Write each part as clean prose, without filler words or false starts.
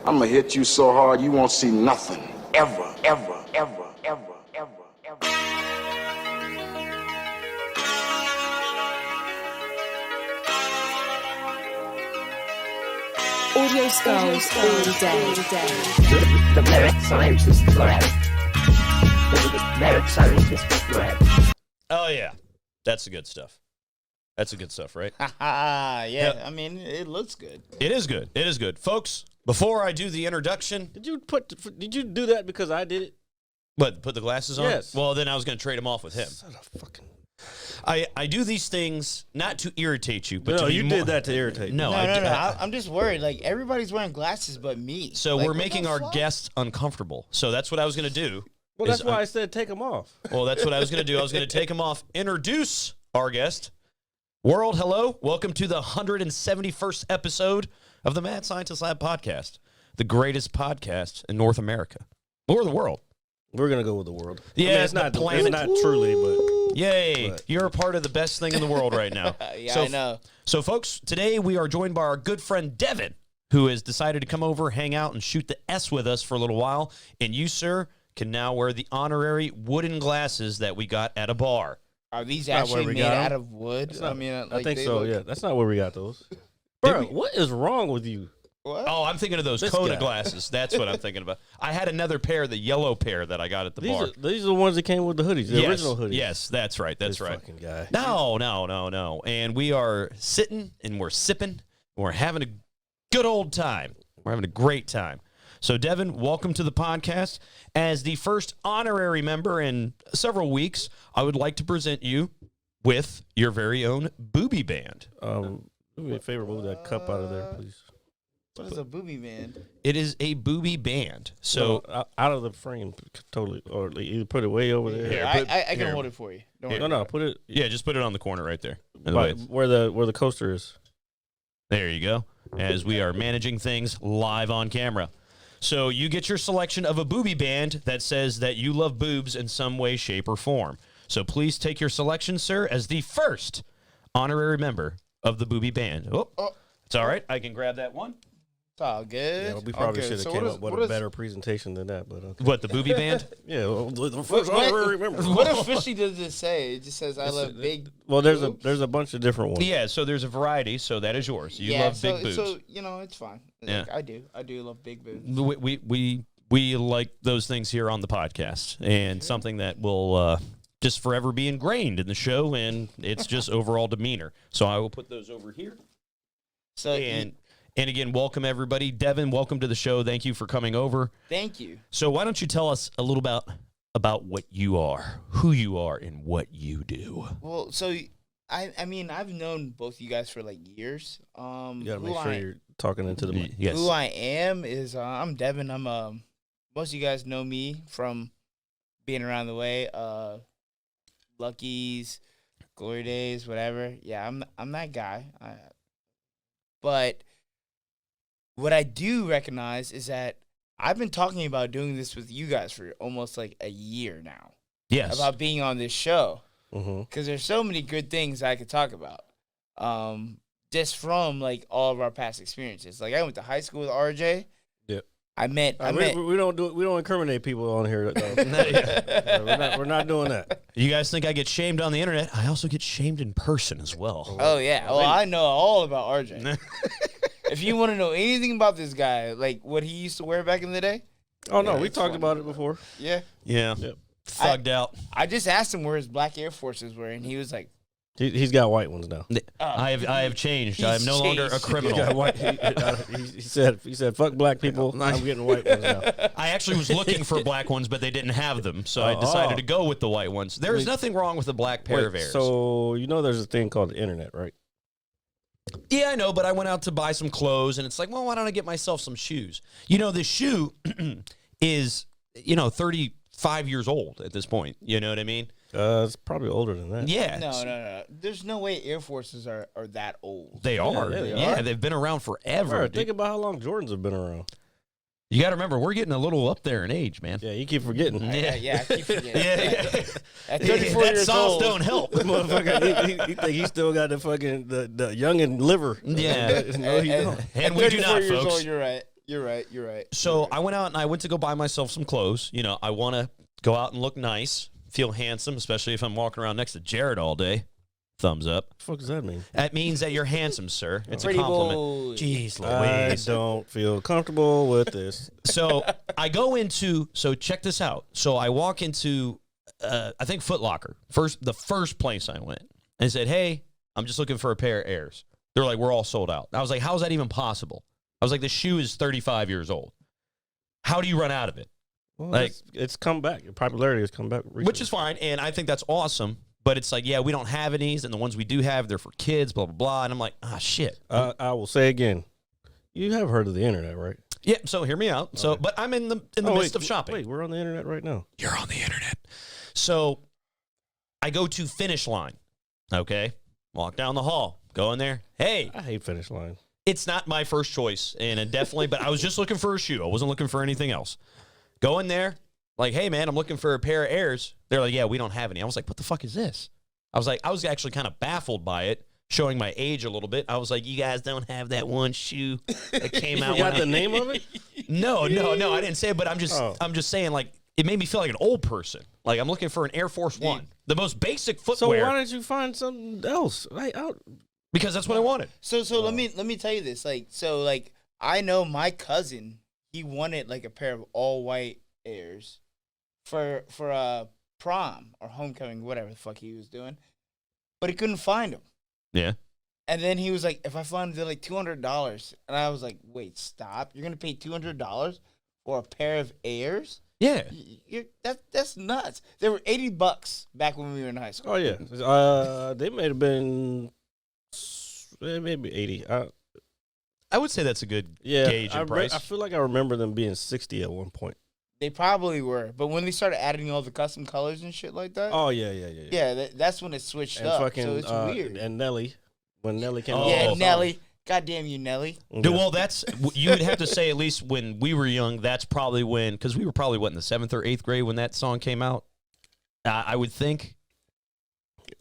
I'm gonna hit you so hard you won't see nothing. Ever, ever, ever, ever, ever, ever. Audio skulls all day. The merit scientist lab. The merit scientist lab. Oh, yeah. That's the good stuff. That's the good stuff, right? Yeah. I mean, it looks good. It is good. It is good. Folks, before I do the introduction. Did you do that because I did it? What, put the glasses on? Yes. Well, then I was going to trade them off with him. Son of fucking... I do these things not to irritate you, but No, to be you more... did that to irritate me. No, No, I I'm just worried. Like, everybody's wearing glasses but me. So Like, we're what making the our fuck? guests uncomfortable. So that's what I was going to do. Well, is that's why I said take them off. Well, that's what I was going to do. I was going to take them off. Introduce our guest. World, hello. Welcome to the 171st episode of the Mad Scientist Lab podcast, the greatest podcast in North America or the world. We're going to go with the world. Yeah, I mean, it's not truly, but... Yay. But. You're a part of the best thing in the world right now. Yeah, I know. So, folks, today we are joined by our good friend Devin, who has decided to come over, hang out, and shoot the S with us for a little while. And you, sir, can now wear the honorary wooden glasses that we got at a bar. Are these not where actually we made got 'em. out of wood? Not- I mean, I like, think they so, look- yeah. That's not where we got those. Did Bro, we? what is wrong with you? What? Oh, I'm thinking of those This Kona guy. glasses. That's what I'm thinking about. I had another pair, the yellow pair that I got at the bar. These are the ones that came with the hoodies, the Yes, original hoodies. Yes, that's right. That's This right. fucking guy. No. And we are sitting and we're sipping. And we're having a good old time. We're having a great time. So, Devin, welcome to the podcast. As the first honorary member in several weeks, I would like to present you with your very own booby band. Do me a favor, move that cup out of there, please. What is a booby band? It is a booby band. So, Out of the frame, totally, or either put it way over there. Here, I can hold it for you. Don't worry. No, put it yeah, just put it on the corner right there. where the coaster is. There you go. As we are managing things live on camera. So you get your selection of a booby band that says that you love boobs in some way, shape, or form. So please take your selection, sir, as the first honorary member of the booby band. Oh, it's all right. I can grab that one. It's all good. Yeah, we probably Okay, should have so came what is- up with what a is- better presentation than that, but okay. What, the booby band? Yeah, well, the first What, honorary member. what officially does it say? It just says I love big. Well, there's boobs? a bunch of different ones. Yeah, so there's a variety, so that is yours. You love big boobs. So it's fine. Yeah. Like, I do love big boobs. We like those things here on the podcast, and something that will just forever be ingrained in the show, and it's just overall demeanor. So I will put those over here. So And again, welcome everybody. Devin, welcome to the show. Thank you for coming over. thank you. So why don't you tell us a little about what you are, who you are, and what you do? Well, so I mean I've known both you guys for like years. You gotta who make sure you're talking into the mic. Yes. Who I am is I'm Devin. I'm most of you guys know me from being around the way. Lucky's, Glory Days, whatever. Yeah, I'm that guy. But what I do recognize is that I've been talking about doing this with you guys for almost like a year now. Yes. About being on this show. Mm-hmm. Because there's so many good things I could talk about. Just from like all of our past experiences. Like I went to high school with RJ. Yep. I met We don't incriminate people on here. Though. we're not doing that. You guys think I get shamed on the internet? I also get shamed in person as well. Oh yeah. Well, I know all about RJ. If you want to know anything about this guy, like what he used to wear back in the day. Oh no, Yeah, we it's talked fun. about it before. Yeah. Yeah. Yep. Thugged out. I just asked him where his black Air Forces were, and he was like, He's got white ones now. I have changed. He's I am no longer a changed. He's criminal. got white. He said fuck black people. I'm getting white ones now. I actually was looking for black ones, but they didn't have them, so I decided to go with the white ones. There's nothing wrong with a black pair of Airs. So you know there's a thing called the internet, right? Yeah, I know, but I went out to buy some clothes, and it's like, well, why don't I get myself some shoes? You know, the shoe is, 35 years old at this point. You know what I mean? It's probably older than that. Yeah. no. There's no way Air Forces are that old. They are. Yeah, they Yeah, are. they've been around forever. Bro, dude. think about how long Jordans have been around. You got to remember, we're getting a little up there in age, man. Yeah, you keep forgetting. Yeah, I keep forgetting. Yeah. At 34 that years sauce old, don't help. Motherfucker, he think he still got the fucking the youngin' liver. Yeah. No, he don't. And at we do 34 not, years folks. old, you're right. You're right. You're right. So I went out and I went to go buy myself some clothes. You know, I want to go out and look nice, feel handsome, especially if I'm walking around next to Jared all day. Thumbs up. What the fuck does that mean? That means that you're handsome, sir. It's Pretty a compliment. boy. Jeez I Louise. don't feel comfortable with this. So I go into, so check this out. So I walk into, I think Foot Locker, the first place I went, and said, hey, I'm just looking for a pair of Airs. They're like, we're all sold out. I was like, how is that even possible? I was like, the shoe is 35 years old. How do you run out of it? Well, Like- it's come back. Popularity has come back recently. Which is fine, and I think that's awesome. But it's like, yeah, we don't have any, and the ones we do have, they're for kids, blah, blah, blah. And I'm like, shit. I will say again, you have heard of the internet, right? Yeah, so hear me out. So, but I'm in the midst of shopping. Wait, we're on the internet right now. You're on the internet. So I go to Finish Line, okay? Walk down the hall, go in there. Hey, I hate Finish Line. it's not my first choice, and it definitely, but I was just looking for a shoe. I wasn't looking for anything else. Go in there, like, hey, man, I'm looking for a pair of Airs. They're like, yeah, we don't have any. I was like, what the fuck is this? I was actually kind of baffled by it, showing my age a little bit. I was like, you guys don't have that one shoe that came out. You got when the name of it? No, I didn't say it, but I'm just saying, like, it made me feel like an old person. Like, I'm looking for an Air Force One, the most basic So footwear, why didn't you find something else? because that's what I wanted. So let me tell you this. Like I know my cousin, he wanted like a pair of all white Airs for prom or homecoming, whatever the fuck he was doing, but he couldn't find them. Yeah. And then he was like, if I find them, they're like $200. And I was like, wait, stop. You're going to pay $200 for a pair of Airs? Yeah. That's nuts. They were $80 back when we were in high school. Oh, yeah. They may have been maybe 80. I would say that's a good gauge in price. I feel like I remember them being 60 at one point. They probably were. But when they started adding all the custom colors and shit like that. Oh, yeah. Yeah, that's when it switched And up. fucking, So it's weird. And Nelly. When Nelly came out. Yeah, Oh. Nelly. God damn you, Nelly. Dude, well, you would have to say at least when we were young, that's probably when, because we were probably, in the 7th or 8th grade when that song came out? I would think.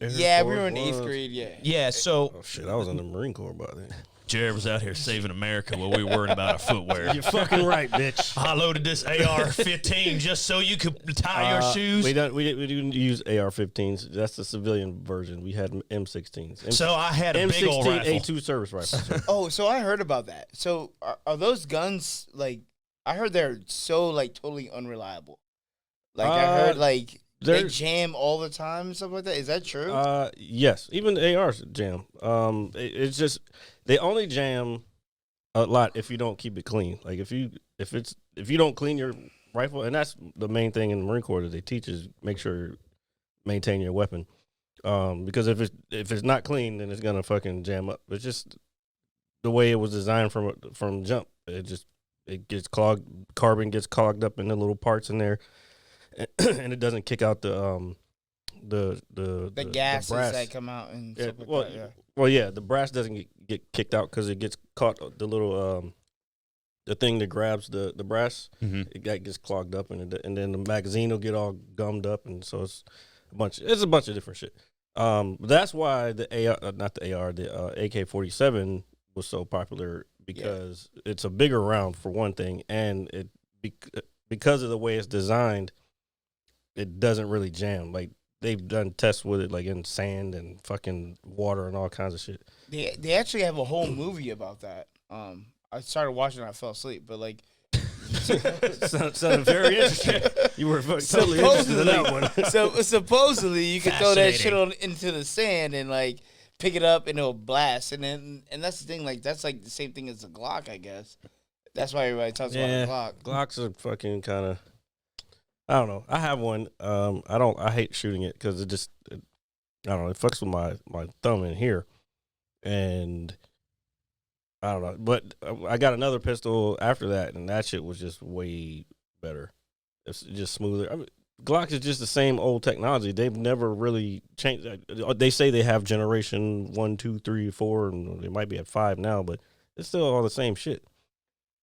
Yeah, we were in 8th grade, yeah. Yeah, so Oh, shit. I was in the Marine Corps by then. Jared was out here saving America while we were worrying about our footwear. You're fucking right, bitch. I loaded this AR-15 just so you could tie your shoes. We didn't use AR-15s. That's the civilian version. We had M16s. So I had a big old M16 rifle. A2 service rifle. Oh, so I heard about that. So are those guns, like, I heard they're so, like, totally unreliable. Like, I heard, like, they jam all the time and stuff like that. Is that true? Yes. Even the ARs jam. It's just, they only jam a lot if you don't keep it clean. Like, if you don't clean your rifle, and that's the main thing in the Marine Corps that they teach is make sure you maintain your weapon. Because if it's not clean, then it's gonna fucking jam up. It's just the way it was designed from jump. It gets clogged. Carbon gets clogged up in the little parts in there, and it doesn't kick out the gases brass that come out and stuff like that. Yeah. Well, yeah, the brass doesn't get kicked out because it gets caught. The little the thing that grabs the brass, it gets clogged up, and then the magazine will get all gummed up, and so it's a bunch of different shit. That's why the AK-47 was so popular because it's a bigger round for one thing, and because of the way it's designed, it doesn't really jam. Like, they've done tests with it, like in sand and fucking water and all kinds of shit. They actually have a whole movie about that. I started watching it, I fell asleep, but like, sounded very interesting. You were totally interested in that one. So supposedly you could throw that shit into the sand and like pick it up and it'll blast, and that's the thing. Like, that's like the same thing as a Glock, I guess. That's why everybody talks about a Glock. Glocks are fucking kind of. I don't know. I have one. I hate shooting it because I don't know. It fucks with my thumb in here, and I don't know. But I got another pistol after that, and that shit was just way better. It's just smoother. I mean, Glock is just the same old technology. They've never really changed. They say they have generation 1, 2, 3, 4, and they might be at 5 now, but it's still all the same shit.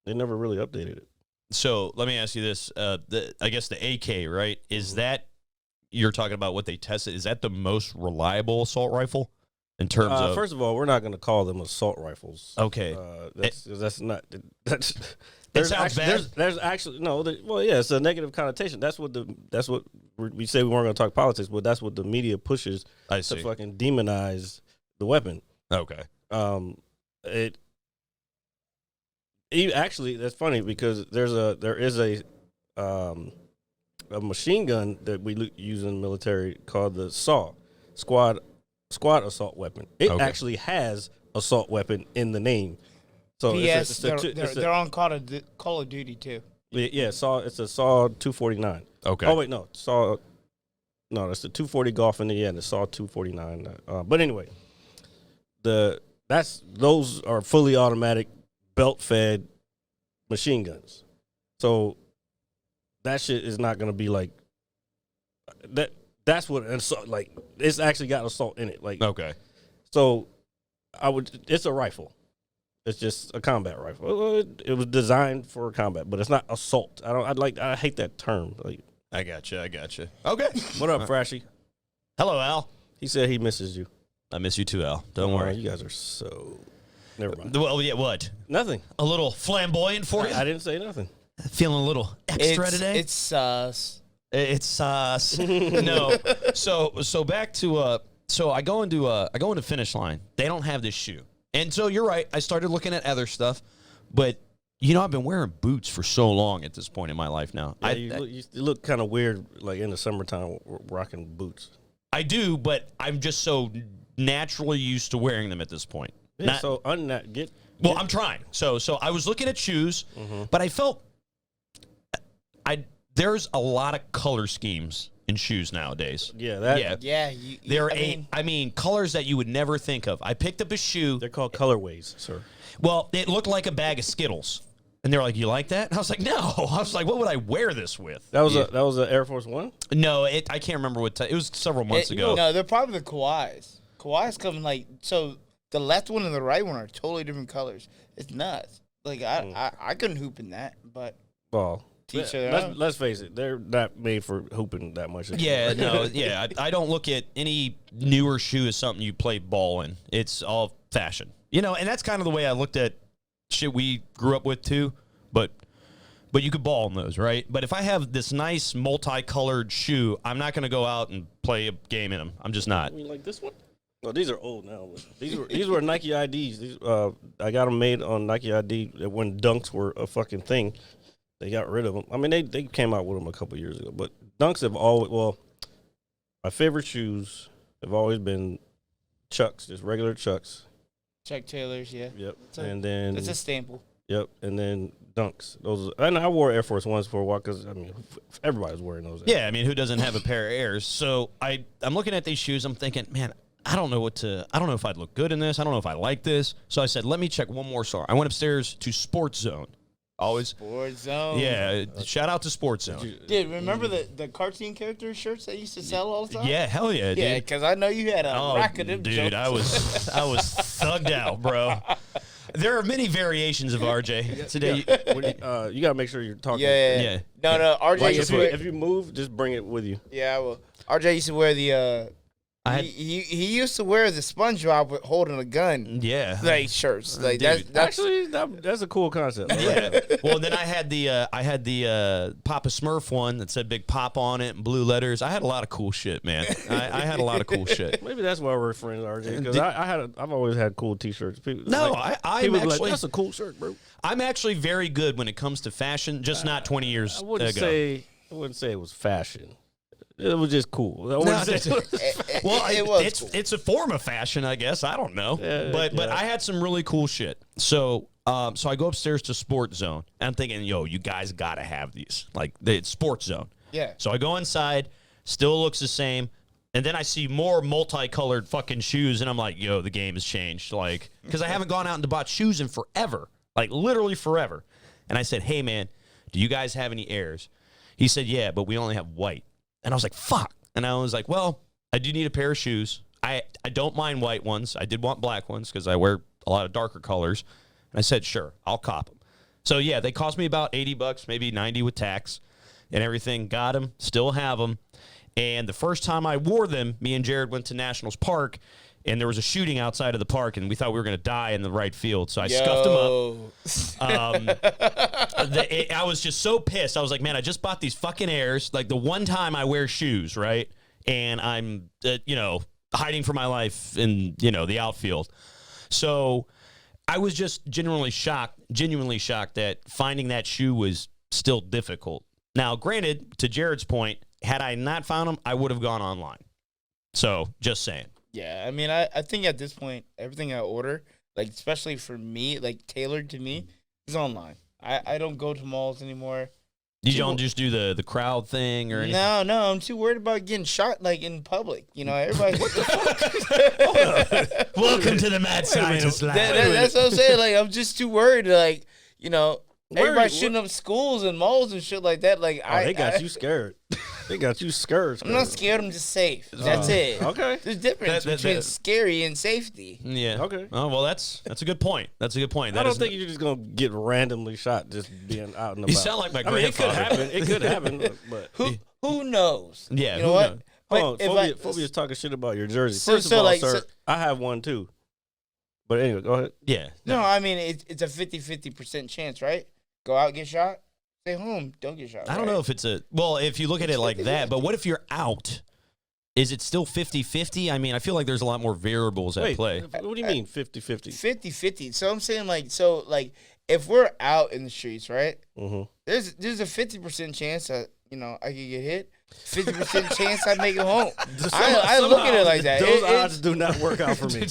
They never really updated it. So let me ask you this. I guess the AK, right? Is that, you're talking about what they tested, is that the most reliable assault rifle in terms of? First of all, we're not going to call them assault rifles. Okay. That's sounds bad. There's actually no. Well, yeah, it's a negative connotation. That's what we say we weren't going to talk politics, but that's what the media pushes to fucking demonize the weapon. Okay. Actually, that's funny because there is a machine gun that we use in the military called the SAW, squad assault weapon. It actually has assault weapon in the name. So P.S. They're on Call of Duty too. Yeah, it's a SAW 249. Okay. Oh wait, no, it's the 240 Golf in the end. The SAW 249. But anyway, those are fully automatic, belt-fed machine guns. So that shit is not gonna be like that. That's what like it's actually got assault in it. Like okay. So it's a rifle. It's just a combat rifle. It was designed for combat, but it's not assault. I hate that term. Like I gotcha. Okay. What up, Frashy? Hello, Al. He said he misses you. I miss you too, Al. Don't worry. You guys are so. Never mind. Well, yeah, what? Nothing. A little flamboyant for you? I didn't say nothing. Feeling a little extra today? It's sus. It's sus. No. So back to so I go into Finish Line. They don't have this shoe. And so you're right. I started looking at other stuff, but I've been wearing boots for so long at this point in my life now. Yeah, you look kind of weird, like in the summertime, rocking boots. I do, but I'm just so naturally used to wearing them at this point. Yeah, I'm trying. So I was looking at shoes, but I felt there's a lot of color schemes in shoes nowadays. Yeah, colors that you would never think of. I picked up a shoe. They're called colorways, sir. Well, it looked like a bag of Skittles. And they're like, "You like that?" And I was like, "No." I was like, "What would I wear this with?" That was an Air Force One? No, I can't remember what it was several months ago. No, they're probably the Kawhis. Kawhis come so the left one and the right one are totally different colors. It's nuts. Like I couldn't hoop in that, but let's face it, they're not made for hooping that much. Yeah, no, yeah. I don't look at any newer shoe as something you play ball in. It's all fashion, and that's kind of the way I looked at shit we grew up with too. But you could ball in those, right? But if I have this nice multicolored shoe, I'm not going to go out and play a game in them. I'm just not. I mean, like this one. No, these are old now. These were Nike IDs. I got them made on Nike ID when Dunks were a fucking thing. They got rid of them. I mean, they came out with them a couple years ago. But Dunks have always, my favorite shoes have always been Chucks, just regular Chucks. Chuck Taylors, yeah. Yep. And then it's a staple. Yep. And then Dunks. And I wore Air Force Ones for a while because everybody was wearing those. Yeah, who doesn't have a pair of Airs? So I'm looking at these shoes. I'm thinking, man, I don't know if I'd look good in this. I don't know if I like this. So I said, let me check one more store. I went upstairs to Sports Zone. Always. Sports Zone. Yeah. Shout out to Sports Zone. Dude, remember the cartoon character shirts that used to sell all the time? Yeah, hell yeah, dude. Yeah, because I know you had a rack of them. Dude, I was thugged out, bro. There are many variations of RJ today. Yeah. You gotta make sure you're talking. Yeah. No, RJ. If you move, just bring it with you. Yeah, well, RJ used to wear the. He used to wear the SpongeBob with holding a gun. Yeah, like shirts. Like dude, that's a cool concept. Yeah. Well, then I had the Papa Smurf one that said Big Pop on it and blue letters. I had a lot of cool shit, man. I had a lot of cool shit. Maybe that's why we're friends, RJ. Because I've always had cool T-shirts. I'm actually like, that's a cool shirt, bro. I'm actually very good when it comes to fashion, just not 20 years ago. I wouldn't say it was fashion. It was just cool. It's a form of fashion, I guess. I don't know, but I had some really cool shit. So I go upstairs to Sports Zone, and I'm thinking, yo, you guys gotta have these. Like it's Sports Zone. Yeah. So I go inside, still looks the same, and then I see more multicolored fucking shoes, and I'm like, yo, the game has changed. Like, because I haven't gone out and bought shoes in forever, like literally forever. And I said, hey man, do you guys have any Airs? He said, yeah, but we only have white. And I was like, fuck. And I was like, well, I do need a pair of shoes. I don't mind white ones. I did want black ones because I wear a lot of darker colors. And I said, sure, I'll cop them. So, yeah, they cost me about $80, maybe 90 with tax and everything. Got them, still have them. And the first time I wore them, me and Jared went to Nationals Park, and there was a shooting outside of the park, and we thought we were going to die in the right field. So I scuffed him up. I was just so pissed. I was like, man, I just bought these fucking Airs. Like the one time I wear shoes, right? And I'm, hiding for my life in, the outfield. So I was just genuinely shocked that finding that shoe was still difficult. Now, granted, to Jared's point, had I not found them, I would have gone online. So, just saying. Yeah, I mean, I think at this point, everything I order, like, especially for me, like, tailored to me, is online. I don't go to malls anymore. You don't just do the crowd thing or anything? No, I'm too worried about getting shot, like, in public. Everybody... Welcome to the Mad Scientist Lab. That's what I'm saying. Like, I'm just too worried, like, everybody shooting up schools and malls and shit like that. Like, they got you scared. They got you scared. I'm not scared. I'm just safe. That's it. Okay. There's a difference between scary and safety. Yeah. Okay. Oh, well, that's a good point. That's a good point. I don't think you're just gonna get randomly shot just being out and about. You sound like my grandfather. It could happen. But who knows? Yeah. You know what? Hold on. Phobia's talking shit about your jersey. First of all, sir, I have one too. But anyway, go ahead. Yeah. No, I mean it's a 50% chance, right? Go out, get shot. Stay home, don't get shot. I don't know if it's if you look at it like that, but what if you're out? Is it still 50-50? I mean, I feel like there's a lot more variables at play. What do you mean 50-50? 50-50. So I'm saying if we're out in the streets, right? Mm-hmm. There's a 50% chance that I could get hit. 50% chance I make it home. I look at it like that. Those odds do not work out for me.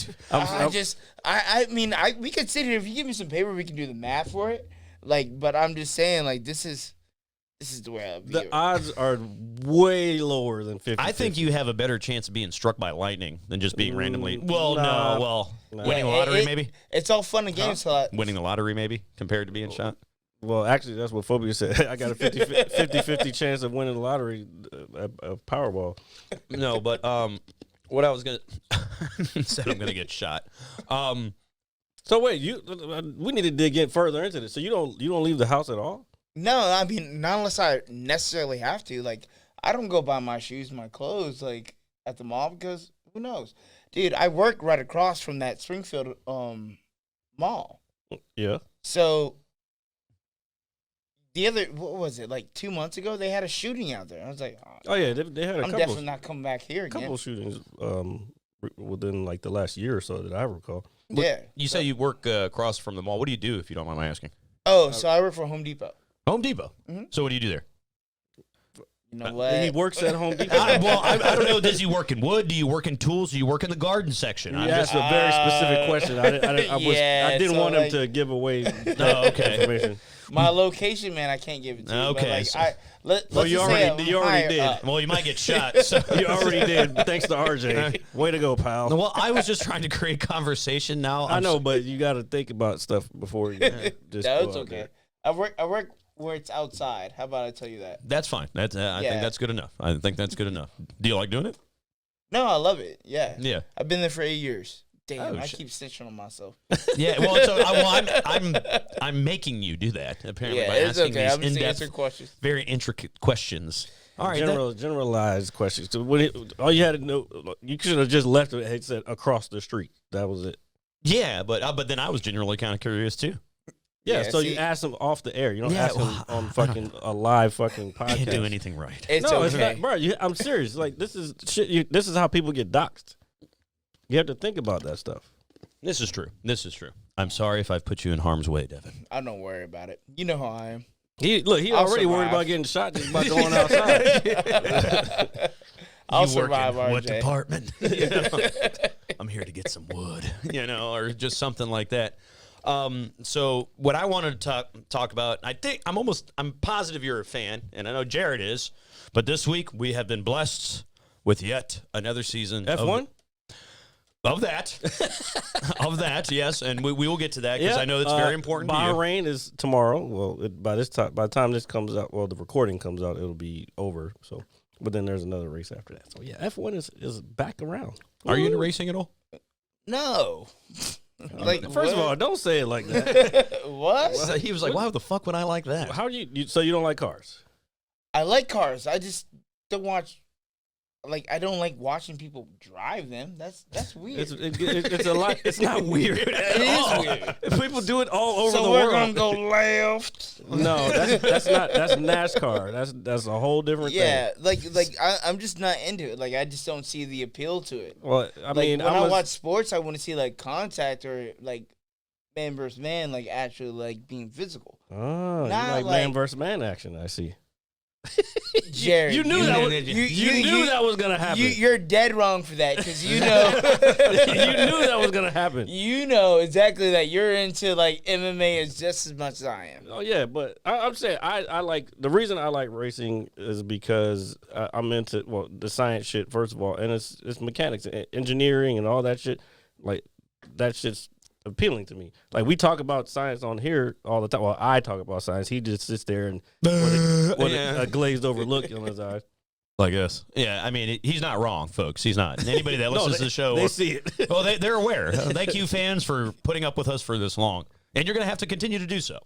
We could sit here. If you give me some paper, we can do the math for it. But I'm just saying, this is the way I view it. The odds are way lower than 50. I think you have a better chance of being struck by lightning than just being randomly. Winning the lottery, maybe. It's all fun and games. Winning the lottery, maybe, compared to being shot. Well, actually, that's what Phobia said. I got a 50-50 chance of winning the lottery, Powerball. No, but what I was gonna said, I'm gonna get shot. So wait, we need to dig in further into this. So you don't leave the house at all? No, I mean not unless I necessarily have to. I don't go buy my shoes, my clothes, at the mall because who knows, dude? I work right across from that Springfield mall. Yeah. So what was it? 2 months ago, they had a shooting out there. I was like, oh yeah, they had a couple. I'm definitely not coming back here again. Couple shootings within the last year or so that I recall. Yeah. You say you work across from the mall. What do you do, if you don't mind my asking? Oh, so I work for Home Depot. Home Depot? Mm-hmm. So what do you do there? You know what? He works at Home Depot. I don't know. Does he work in wood? Do you work in tools? Do you work in the garden section? You asked a very specific question. I didn't want him to give away information. My location, man, I can't give it to you. Okay. You already did. Well, you might get shot. So. You already did. Thanks to RJ. Way to go, pal. Well, I was just trying to create conversation. Now I know, but you got to think about stuff before you just. That's okay. I work where it's outside. How about I tell you that? That's fine. I think that's good enough. I think that's good enough. Do you like doing it? No, I love it. Yeah. Yeah. I've been there for 8 years. Damn, I keep snitching on myself. Yeah, well, I'm making you do that apparently by asking these I'm just answering questions. Very intricate questions. All right, generalized questions. So all you had to know, you should have just left it. It said across the street. That was it. Yeah, but then I was generally kind of curious too. Yeah, so you ask them off the air. You don't ask them on a live fucking podcast. Can't do anything right. It's not, bro. I'm serious. This is shit. This is how people get doxxed. You have to think about that stuff. This is true. I'm sorry if I've put you in harm's way, Devin. I don't worry about it. You know how I am. He already worried about getting shot just by going outside. I'll survive, RJ. What department? I'm here to get some wood, or just something like that. So what I wanted to talk about, I'm positive you're a fan, and I know Jared is, but this week we have been blessed with yet another season F1? Of that, yes, and we will get to that because I know it's very important. Bahrain is tomorrow. Well, by the time this comes out, the recording comes out, it'll be over. So, but then there's another race after that. So yeah, F1 is back around. Are you into racing at all? No. First of all, don't say it like that. What? Well, he was like, "Why the fuck would I like that?" How do you? So you don't like cars? I like cars. I just don't watch like I don't like watching people drive them. That's weird. It's a lot. It's not weird. It is weird. People do it all over So the we're world. gonna go left. No, that's not. That's NASCAR. That's a whole different Yeah, thing. I'm just not into it. Like I just don't see the appeal to it. Well, I Like mean, when I watch sports, I want to see like contact or like man versus man, like actually like being physical. Oh, you Not like like- man versus man action. I see. Jared, You knew that was. You knew that was gonna happen. You're dead wrong for that because you know You knew that was gonna happen. you know exactly that you're into like MMA as just as much as I am. Oh yeah, but I'm saying I like the reason I like racing is because I'm into the science shit first of all, and it's mechanics, engineering, and all that shit. Like that shit's appealing to me. Like we talk about science on here all the time. Well, I talk about science. He just sits there and with a glazed over look on his eyes. Like us. Yeah, I mean, he's not wrong, folks. He's not. And anybody that listens to the show, They see it. well, they're aware. Thank you, fans, for putting up with us for this long. And you're going to have to continue to do so.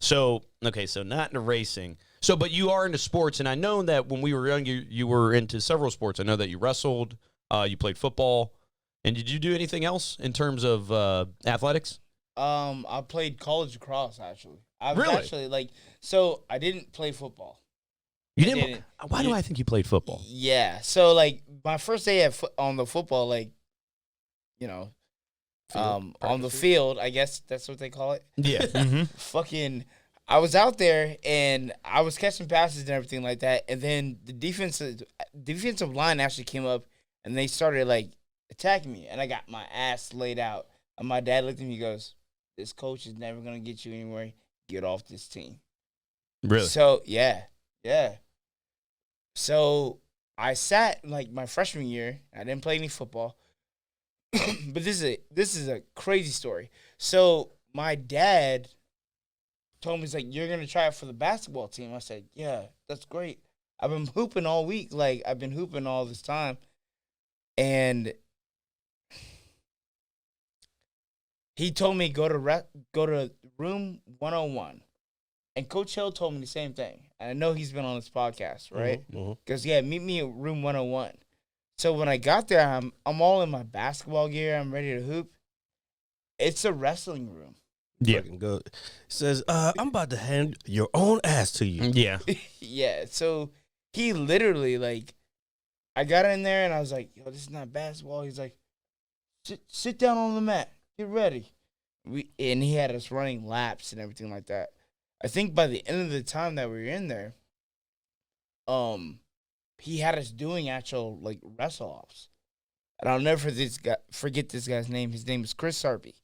So, okay, so not into racing. So, but you are into sports. And I know that when we were young, you were into several sports. I know that you wrestled, you played football. And did you do anything else in terms of athletics? I played college lacrosse actually. I was Really? actually so I didn't play football. You I didn't. didn't. Why do I think you played football? Yeah. So like my first day on the football, like, you know, on the field, I guess that's what they call it. Yeah. Mm-hmm. Fucking, I was out there and I was catching passes and everything like that, and then the defensive line actually came up and they started like attacking me, and I got my ass laid out. And my dad looked at me and goes, "This coach is never gonna get you anywhere. Get off this team." Really? So yeah. So I sat like my freshman year. I didn't play any football, but this is a crazy story. So my dad told me, he's like, "You're gonna try it for the basketball team." I said, "Yeah, that's great. I've been hooping all week. Like I've been hooping all this time," and he told me go to room 101. And Coach Hill told me the same thing. And I know he's been on this podcast, right? Because, meet me at room 101. So when I got there, I'm all in my basketball gear. I'm ready to hoop. It's a wrestling room. Yeah. Fucking good. It says, I'm about to hand your own ass to you. Yeah. Yeah. So he literally, like, I got in there and I was like, "Yo, this is not basketball." He's like, sit down on the mat. Get ready. And he had us running laps and everything like that. I think by the end of the time that we were in there, he had us doing actual like wrestle offs. And I'll never forget this guy's name. His name is Chris Sarpy.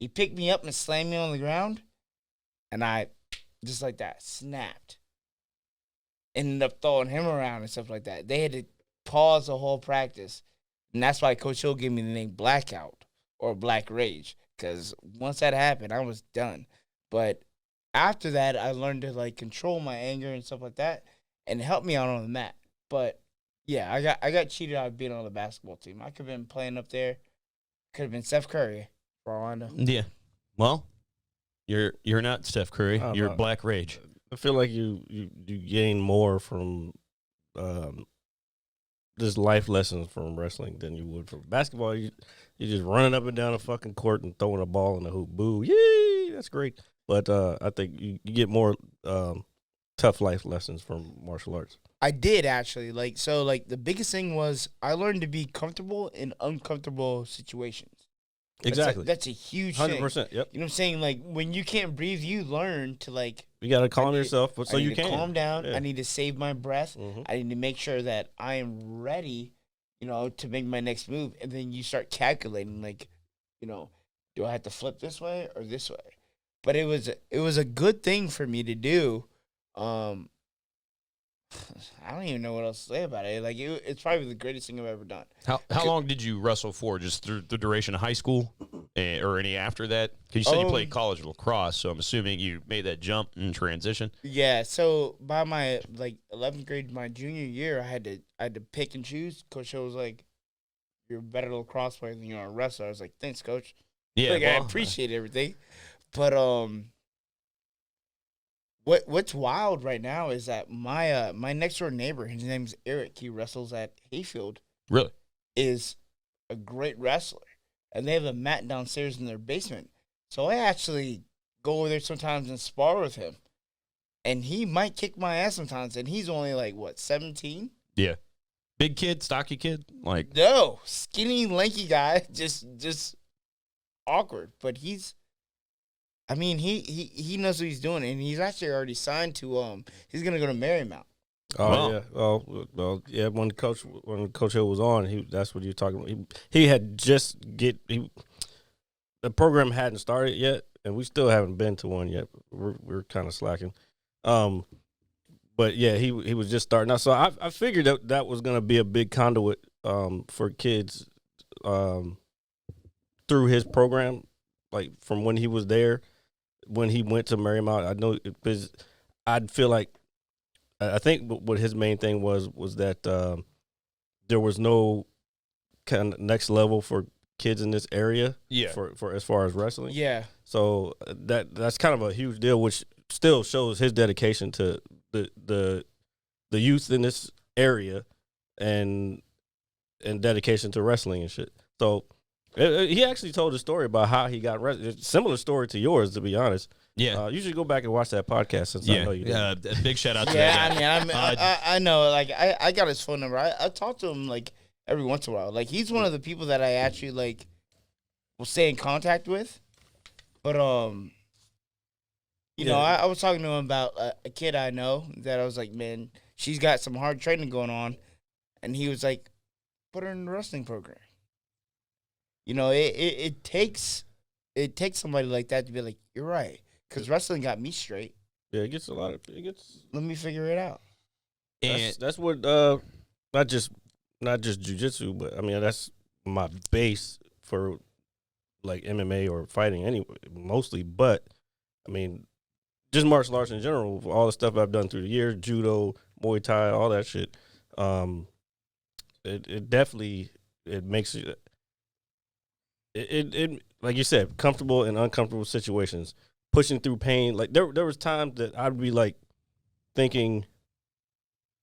He picked me up and slammed me on the ground, and I just like that snapped. Ended up throwing him around and stuff like that. They had to pause the whole practice, and that's why Coach Hill gave me the name Blackout or Black Rage, because once that happened, I was done. But after that, I learned to like control my anger and stuff like that, and help me out on the mat. But yeah, I got cheated out of being on the basketball team. I could have been playing up there. Could have been Steph Curry, for all I know. Yeah. Well, you're not Steph Curry. Oh, You're no. Black Rage. I feel like you gain more from just life lessons from wrestling than you would from basketball. You're just running up and down a fucking court and throwing a ball in the hoop. Boo. Yay! That's great. But I think you get more tough life lessons from martial arts. I did actually. The biggest thing was I learned to be comfortable in uncomfortable situations. Exactly. That's a huge thing. 100%. Yep. You know what I'm saying? Like when you can't breathe, you learn to like. You got to calm need- yourself so I you need to can. calm down. Yeah. I need to save my breath. Mhm. I need to make sure that I am ready, to make my next move. And then you start calculating, like, do I have to flip this way or this way? But it was a good thing for me to do. I don't even know what else to say about it. Like it's probably the greatest thing I've ever done. How long did you wrestle for? Just through the duration of high school, or any after that? Because you said you played college lacrosse, so I'm assuming you made that jump and transition. Yeah, so by my 11th grade, my junior year, I had to pick and choose. Coach Hill was like, "You're a better lacrosse player than you are a wrestler." I was like, "Thanks, coach." Yeah, I well, appreciate everything, but What's wild right now is that my next door neighbor, his name's Eric. He wrestles at Hayfield. Really? Is a great wrestler, and they have a mat downstairs in their basement. So I actually go over there sometimes and spar with him, and he might kick my ass sometimes. And he's only like what 17. Yeah. Big kid, stocky kid, like No, skinny, lanky guy, just awkward. But he knows what he's doing, and he's actually already signed to he's gonna go to Marymount. Oh Wow. yeah, well, yeah. When Coach Hill was on, that's what he was talking about. He had just the program hadn't started yet, and we still haven't been to one yet. We're kind of slacking. But yeah, he was just starting out. So I figured that was going to be a big conduit for kids through his program, like from when he was there, when he went to Marymount. I know because I'd feel like I think what his main thing was that there was no kind of next level for kids in this area. Yeah. For as far as wrestling. Yeah. So that's kind of a huge deal, which still shows his dedication to the youth in this area and dedication to wrestling and shit. So he actually told a story about how he got similar story to yours, to be honest. yeah. You should go back and watch that podcast since I know you did. Big shout out to Yeah, that guy. I know. Like, I got his phone number. I talk to him like every once in a while. Like, he's one of the people that I actually like will stay in contact with. But you know, I was talking to him about a kid I know that I was like, man, she's got some hard training going on, and he was like, put her in the wrestling program. You know, it takes somebody like that to be like, you're right, because wrestling got me straight. Yeah, it gets a lot of Let me figure it out. And that's what not just jiu-jitsu, but I mean that's my base for like MMA or fighting anyway, mostly. But I mean, just martial arts in general, all the stuff I've done through the years, judo, Muay Thai, all that shit. It definitely makes it like you said, comfortable in uncomfortable situations, pushing through pain. Like there was times that I'd be like thinking,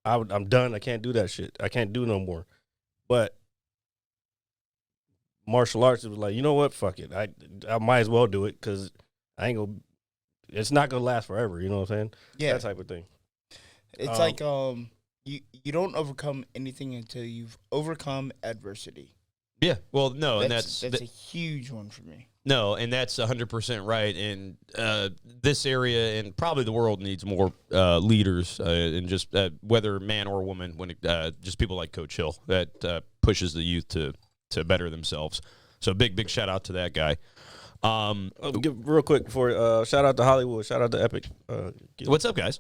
I'm done. I can't do that shit. I can't do no more. But martial arts, it was like, you know what? Fuck it. I might as well do it because I ain't gonna. It's not gonna last forever. You know what I'm saying? Yeah, that type of thing. it's like you don't overcome anything until you've overcome adversity. yeah, well, no, and That's a huge one for me. no, and that's 100% right. And this area and probably the world needs more leaders, and just whether man or woman, when just people like Coach Hill that pushes the youth to better themselves. So big shout out to that guy. Give real quick before shout out to Hollywood, shout out to Epic. What's up, guys?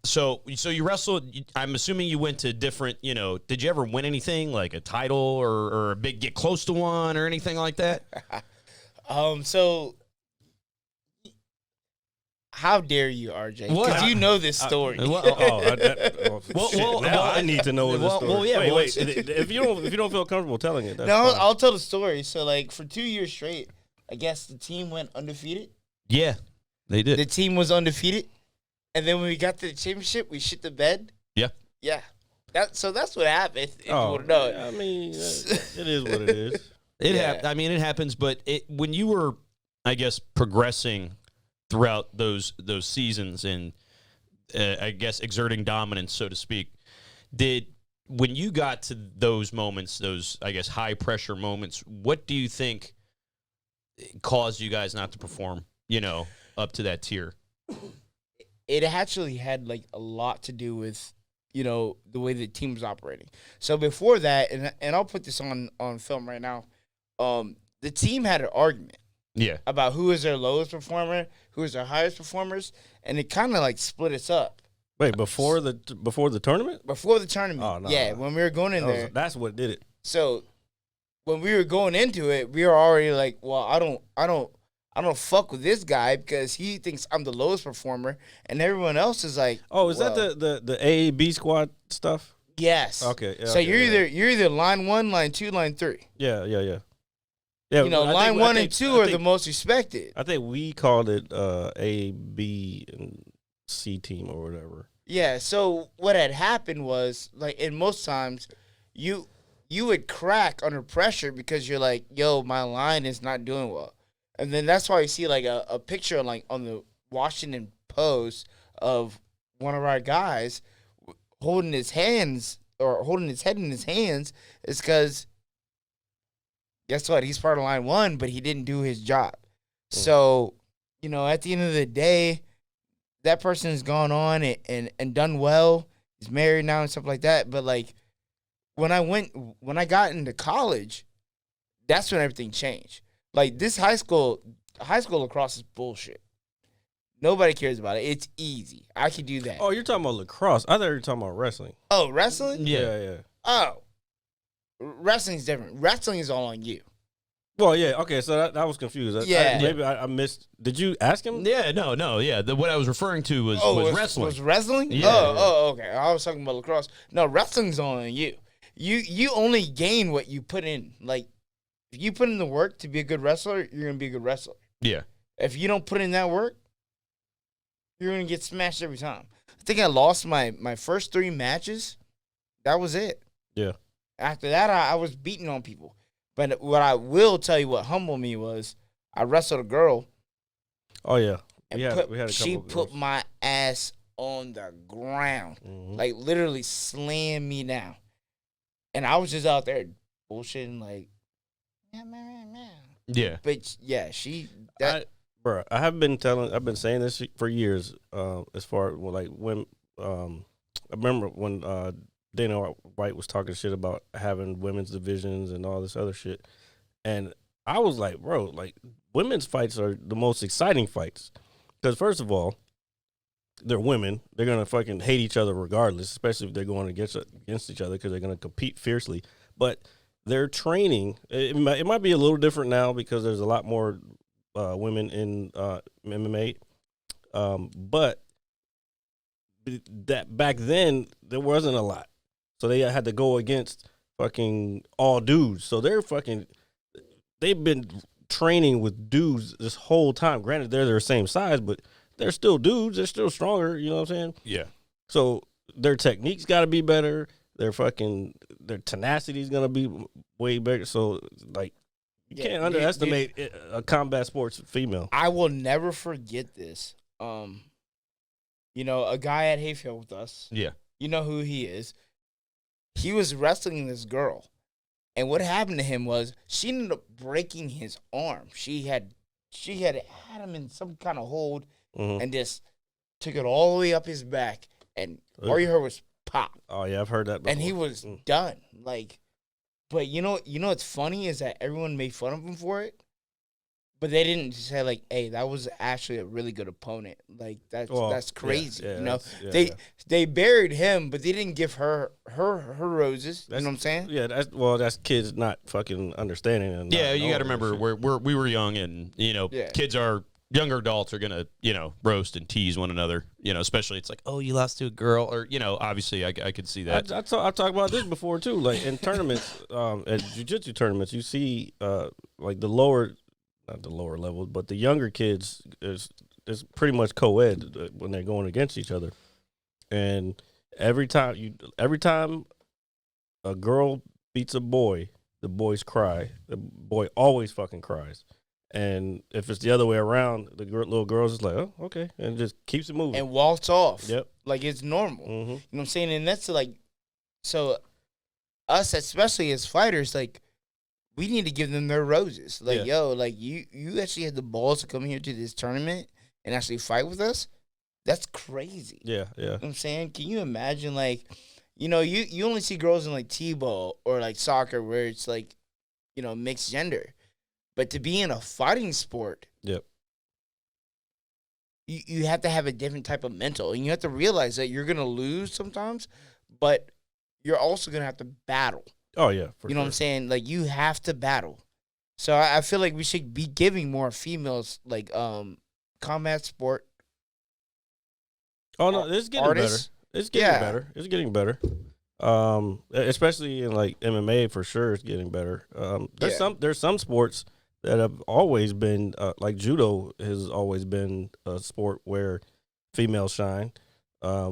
So you wrestled. I'm assuming you went to different. You know, did you ever win anything like a title or a big get close to one or anything like that? So how dare you, RJ? What? Because you know this story. I need to know this story. well, yeah, wait. If you don't feel comfortable telling it, that's No, fine. I'll tell the story. So, like, for 2 years straight, I guess the team went undefeated. Yeah, they did. The team was undefeated. And then when we got to the championship, we shit the bed. Yeah. Yeah. That's what happened, if you want to know. I mean, it is what it is. I mean, it happens. But when you were, I guess, progressing throughout those seasons and I guess exerting dominance, so to speak, when you got to those moments, those I guess high pressure moments, what do you think caused you guys not to perform, you know, up to that tier? It actually had like a lot to do with, you know, the way the team was operating. So before that, and I'll put this on film right now, the team had an argument. Yeah. About who is their lowest performer, who is their highest performers, and it kind of like split us up. Wait, before the tournament? Before the tournament. Oh, no. Yeah, when we were going in there. That's what did it. So when we were going into it, we were already like, well, I don't fuck with this guy because he thinks I'm the lowest performer, and everyone else is like, oh, is that the AAB squad stuff? Yes. Okay. Yeah, so okay, you're either line 1, line 2, line 3. Yeah. Yeah, you know, line 1 and 2 are the most respected. I think we called it A, B, and C team or whatever. Yeah, so what had happened was, like, and most times, you would crack under pressure because you're like, yo, my line is not doing well. And then that's why you see, like, a picture, like, on the Washington Post of one of our guys holding his hands or holding his head in his hands is because, guess what? He's part of line one, but he didn't do his job. So, you know, at the end of the day, that person has gone on and done well. He's married now and stuff like that. But, like, when I got into college, that's when everything changed. Like, this high school lacrosse is bullshit. Nobody cares about it. It's easy. I could do that. Oh, you're talking about lacrosse. I thought you were talking about wrestling. Oh, wrestling? Yeah. Oh. Wrestling's different. Wrestling is all on you. Well, yeah, okay, so that was confused. Yeah. Maybe I missed. Did you ask him? Yeah, no, yeah. What I was referring to was wrestling. Was wrestling? Yeah. Oh, okay. I was talking about lacrosse. No, wrestling's all on you. You only gain what you put in. Like, if you put in the work to be a good wrestler, you're going to be a good wrestler. Yeah. If you don't put in that work, you're going to get smashed every time. I think I lost my first 3 matches. That was it. Yeah. After that, I was beating on people. But what I will tell you, what humbled me was I wrestled a girl. Oh, yeah. And we had a couple she of put girls. my ass on the ground. Mhm. Like, literally slammed me down. And I was just out there bullshitting, like, Yeah. but yeah, I've been saying this for years. As far as when I remember when Dana White was talking shit about having women's divisions and all this other shit, and I was like, bro, like, women's fights are the most exciting fights because first of all, they're women. They're gonna fucking hate each other regardless, especially if they're going against each other because they're gonna compete fiercely. But their training, it might be a little different now because there's a lot more women in MMA. But that back then there wasn't a lot, so they had to go against fucking all dudes. So they've been training with dudes this whole time. Granted, they're their same size, but they're still dudes. They're still stronger. You know what I'm saying? Yeah. So their technique's got to be better. Their tenacity's gonna be way better. So like, you can't underestimate a combat sports female. I will never forget this. You know, a guy at Hayfield with us. Yeah. You know who he is. He was wrestling this girl. And what happened to him was she ended up breaking his arm. She had him in some kind of hold and just took it all the way up his back. And all you heard was pop. Oh yeah, I've heard that before. And he was done. Like, but you know what's funny is that everyone made fun of him for it. But they didn't say, like, hey, that was actually a really good opponent. Like, that's crazy. Yeah, you know, yeah, they buried him, but they didn't give her roses. You know what I'm saying? Yeah, that's kids not fucking understanding. And Yeah, you got to remember we were young, and younger adults are gonna roast and tease one another. Especially it's like, oh, you lost to a girl, or obviously I could see that. I talked about this before too. Like in tournaments, at jiu-jitsu tournaments, you see like not the lower levels, but the younger kids is pretty much co-ed when they're going against each other. And every time a girl beats a boy, the boys cry. The boy always fucking cries. And if it's the other way around, the little girl's just like, oh, okay, and just keeps it moving. And walks off. Yep. Like it's normal. Mm-hmm. You know what I'm saying? And that's like, so us, especially as fighters, like, we need to give them their roses. Like, yo, like you actually had the balls to come here to this tournament and actually fight with us. That's crazy. Yeah. You know what I'm saying? Can you imagine, like, you only see girls in like T-ball or like soccer where it's like, mixed gender. But to be in a fighting sport, Yep. you have to have a different type of mental. And you have to realize that you're going to lose sometimes, but you're also going to have to battle. Oh, yeah. You know what I'm saying? Like, you have to battle. So I feel like we should be giving more females, like, combat sport. Oh, no, it's getting artists. better. It's getting better. It's getting better. Especially in, like, MMA, for sure, it's getting better. There's some sports that have always been, like judo has always been a sport where females shine. I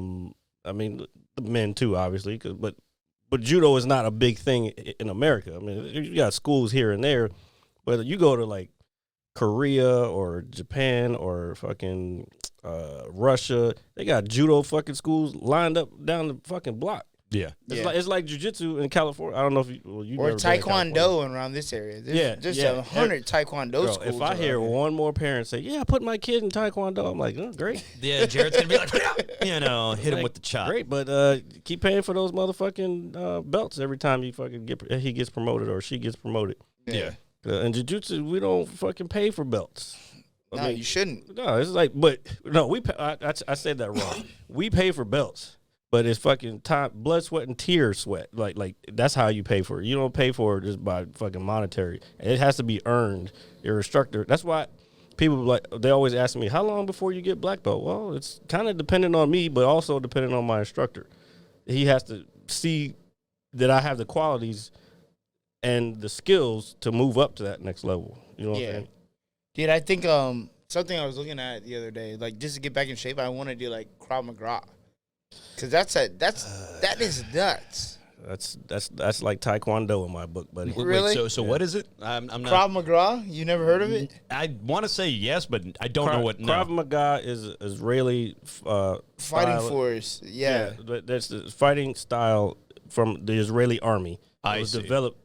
mean, the men too, obviously, but judo is not a big thing in America. I mean, you got schools here and there, but you go to like Korea or Japan or fucking Russia, they got judo fucking schools lined up down the fucking block. Yeah. It's like jiu-jitsu in California. I don't know if you or taekwondo around this area. There's 100 taekwondo schools. If I hear one more parent say, "Yeah, I put my kid in taekwondo," I'm like, "Oh, great." Yeah, Jared's gonna be like, hit him with the chop. Great, but keep paying for those motherfucking belts every time he gets promoted or she gets promoted. Yeah. In jiu-jitsu, we don't fucking pay for belts. No, you shouldn't. No, it's like, but no, we pay, I said that wrong. We pay for belts. But it's fucking time, blood, sweat, and tear sweat. Like that's how you pay for it. You don't pay for it just by fucking monetary. It has to be earned. Your instructor. That's why people they always ask me, how long before you get black belt? Well, it's kind of dependent on me, but also dependent on my instructor. He has to see that I have the qualities and the skills to move up to that next level. You know what I'm saying? Dude, I think something I was looking at the other day, like just to get back in shape, I want to do like Krav Maga. Cause that is nuts. That's like Taekwondo in my book, buddy. Really? Wait, so what is it? I'm not. Krav Maga? You never heard of it? I want to say yes, but I don't know what. Krav Maga is Israeli fighting force. Yeah, that's the fighting style from the Israeli army. It was developed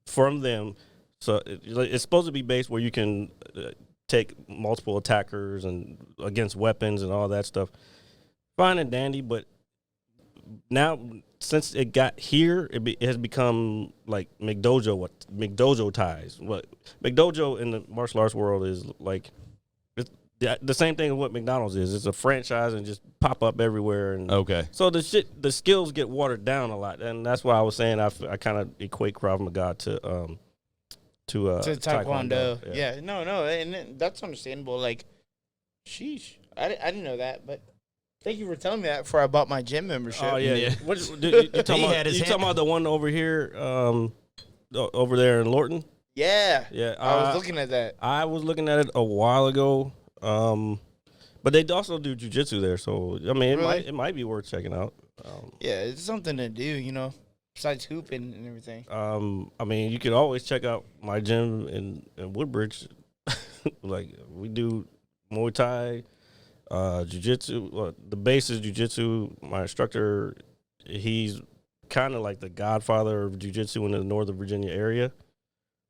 from them, so it's supposed to be based where you can take multiple attackers and against weapons and all that stuff. Fine and dandy, but now since it got here, it has become like McDojo ties. What McDojo in the martial arts world is like, it's the same thing as what McDonald's is. It's a franchise and just pop up everywhere. And okay, so the skills get watered down a lot, and that's why I was saying I kind of equate Krav Maga to Taekwondo. Yeah, no, and that's understandable. Like, sheesh, I didn't know that, but. Thank you for telling me that before I bought my gym membership. Oh, yeah. You talking about the one over here, over there in Lorton? Yeah. Yeah. I was looking at that. I was looking at it a while ago. But they also do jiu-jitsu there. So, I mean, it might be worth checking out. Yeah, it's something to do, besides hooping and everything. I mean, you could always check out my gym in Woodbridge. Like, we do Muay Thai. Jiu-jitsu, the base is jiu-jitsu. My instructor, he's kind of like the godfather of jiu-jitsu in the Northern Virginia area.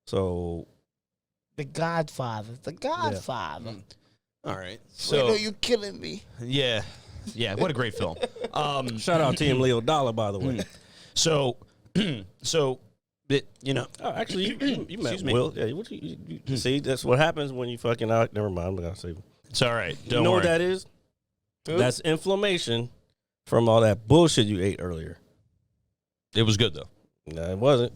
So, the Godfather. Yeah. All right. So you're killing me. Yeah. What a great film. Shout out Team Leo Dollar, by the way. So, Oh, actually, you met Will. Yeah, you see, that's what happens when you fucking out. Never mind. I'm not gonna say. It's all right. Don't you know worry. what that is? Ooh. That's inflammation from all that bullshit you ate earlier. It was good though. No, it wasn't.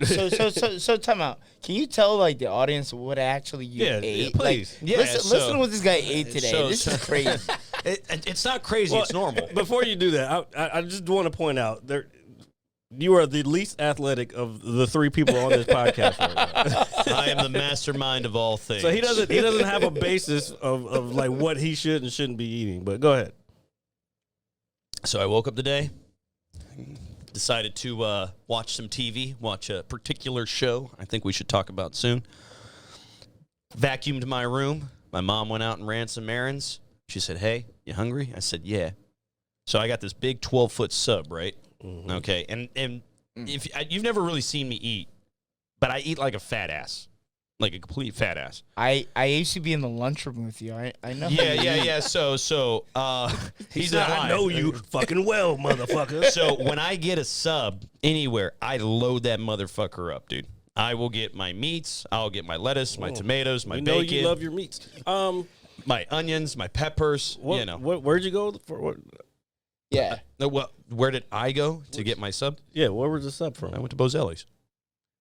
So time out. Can you tell like the audience what actually you ate? Yeah, please. Like, listen to what this guy ate today. This is crazy. It's not crazy. It's normal. Before you do that, I just want to point out you are the least athletic of the three people on this podcast right now. I am the mastermind of all things. So he doesn't have a basis of like what he should and shouldn't be eating. But go ahead. So I woke up today, decided to watch some TV, watch a particular show I think we should talk about soon. Vacuumed my room. My mom went out and ran some errands. She said, "Hey, you hungry?" I said, "Yeah." So I got this big 12-foot sub, right? Mm-hmm. Okay, and if you've never really seen me eat, but I eat like a fat ass, like a complete fat ass. I used to be in the lunchroom with you. I know. Yeah. So he's not. I know you fucking well, motherfucker. So when I get a sub anywhere, I load that motherfucker up, dude. I will get my meats. I'll get my lettuce, my tomatoes, my bacon. You love your meats. My onions, my peppers. Where'd you go for what? Yeah. Where did I go to get my sub? Yeah, where was the sub from? I went to Bozelli's.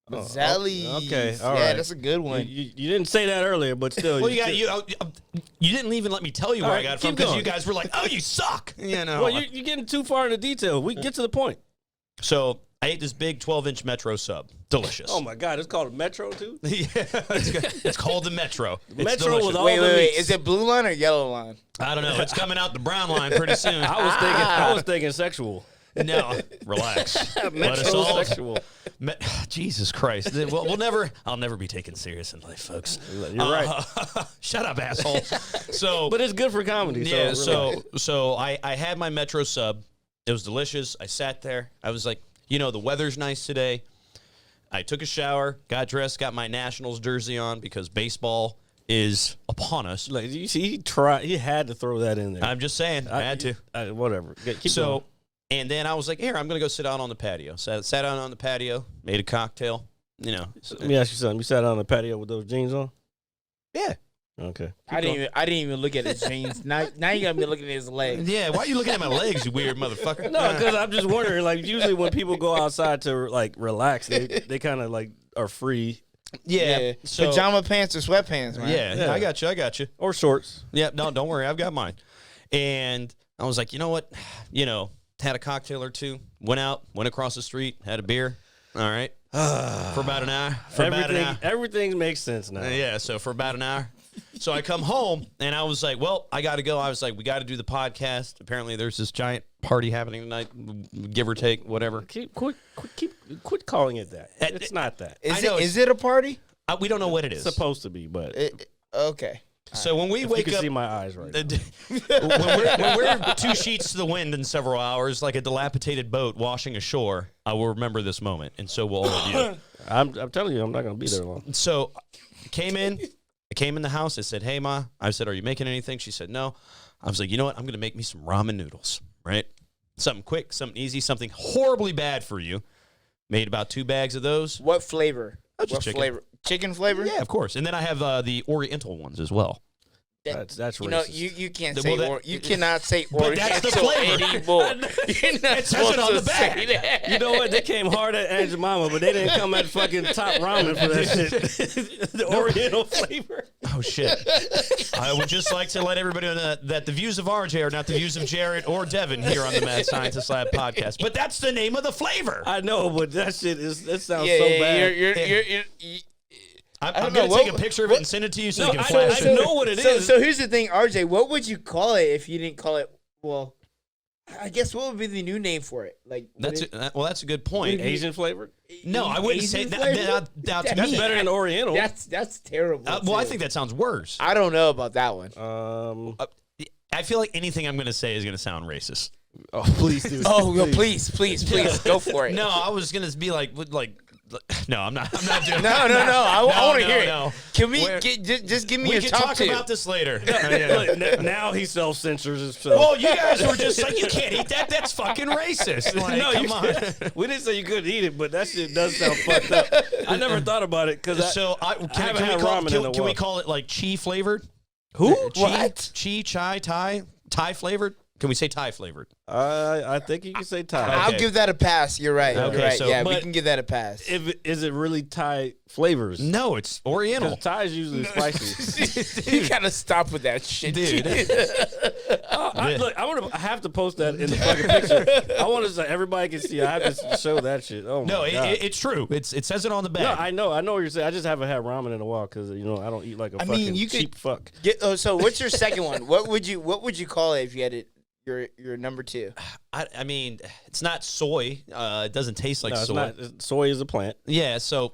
Bozelli's. Okay, all right. Yeah, that's a good one. You didn't say that earlier, but still. Well, you didn't even let me tell you where I got it from because you guys were like, "Oh, you suck." Well, you're getting too far into detail. We get to the point. So I ate this big 12-inch Metro sub. Delicious. Oh my God, it's called a Metro too. Yeah, it's called the Metro. It's Metro delicious. with all Wait, the wait, wait. meats. Is it blue line or yellow line? I don't know. It's coming out the brown line pretty soon. I was thinking sexual. No, relax. Let us all. Metrosexual. Jesus Christ. I'll never be taken serious in life, folks. You're right. Shut up, asshole. So, But it's good for comedy. yeah, so so I had my Metro sub. It was delicious. I sat there. I was like, the weather's nice today. I took a shower, got dressed, got my Nationals jersey on because baseball is upon us. like, you see, he had to throw that in there. I'm just saying, I had to. Whatever. Keep So, going. and then I was like, here, I'm going to go sit out on the patio. So I sat out on the patio, made a cocktail, Let me ask you something. You sat on the patio with those jeans on? Yeah. Okay. I didn't even look at his jeans. Now you got me looking at his legs. Yeah, why are you looking at my legs, you weird motherfucker? No, because I'm just wondering. Like, usually when people go outside to like relax, they kind of like are free Yeah. So, Pajama pants or sweatpants, man. yeah, I got you. or shorts. Yeah, no, don't worry. I've got mine. And I was like, you know what? Had a cocktail or two, went across the street, had a beer. All right. For about an hour. Everything makes sense now. Yeah, so for about an hour. So I come home, and I was like, well, I got to go. I was like, we got to do the podcast. Apparently, there's this giant party happening tonight, give or take, whatever. Quit calling it that. It's not that. Is it a party? We don't know what it is. It's supposed to be, but Okay. So when we you wake can up, see my eyes right now. when we're 2 sheets to the wind in several hours, like a dilapidated boat washing ashore, I will remember this moment, and so will all of you. I'm telling you, I'm not going to be there long. So I came in the house. I said, hey, Ma. I said, are you making anything? She said, no. I was like, you know what? I'm going to make me some ramen noodles, right? Something quick, something easy, something horribly bad for you. Made about 2 bags of those. What flavor? just What chicken. flavor? Chicken flavor? Yeah, of course. And then I have the Oriental ones as well. That's You racist. know, you can't Well, say that- you cannot say But that's the Oriental flavor. anymore. You're not It says it on the supposed to say back. that. You know what? They came hard at Aunt Jemima, but they didn't come at fucking top ramen for that shit. The Oriental flavor. Oh, shit. I would just like to let everybody know that the views of RJ are not the views of Jared or Devin here on the Mad Scientist Lab podcast. But that's the name of the flavor. I know, but that shit it sounds Yeah, so yeah, bad. you're I'm don't going know, to take a what- picture of it and send it to you so No, you can I flash it. know what it so, is. So here's the thing, RJ. What would you call it if you didn't call it? Well, I guess what would be the new name for it? Like That's a good point. Asian flavored. No, I wouldn't say Asian that. flavor? Now, to That's me, better than Oriental. That's terrible. well, I too. think that sounds worse. I don't know about that one. I feel like anything I'm going to say is going to sound racist. Oh, please do. Oh, no, please, go for it. No, I was going to be like, no, I'm not doing no. I want to no, hear no. it. Can we Where- just give me We your can top talk 2? about this later. Look, now he self censors himself. Well, you guys were just like, you can't eat that. That's fucking racist. Like, no, come you on. can't. We didn't say you couldn't eat it, but that shit does sound fucked up. I never thought about it because So haven't had ramen in a can we while. call it like chi flavored? Who? Chi, chai, Thai flavored? Can we say Thai flavored? I think you can say Thai. I'll Okay. give that a pass. You're right. Okay, You're right. so- Yeah, we but- can give that a pass. Is it really Thai flavors? No, it's Oriental. Because Thai is usually spicy. You gotta stop with that shit, Dude. I have to post that in the fucking picture. I want to say everybody can see. I have to show that shit. Oh my No, god. it's true. It says it on the bag. No, I know what you're saying. I just haven't had ramen in a while because I don't eat like a fucking you could- cheap fuck. So what's your second one? What would you call it if you had it? Your number 2. I mean, it's not soy. It doesn't taste like No, it's soy. not. Soy is a plant. Yeah, so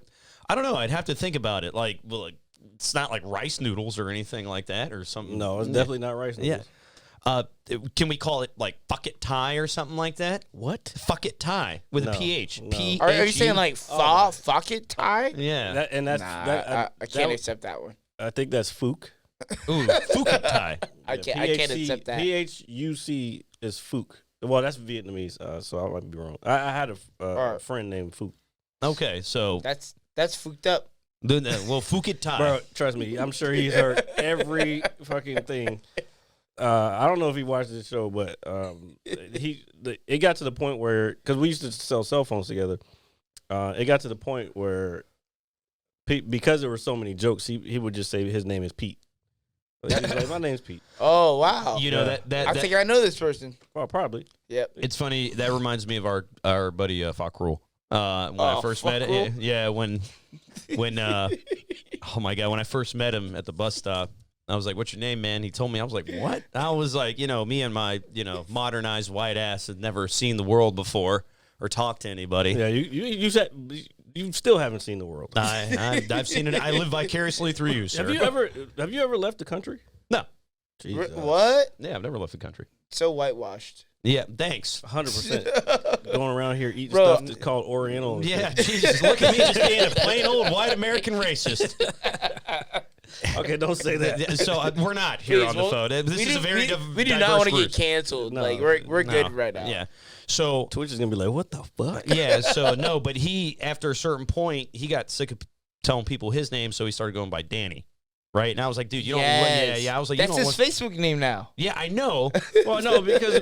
I don't know. I'd have to think about it. Like, it's not like rice noodles or anything like that or something. No, it's definitely not rice Yeah. noodles. Can we call it like fuck it Thai or something like that? What? Fuck it Thai with No, a PH. no. P. Are you saying like fuck it Thai? Yeah. That's Nah, I can't accept that one. I think that's Fook. Ooh, Phuket Thai. I can't accept that. PHUC is Fook. Well, that's Vietnamese, so I might be wrong. I had a friend named Fook. Okay, so That's fucked up. well, Phuket Thai. Bro, trust me, I'm sure he's heard every fucking thing. I don't know if he watched the show, but it got to the point where, because we used to sell cell phones together, it got to the point where because there were so many jokes, he would just say his name is Pete. He's like, my name's Pete. Oh wow. You know Yeah. that I think I know this person. Well, probably. Yep. it's funny. That reminds me of our buddy Fakhrul. When I first met fuck rule? him. Yeah, when oh my God, when I first met him at the bus stop, I was like, "What's your name, man?" He told me. I was like, "What?" I was like, me and my, modernized white ass had never seen the world before or talked to anybody. Yeah, you said you still haven't seen the world. I've seen it. I live vicariously through you, sir. Have you ever left the country? No. Jesus. What? Yeah, I've never left the country. So whitewashed. Yeah, thanks. 100%. Going around here eating Bro, stuff that's called Oriental. And Yeah, shit. Jesus, look at me just being a plain old white American racist. Okay, don't say that. So we're not here Please, on the well, phone. This is a very we do not diverse want to get group. canceled. No, like we're No. good right now. Yeah. So Twitch is gonna be like, what the fuck? yeah, so no, but he after a certain point he got sick of telling people his name, so he started going by Danny. Right? And I was like, dude, you don't Yes. I was like, that's you don't his want, Facebook name now. yeah, I know. Well, no, because,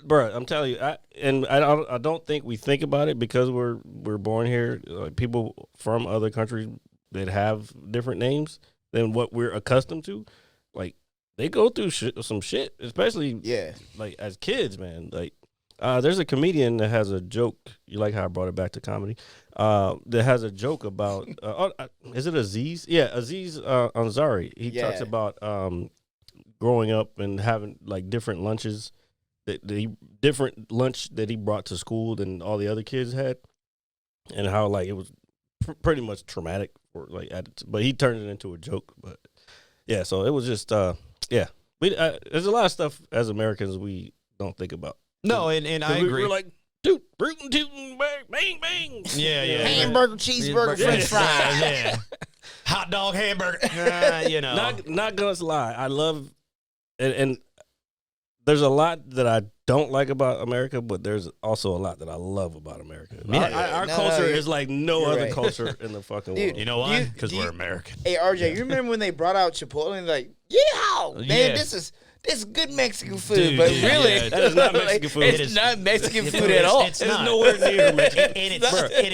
bro, I'm telling you, I don't think we think about it because we're born here. Like, people from other countries that have different names than what we're accustomed to, like they go through some shit, especially Yeah. like as kids, man. Like, there's a comedian that has a joke. You like how I brought it back to comedy? That has a joke about is it Aziz? Yeah, Aziz Ansari. He talks Yeah. about growing up and having like different lunches different lunch that he brought to school than all the other kids had, and how like it was pretty much traumatic for like but he turned it into a joke. But yeah, so it was just there's a lot of stuff as Americans we don't think about. No, and I agree. We're like, dude, rootin' tootin', bang, bang. Yeah. Hamburger, cheeseburger, French fries. Yeah. Hot dog, hamburger. Not gonna lie. I love, and there's a lot that I don't like about America, but there's also a lot that I love about America. Yeah. Our culture you're- is like no you're other right. culture in the fucking Dude, world. You know why? Do you- Because do we're you- American. Hey RJ, you remember when they brought out Chipotle and like, yeah, man, Yeah. this is good Mexican food, Dude, but dude, really, yeah. That is not Mexican food. It's It is- not Mexican It food is- at all. it's It's not. nowhere near Mexican. And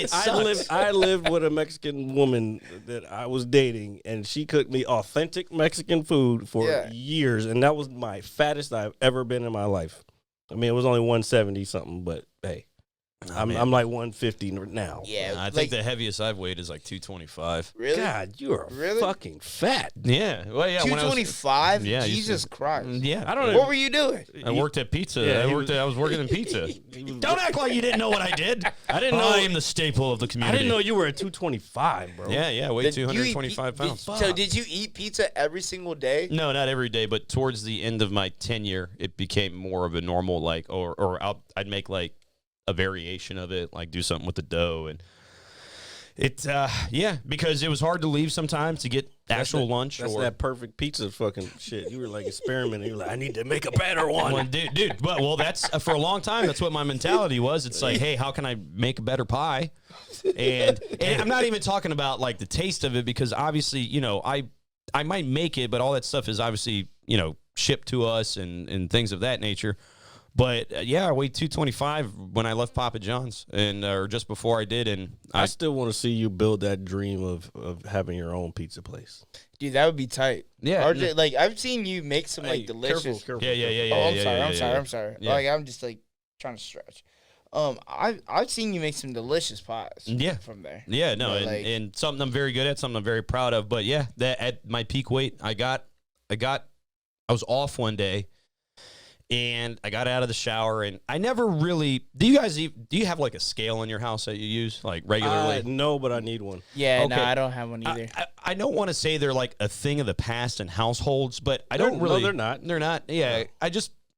it sucks. I lived with a Mexican woman that I was dating, and she cooked me authentic Mexican food for Yeah. years, and that was my fattest I've ever been in my life. I mean, it was only 170 something, but hey, I'm like 150 now. Yeah, I like, think the heaviest I've weighed is like 225. really God, you're Really? fucking fat. Yeah. Well, yeah. when I was- 225. Yeah, I used Jesus to- Christ. Yeah. I don't know. What were you doing? I worked at pizza. Yeah, I was working in pizza. Don't act like you didn't know what I did. I didn't know. I am the staple of the I community. didn't know you were at 225, bro. Yeah, weigh Did you eat 225 pounds. So did you eat pizza every single day? No, not every day, but towards the end of my tenure, it became more of a normal, like, I'd make like a variation of it, like do something with the dough. And because it was hard to leave sometimes to get actual lunch. That's or that perfect pizza fucking shit. You were like experimenting. You were like, I need to make a better one. Well, dude, well, that's for a long time. That's what my mentality was. It's like, hey, how can I make a better pie? And I'm not even talking about like the taste of it, because obviously, I might make it, but all that stuff is obviously, shipped to us and things of that nature. But I weighed 225 when I left Papa John's, or just before I did, and I still want to see you build that dream of having your own pizza place. Dude, that would be tight. Yeah. RJ, like I've seen you make some like delicious. Careful. Yeah. Oh, I'm sorry. Yeah. Like I'm just like trying to stretch. I've seen you make some delicious pies. Yeah. From there. Yeah, no, You know, and something I'm very good at, something I'm very proud of. But yeah, that at my peak weight, I was off one day, and I got out of the shower, and I never really. Do you have like a scale in your house that you use like regularly? No, but I need one. Yeah, Okay. no, I don't have one either. I don't want to say they're like a thing of the past in households, but I don't really. No, they're not. They're not. Yeah,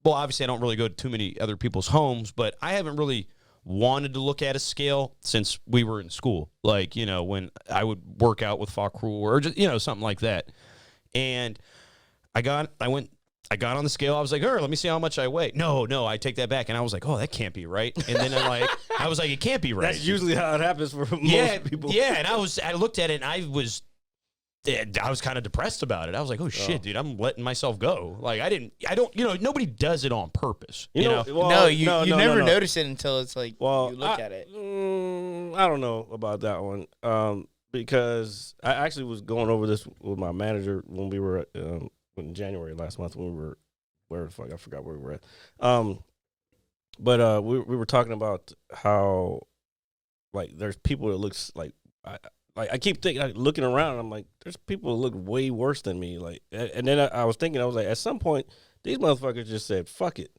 obviously I don't really go to too many other people's homes, but I haven't really wanted to look at a scale since we were in school. Like, when I would work out with Fakru or just, something like that. And I got on the scale. I was like, let me see how much I weigh. No, I take that back. And I was like, oh, that can't be right. And then I was like, it can't be right. That's usually how it happens for most people. Yeah, and I looked at it and I was kind of depressed about it. I was like, oh shit, dude, I'm letting myself go. Like nobody does it on purpose. You know? No, you never notice it until it's like you look at it. I don't know about that one. Because I actually was going over this with my manager when we were in January last month when we were where the fuck I forgot where we were at. But we were talking about how like there's people that looks like I keep thinking, like, looking around. I'm like, there's people that look way worse than me. Like, and then I was thinking, I was like, at some point, these motherfuckers just said, fuck it.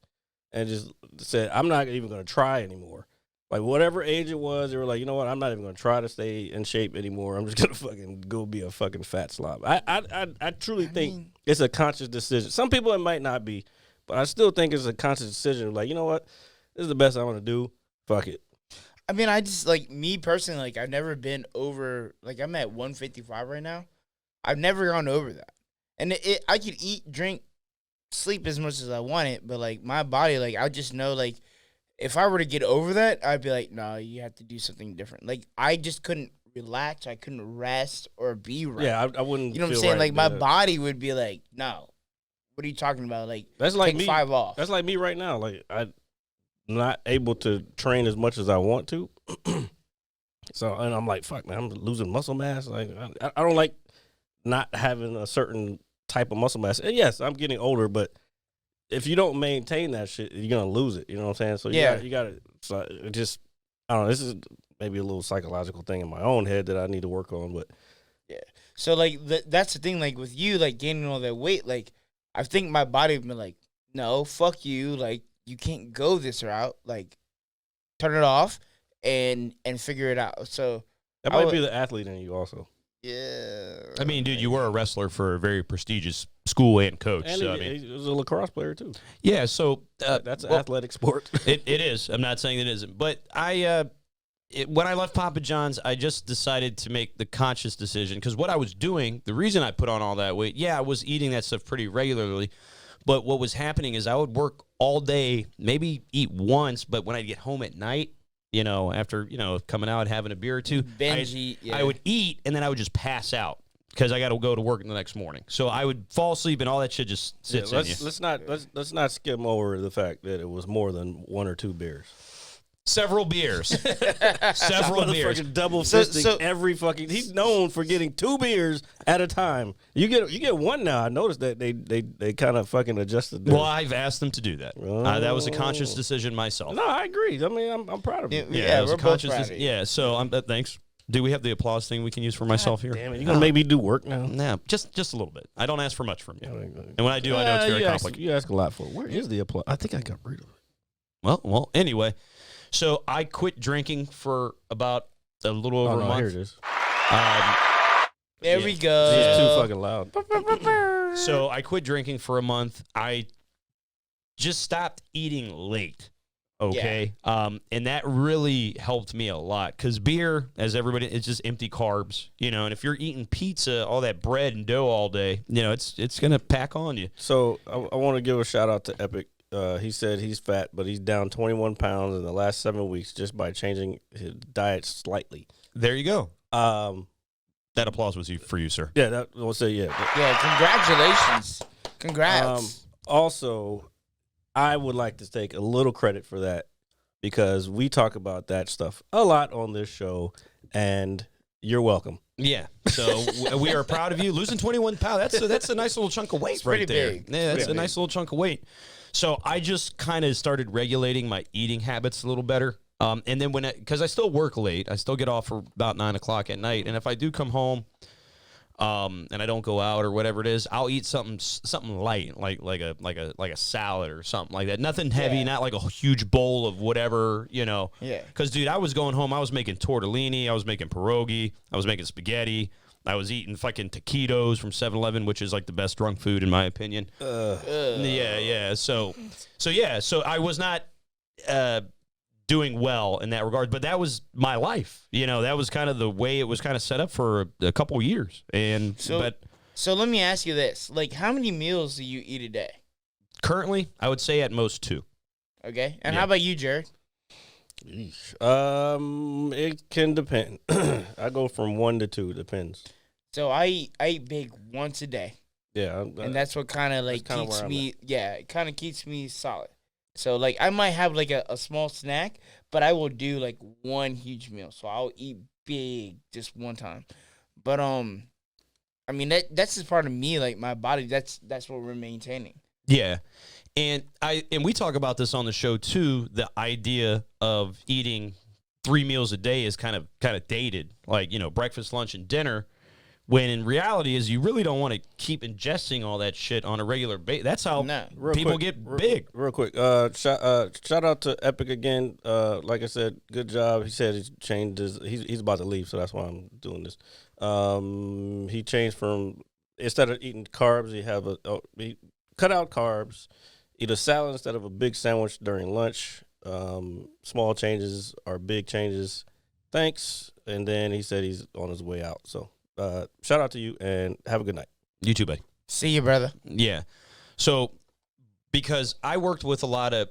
And just said, I'm not even going to try anymore. Like, whatever age it was, they were like, you know what? I'm not even going to try to stay in shape anymore. I'm just going to fucking go be a fucking fat slob. I truly think it's a conscious decision. Some people it might not be, but I still think it's a conscious decision. Like, you know what? This is the best I want to do. Fuck it. I mean, I just, like, me personally, like, I've never been over, like, I'm at 155 right now. I've never gone over that. And I could eat, drink, sleep as much as I wanted, but, like, my body, like, I just know, like, if I were to get over that, I'd be like, no, you have to do something different. Like, I just couldn't relax. I couldn't rest or be right. Yeah, I wouldn't. You know what I'm saying? Right, like, my body would be like, no. What are you talking about? Like, that's like take me, 5 off. That's like me right now. Like, I'm not able to train as much as I want to. So, and I'm like, fuck, man, I'm losing muscle mass. Like, I don't like not having a certain type of muscle mass. And yes, I'm getting older, but if you don't maintain that shit, you're gonna lose it. You know what I'm saying? So you got to. So it just, I don't know. This is maybe a little psychological thing in my own head that I need to work on. But yeah. So like that's the thing. Like with you, like gaining all that weight, like I think my body would be like, no, fuck you. Like you can't go this route. Like turn it off and figure it out. So that might be the athlete in you also. Yeah. I mean, dude, you were a wrestler for a very prestigious school and coach. And so, he was a lacrosse player, too. Yeah, so... that's an athletic sport. it is. I'm not saying it isn't. But when I left Papa John's, I just decided to make the conscious decision. Because what I was doing, the reason I put on all that weight, I was eating that stuff pretty regularly. But what was happening is I would work all day, maybe eat once, but when I'd get home at night, you know, after, you know, coming out, having a beer or two, I would eat, and then I would just pass out because I got to go to work the next morning. So I would fall asleep, and all that shit just sits in you. Let's not skim over the fact that it was more than 1 or 2 beers. Several beers. Several beers. Double fisting every fucking. He's known for getting 2 beers at a time. You get one now. I noticed that they kind of fucking adjusted. Well, I've asked them to do that. That was a conscious decision myself. No, I agree. I mean, I'm proud of you. Yeah, it was a conscious decision. Yeah, so thanks. Do we have the applause thing we can use for myself here? Damn it, you gonna make me do work now? Nah, just a little bit. I don't ask for much from you, and when I do, I know it's very complicated. You ask a lot for it. Where is the applause? I think I got rid of it. Well. Anyway. So I quit drinking for about a little over a month. Here it is. There we go. It's too fucking loud. So I quit drinking for a month. I just stopped eating late. Okay. Yeah. And that really helped me a lot because beer, as everybody, it's just empty carbs, you know, and if you're eating pizza, all that bread and dough all day, you know, it's going to pack on you. So I want to give a shout out to Epic. He said he's fat, but he's down 21 pounds in the last 7 weeks just by changing his diet slightly. There you go. That applause was for you, sir. Yeah, we'll say yeah. Yeah, congratulations. Congrats. Also, I would like to take a little credit for that because we talk about that stuff a lot on this show, and you're welcome. Yeah, so we are proud of you. Losing 21 pounds, that's a nice little chunk of weight right there. Big. Yeah, that's a nice little chunk of weight. So I just kind of started regulating my eating habits a little better. And then because I still work late, I still get off for about 9 o'clock at night. And if I do come home, and I don't go out or whatever it is, I'll eat something light, like a salad or something like that. Nothing heavy, not like a huge bowl of whatever, you know. Yeah. Because dude, I was going home, I was making tortellini, I was making pierogi, I was making spaghetti. I was eating fucking taquitos from 7-Eleven, which is like the best drunk food in my opinion. Yeah. So I was not doing well in that regard, but that was my life. You know, that was kind of the way it was kind of set up for a couple of years. And so let me ask you this: like, how many meals do you eat a day? Currently, I would say at most 2. Okay, and how about you, Jared? It can depend. I go from 1 to 2, depends. So I eat big once a day. Yeah, and that's what kind of like keeps me. Yeah, it kind of keeps me solid. So like I might have like a small snack, but I will do like one huge meal. So I'll eat big just one time. But I mean that's just part of me. Like my body, that's what we're maintaining. Yeah. And we talk about this on the show too, the idea of eating 3 meals a day is kind of dated, like, breakfast, lunch, and dinner. When in reality is you really don't want to keep ingesting all that shit on a regular basis. That's how people get big. Real quick, shout out to Epic again. Like I said, good job. He said he's changed his. He's about to leave, so that's why I'm doing this. He changed from, instead of eating carbs, he cut out carbs, eat a salad instead of a big sandwich during lunch. Small changes are big changes. Thanks. And then he said he's on his way out. So. Shout out to you and have a good night. You too, buddy. See you, brother. Yeah. So, because I worked with a lot of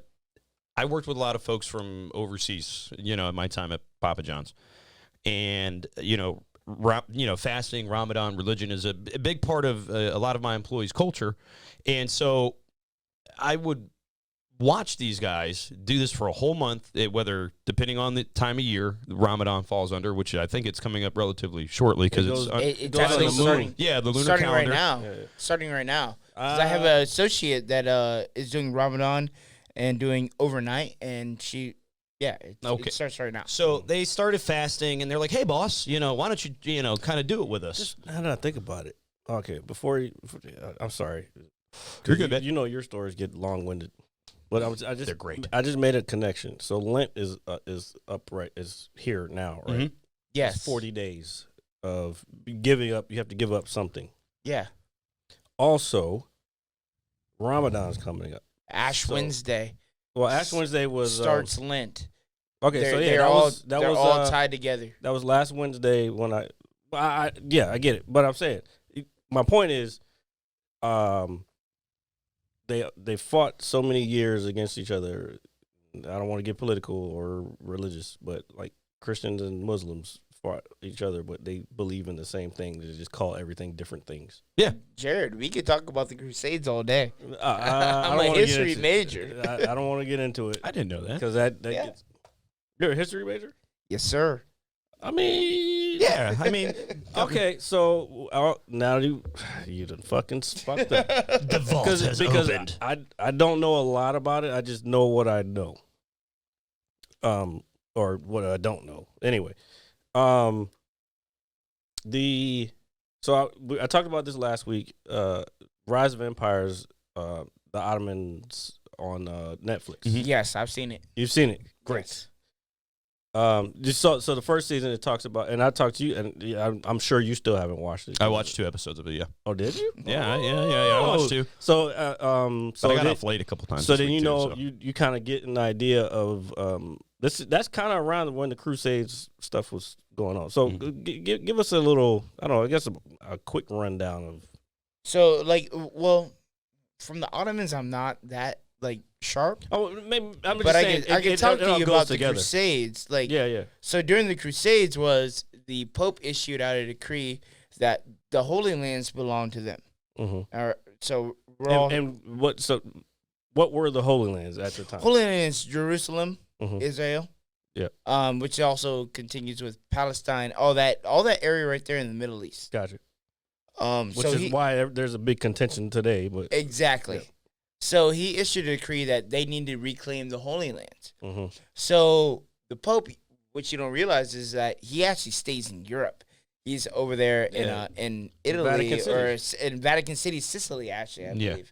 folks from overseas, at my time at Papa John's, and fasting, Ramadan, religion is a big part of a lot of my employees' culture, and so I would watch these guys do this for a whole month, whether depending on the time of year Ramadan falls under, which I think it's coming up relatively shortly because it's actually starting. Yeah, the lunar starting calendar. Right now. Yeah. Starting right now. 'Cause I have an associate that is doing Ramadan and doing overnight, and it starts right now. So they started fasting, and they're like, "Hey, boss, why don't you, kind of do it with us?" Just how did I think about it? Okay, I'm sorry. You're good, man. Your stories get long-winded. But they're great. I just made a connection. So Lent is here now, right? Mm-hmm. Yes. It's 40 days of giving up. You have to give up something. Yeah. Also, Ramadan's coming up. Ash Wednesday. Well, Ash Wednesday starts Lent. Okay, they're all tied together. That was last Wednesday when I get it. But I'm saying, my point is, They fought so many years against each other. I don't want to get political or religious, but like Christians and Muslims fought each other, but they believe in the same thing. They just call everything different things. Yeah, Jared, we could talk about the Crusades all day. I'm a history major. I don't want to get into it. I didn't know that because that gets. You're a history major? Yes, sir. I mean, yeah. Okay. So now you done fucking fucked up. The vault has opened. I don't know a lot about it. I just know what I know. Or what I don't know. Anyway, I talked about this last week. Rise of Empires, the Ottomans on Netflix. Mm-hmm. Yes, I've seen it. You've seen it. Great. Yes. So the first season it talks about, and I talked to you, and I'm sure you still haven't watched it. I watched 2 episodes of it. Yeah. Oh, did you? Yeah. I watched 2. So, but I got off late a couple times. So then you kind of get an idea of that's kind of around when the Crusades stuff was going on. So give us a little, I don't know, I guess a quick rundown of. So from the Ottomans, I'm not that sharp. Oh, maybe I'm but just saying, I can talk to you about the together. Crusades. Yeah. So during the Crusades was the Pope issued out a decree that the Holy Lands belonged to them. Mm-hmm. So what were the Holy Lands at the time? Holy Lands, Jerusalem, mm-hmm. Israel. Yeah. Which also continues with Palestine, all that area right there in the Middle East. Gotcha. Which is why there's a big contention today. But exactly. Yeah. So he issued a decree that they need to reclaim the Holy Lands. Mm-hmm. So the Pope, what you don't realize is that he actually stays in Europe. He's over there in Italy in Vatican City, Sicily, actually, I believe.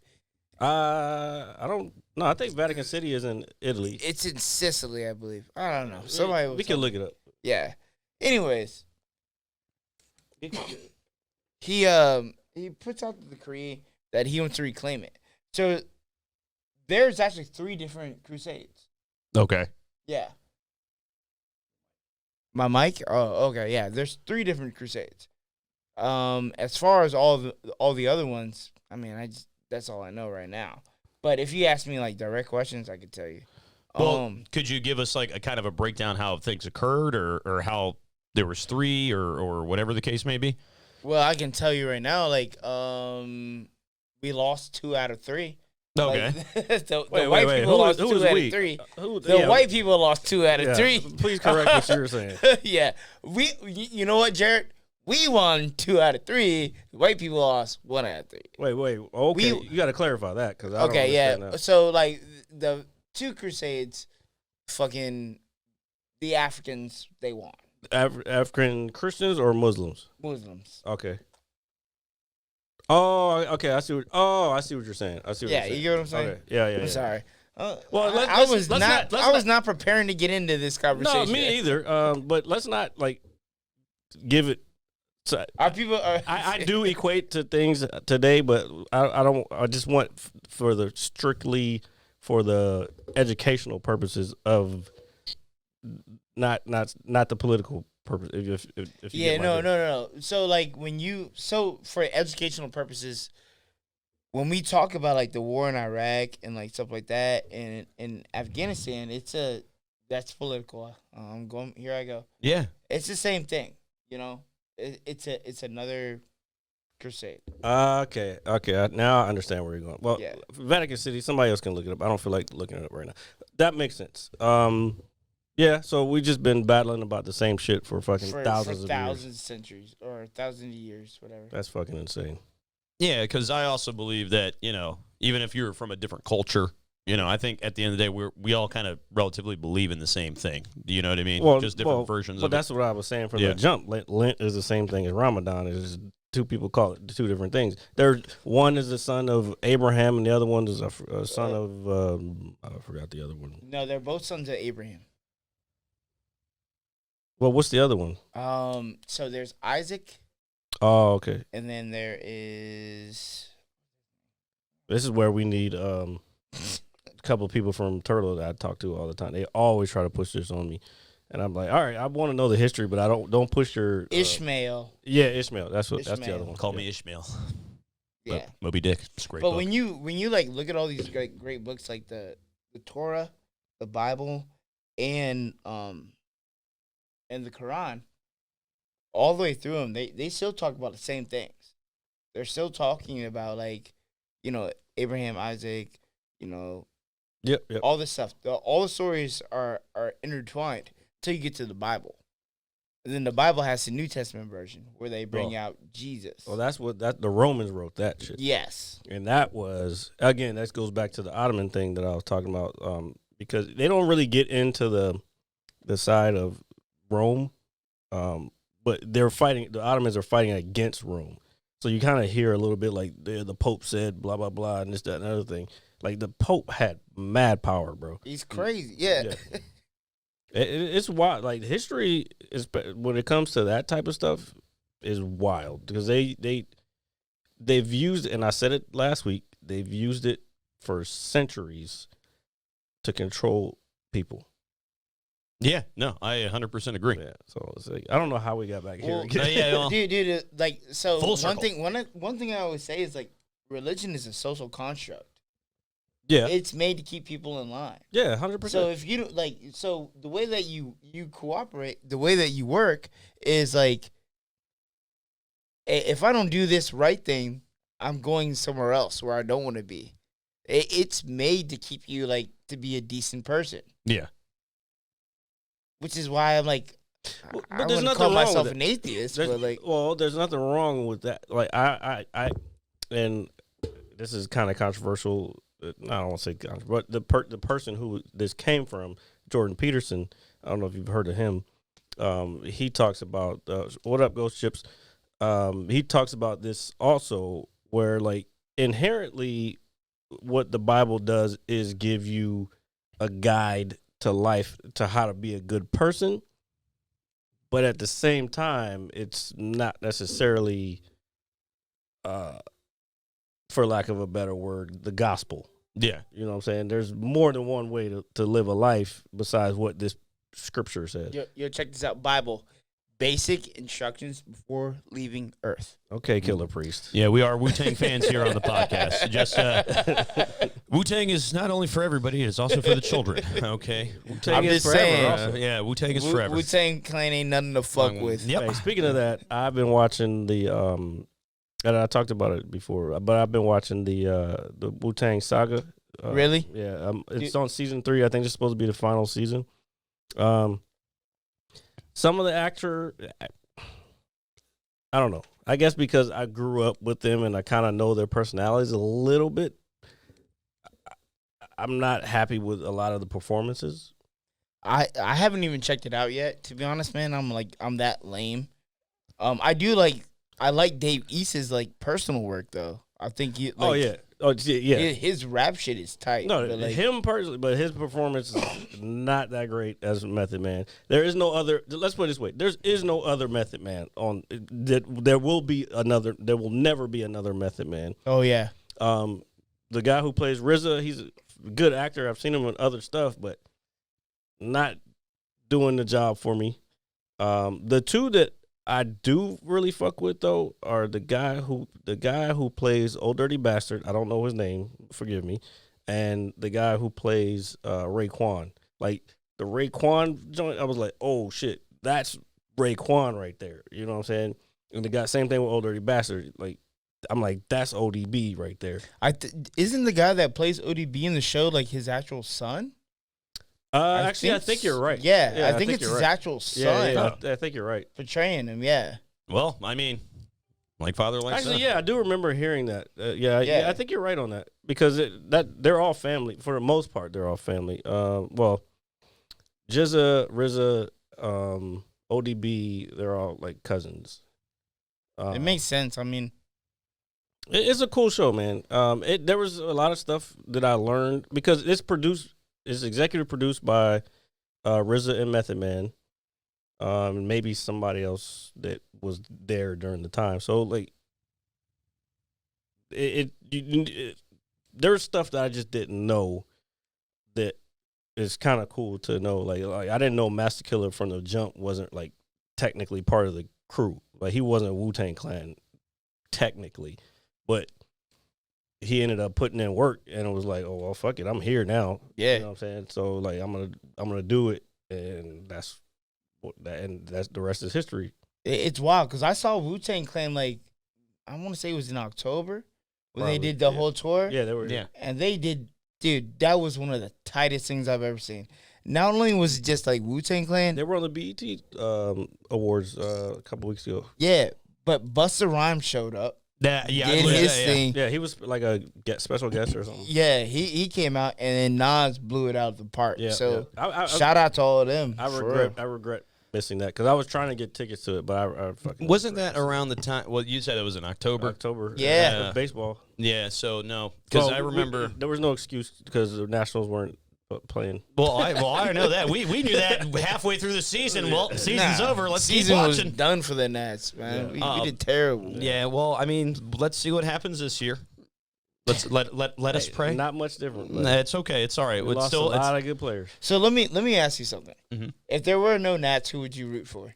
I don't know. I think Vatican City is in Italy. It's in Sicily, I believe. I don't know. We can look it up. Yeah. Anyways, he puts out the decree that he wants to reclaim it. So there's actually 3 different crusades. Okay. Yeah. My mic? Oh, okay. Yeah, there's 3 different crusades. As far as all the other ones, I mean, that's all I know right now. But if you ask me direct questions, I could tell you. Well, could you give us a kind of a breakdown how things occurred, or how there was 3, or whatever the case may be? Well, I can tell you right now, we lost 2 out of 3. Okay. The white people lost 2 out of 3. The white people lost 2 out of 3. Please correct what you were saying. Yeah. You know what, Jared? We won 2 out of 3. The white people lost 1 out of 3. Wait. Okay, you got to clarify that because I don't understand that. So the 2 crusades, fucking the Africans they want. African Christians or Muslims? Muslims. Okay. Oh, okay. I see what you're saying. Yeah, you get what I'm saying? Okay. Yeah. I'm sorry. Well, I was not preparing to get into this conversation. No, me either. But let's not like give it. Our people are. I do equate to things today, but I don't. I just want strictly for the educational purposes of not the political purpose. If you Yeah, get my drift. no. So like for educational purposes, when we talk about like the war in Iraq and like stuff like that, and in Afghanistan, that's political. Here I go. Yeah. It's the same thing, you know. It's another crusade. Okay. Now I understand where you're going. Well, Yeah. Vatican City. Somebody else can look it up. I don't feel like looking it up right now. That makes sense. Yeah. So we just been battling about the same shit for fucking thousands of years. Centuries or thousands of years, whatever. That's fucking insane. Yeah, because I also believe that, even if you're from a different culture, I think at the end of the day, we all kind of relatively believe in the same thing. Do you know what I mean? Just different versions but of that's it. what I was saying from the jump. Lent is the same thing as Ramadan. It's just two people call it two different things. One is the son of Abraham, and the other one is a son of I forgot the other one. No, they're both sons of Abraham. Well, what's the other one? So there's Isaac. Oh, okay. And then there is. This is where we need a couple of people from Turtle that I talk to all the time. They always try to push this on me, and I'm like, all right, I want to know the history, but I don't push your Ishmael. Yeah, Ishmael. That's the other one. Call me Ishmael. Yeah, Moby Dick. It's a great but book. when you like look at all these great books like the Torah, the Bible, and the Quran, all the way through them, they still talk about the same things. They're still talking about like, Abraham, Isaac, Yep. all this stuff. All the stories are intertwined until you get to the Bible. And then the Bible has the New Testament version where they bring out Jesus. Well, that's what the Romans wrote that shit. Yes. And that was, again, that goes back to the Ottoman thing that I was talking about, because they don't really get into the side of Rome, but the Ottomans are fighting against Rome. So you kind of hear a little bit like the Pope said blah, blah, blah, and this, that, and other thing. Like the Pope had mad power, bro. He's crazy. Yeah. It's wild. Like history is, when it comes to that type of stuff, is wild because they've used, and I said it last week, they've used it for centuries to control people. Yeah, no, I 100% agree. Yeah, so it's like, I don't know how we got back here. Dude, like, so Full one circle. one thing I always say is like, religion is a social construct. Yeah, It's made to keep people in line. yeah, 100%. So if you so the way that you cooperate, the way that you work is like, if I don't do this right thing, I'm going somewhere else where I don't want to be. It's made to keep you like to be a decent person. Yeah. Which is why I'm like, But I there's wouldn't nothing call wrong with myself it. an atheist, but like, there's nothing wrong with that. Like I and this is kind of controversial. I don't want to say controversial, but the person who this came from, Jordan Peterson. I don't know if you've heard of him. He talks about what up, Ghost Chips. He talks about this also, where like inherently, what the Bible does is give you a guide to life, to how to be a good person. But at the same time, it's not necessarily, for lack of a better word, the gospel. Yeah. You know what I'm saying? There's more than one way to live a life besides what this scripture says. yo, check this out. Bible, basic instructions before leaving Earth. Okay, Killer Priest. Yeah, we are Wu-Tang fans here on the podcast. Just Wu-Tang is not only for everybody, it's also for the children. Okay. Wu-Tang I'm is just forever saying. also. Yeah, Wu-Tang is forever. Wu-Tang Clan ain't nothing to fuck with. Yep. Hey, speaking of that, I've been watching the and I talked about it before, but I've been watching the Wu-Tang saga. Really? Yeah, it's on season 3. I think it's supposed to be the final season. Some of the actor, I don't know. I guess because I grew up with them and I kind of know their personalities a little bit. I'm not happy with a lot of the performances. I haven't even checked it out yet. To be honest, man, I'm that lame. I like Dave East's like personal work though. I think you. Like, yeah. His rap shit is tight. No, but, like, him personally, but his performance is not that great as Method Man. There is no other. Let's put it this way: there is no other Method Man on. There will be another. There will never be another Method Man. Oh yeah. The guy who plays RZA, he's a good actor. I've seen him in other stuff, but not doing the job for me. The two that I do really fuck with though are the guy who plays Old Dirty Bastard. I don't know his name, forgive me, and the guy who plays Raekwon. Like the Raekwon joint, I was like, oh shit, that's Raekwon right there. You know what I'm saying? And the guy, same thing with Old Dirty Bastard. Like I'm like, that's ODB right there. Isn't the guy that plays ODB in the show like his actual son? I think you're right. Yeah, I think it's his actual son. Yeah, I think you're right. Portraying him, yeah. Well, I mean, like father, like son. Actually, yeah, I do remember hearing that. Yeah, I think you're right on that because they're all family for the most part. They're all family. Well, Jizza, RZA, ODB, they're all like cousins. It makes sense. I mean, it's a cool show, man. There was a lot of stuff that I learned because it's executive produced by RZA and Method Man. Maybe somebody else that was there during the time. So like, there's stuff that I just didn't know that is kind of cool to know. Like I didn't know Master Killer from the jump wasn't like technically part of the crew. Like he wasn't Wu-Tang Clan technically, but he ended up putting in work and it was like, oh well, fuck it, I'm here now. Yeah, you know what I'm saying. So like, I'm gonna do it, and that's the rest is history. It's wild because I saw Wu-Tang Clan like I want to say it was in October when they did the whole tour. Yeah, they were. Yeah, and they did, dude. That was one of the tightest things I've ever seen. Not only was it just like Wu-Tang Clan, they were on the BET Awards a couple weeks ago. Yeah, but Busta Rhymes showed up. Did his thing. Yeah, he was like a special guest or something. Yeah, he came out and then Nas blew it out of the park. Yeah, so I shout out to all of them. I regret missing that because I was trying to get tickets to it, but I fucking wasn't that around the time. Well, you said it was in October. Yeah, baseball. Yeah, so no, because I remember there was no excuse because the Nationals weren't playing. Well, I know that we knew that halfway through the season. Well, the season's over. Let's keep season watching. was done for the Nats, man. We did terrible. Yeah, well, I mean, let's see what happens this year. Let's let us pray. Not much different. Nah, it's okay. It's all right. We lost a lot of good players. So let me ask you something. Mm-hmm. If there were no Nats, who would you root for?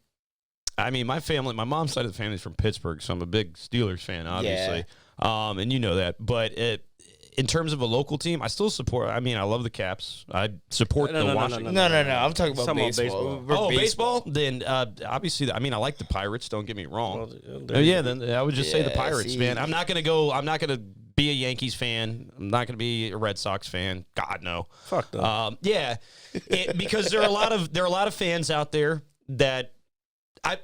I mean, my mom's side of the family is from Pittsburgh, so I'm a big Steelers fan, obviously. Yeah. And you know that. But in terms of a local team, I still support. I mean, I love the Caps. I support the Washington. No. I'm talking about baseball. Baseball? Then obviously, I mean, I like the Pirates. Don't get me wrong. Then I would just say the Pirates, man. I'm not gonna be a Yankees fan. I'm not gonna be a Red Sox fan. God no. Fuck no. Because there are a lot of fans out there that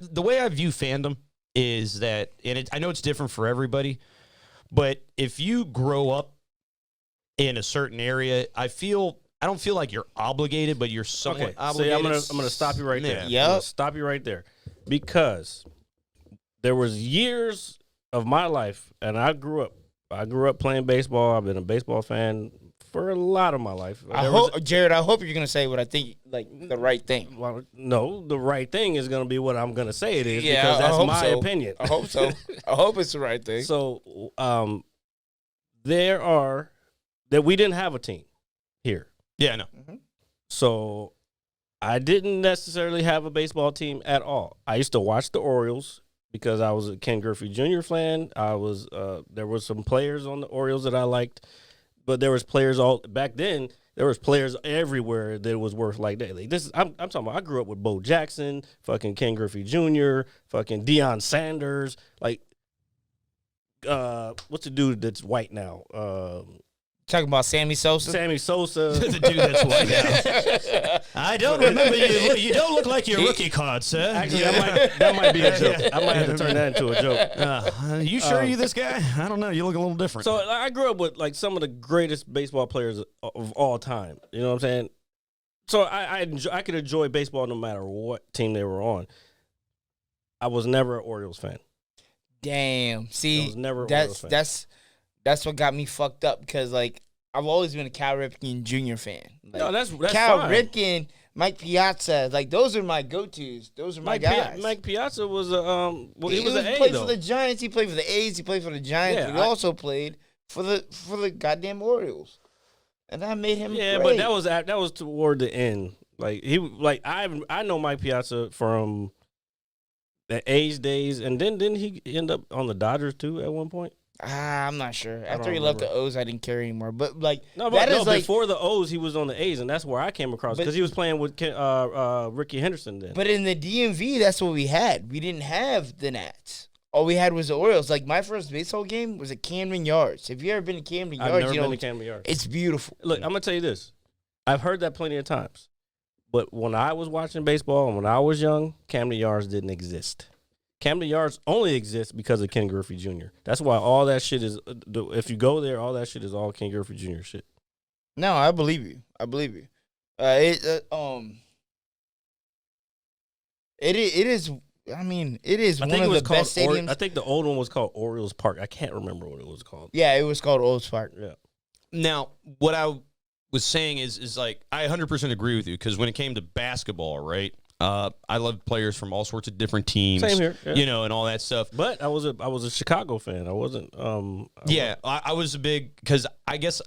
the way I view fandom is that, and I know it's different for everybody, but if you grow up in a certain area, I don't feel like you're obligated, but you're somewhat obligated. See, I'm gonna stop you right there. Yeah. Stop you right there. Because there was years of my life, and I grew up playing baseball. I've been a baseball fan for a lot of my life. Jared, I hope you're gonna say what I think, like the right thing. Well, no, the right thing is gonna be what I'm gonna say it is, because that's my opinion. I hope so. I hope it's the right thing. So, we didn't have a team here. Yeah, no. Mm-hmm. So I didn't necessarily have a baseball team at all. I used to watch the Orioles because I was a Ken Griffey Jr. fan. There was some players on the Orioles that I liked, but there was players back then. There was players everywhere that was worth like that. Like I'm talking about. I grew up with Bo Jackson, fucking Ken Griffey Jr., fucking Deion Sanders. Like, what's the dude that's white now? Talking about Sammy Sosa? Sammy Sosa. The dude that's white now. I don't remember you. You don't look like your rookie card, sir. Actually, that might be a joke. I might have to turn that into a joke. You sure you this guy? I don't know. You look a little different. So I grew up with like some of the greatest baseball players of all time. You know what I'm saying? So I could enjoy baseball no matter what team they were on. I was never an Orioles fan. Damn. See, I was never an Orioles fan. that's what got me fucked up because like I've always been a Cal Ripken Jr. fan. Like, No, that's Cal fine. Ripken, Mike Piazza, like those are my go-tos. Those are my guys. Mike Piazza was a he was an A played though. for the Giants. He played for the A's. He played for the Giants. Yeah, but he also played for the goddamn Orioles, and that made him. Yeah, great. but that was toward the end. I know Mike Piazza from the A's days, and then didn't he end up on the Dodgers too at one point? I'm not sure. After don't he left the remember. O's, I didn't care anymore. But like Before the O's, he was on the A's, and that's where I came across because he was playing with Ricky Henderson then. But in the DMV, that's what we had. We didn't have the Nats. All we had was the Orioles. Like my first baseball game was at Camden Yards. If you ever been to Camden Yards, I've never been to Camden Yards. It's beautiful. Look, I'm gonna tell you this. I've heard that plenty of times, but when I was watching baseball and when I was young, Camden Yards didn't exist. Camden Yards only exists because of Ken Griffey Jr. That's why all that shit is. If you go there, all that shit is all Ken Griffey Jr. shit. No, I believe you. It is. I mean, it is one of the best stadiums. I think the old one was called Orioles Park. I can't remember what it was called. Yeah, it was called Orioles Park. Yeah. Now, what I was saying is like I 100% agree with you because when it came to basketball, right? I love players from all sorts of different teams. Same here, yeah. You know, and all that stuff. But I was a Chicago fan. I wasn't. I was a big because I guess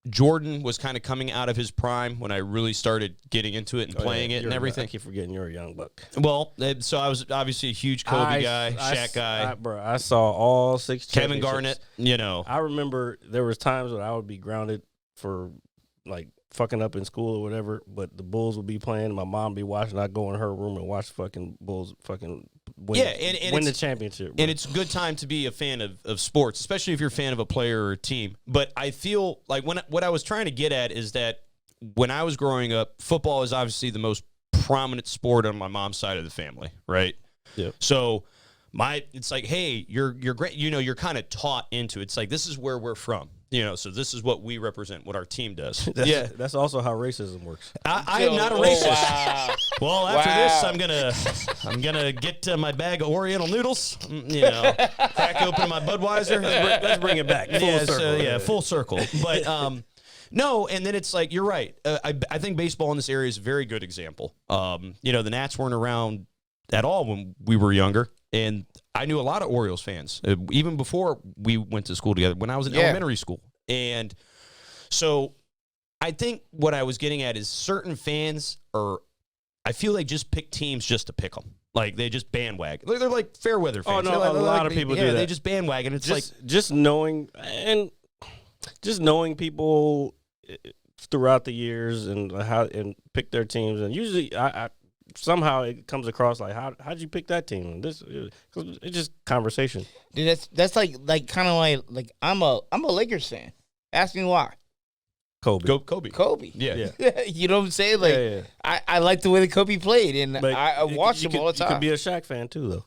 Jordan was kind of coming out of his prime when I really started getting into it and playing it and everything. I keep forgetting you're a young buck. Well, so I was obviously a huge Kobe guy, Shaq guy, I saw all 6 Kevin championships. Garnett. You know, I remember there was times when I would be grounded for like fucking up in school or whatever, but the Bulls would be playing. My mom would be watching. I'd go in her room and watch fucking Bulls fucking win, win the championship. Bro. And it's a good time to be a fan of sports, especially if you're a fan of a player or a team. But I feel like what I was trying to get at is that when I was growing up, football is obviously the most prominent sport on my mom's side of the family, right? Yeah. So it's like, hey, you're great. You know, you're kind of taught into it. It's like, this is where we're from. You know, so this is what we represent, what our team does. That's also how racism works. I am not a racist. Wow. Well, after this, I'm gonna get my bag of Oriental noodles. You know, crack open my Budweiser. Let's bring it back. Full circle. But no, and then it's like you're right. I think baseball in this area is a very good example. You know, the Nats weren't around at all when we were younger, and I knew a lot of Orioles fans, even before we went to school together, when I was in elementary school. And so I think what I was getting at is certain fans I feel like just pick teams just to pick them. Like, they just bandwagon. They're like fair weather fans. Oh, no, a lot of people do that. They just bandwagon. It's just knowing people throughout the years and pick their teams. And usually I somehow it comes across like how'd you pick that team? Cause it's just conversation. Dude, that's like kind of like I'm a Lakers fan. Ask me why. Kobe. Go Kobe. Kobe. Yeah. You know what I'm saying? Like, Yeah. I like the way that Kobe played, and But I watch him all the time. You could be a Shaq fan too, though.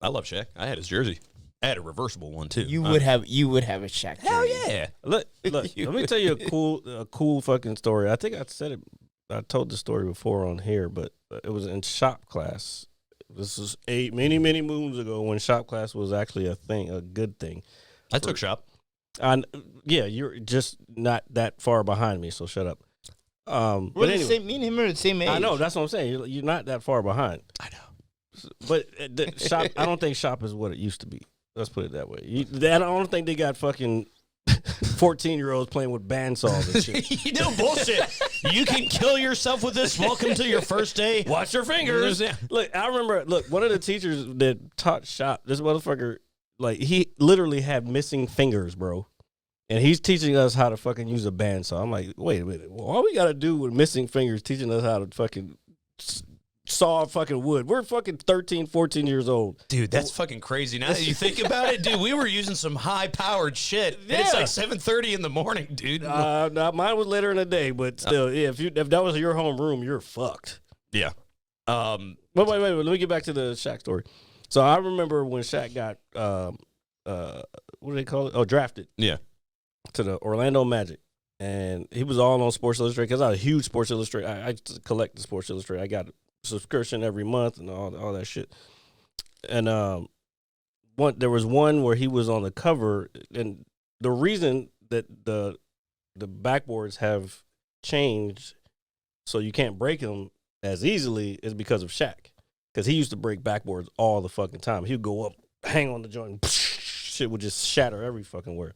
I love Shaq. I had his jersey. I had a reversible one too. You would have a Shaq. Hell jersey. yeah. Look. Let me tell you a cool fucking story. I think I said it. I told the story before on here, but it was in shop class. This was many moons ago when shop class was actually a good thing. I took shop. Yeah, you're just not that far behind me, so shut up. We're But the anyway, same. Me and him are the same age. I know, that's what I'm saying. You're not that far behind. I know. But the shop, I don't think shop is what it used to be. Let's put it that way. I don't think they got fucking 14-year-olds playing with bandsaws and shit. You know, bullshit. You can kill yourself with this. Welcome to your first day. Watch your fingers. Look, I remember, one of the teachers that taught shop, this motherfucker, like, he literally had missing fingers, bro. And he's teaching us how to fucking use a bandsaw. I'm like, wait a minute. All we got to do with missing fingers teaching us how to fucking saw fucking wood. We're fucking 13, 14 years old. Dude, that's fucking crazy. Now that you think about it, dude, we were using some high-powered shit. Yeah. It's like 7:30 in the morning, dude. No, mine was later in the day, but still, yeah, if that was your home room, you're fucked. Yeah. But wait, let me get back to the Shaq story. So I remember when Shaq got, what do they call it? Oh, drafted. Yeah. To the Orlando Magic. and he was all on Sports Illustrated because I was a huge Sports Illustrated. I just collect the Sports Illustrated. I got a subscription every month and all that shit. And there was one where he was on the cover, and the reason that the backboards have changed so you can't break them as easily is because of Shaq. Because he used to break backboards all the fucking time. He would go up, hang on the joint, and shit would just shatter every fucking where.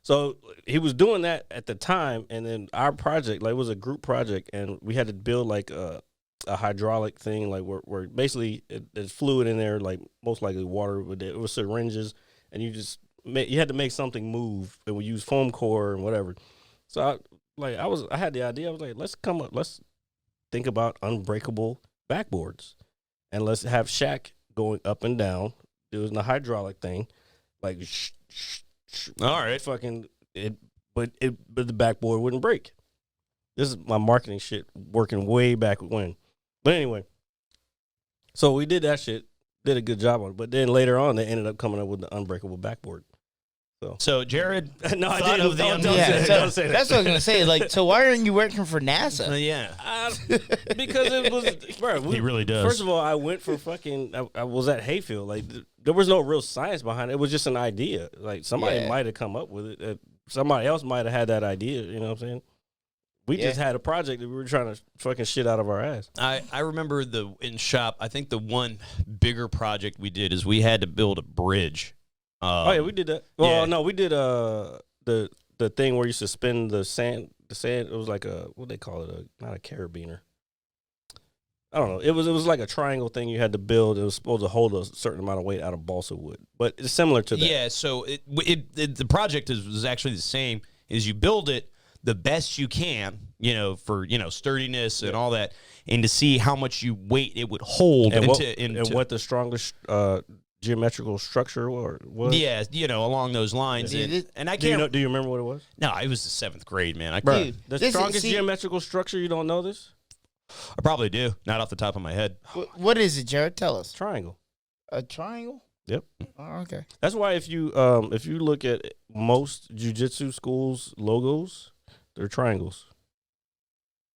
So he was doing that at the time, and then our project, like, it was a group project, and we had to build like a hydraulic thing, like where basically there's fluid in there, like most likely water, but it was syringes, and you had to make something move, and we used foam core and whatever. So I had the idea. I was like, let's think about unbreakable backboards, and let's have Shaq going up and down doing the hydraulic thing, like All right. fucking it, but the backboard wouldn't break. This is my marketing shit working way back when. But anyway, so we did that shit, did a good job on it. But then later on, they ended up coming up with the unbreakable backboard. So Jared, No, I thought didn't. of the Don't unbreakable- say that. so Don't say that. that's what I was gonna say. Like, so why aren't you working for NASA? yeah. Because it was, bro. He really does. First of all, I went for fucking. I was at Hayfield. Like, there was no real science behind it. It was just an idea. Like, somebody Yeah. might have come up with it. Somebody else might have had that idea. You know what I'm saying? We just had a project that we were trying to fucking shit out of our ass. I remember in shop, I think the one bigger project we did is we had to build a bridge. Oh yeah, we did that. Well, yeah. no, we did the thing where you suspend the sand. The sand. It was like what they call it? Not a carabiner. I don't know. It was like a triangle thing you had to build. It was supposed to hold a certain amount of weight out of balsa wood, but it's similar to that. Yeah, so the project was actually the same. Is you build it the best you can, for sturdiness and all that, and to see how much weight it would hold and into what the strongest geometrical structure was. Yeah, along those lines. Yeah. And I Do you can't. do you remember what it was? No, it was the 7th grade, man. I Bro, Dude, the this is- strongest see- geometrical structure. You don't know this? I probably do, not off the top of my head. What is it, Jared? Tell us. Triangle. A triangle? Yep. Oh, okay. That's why if you look at most jiu-jitsu schools logos, they're triangles.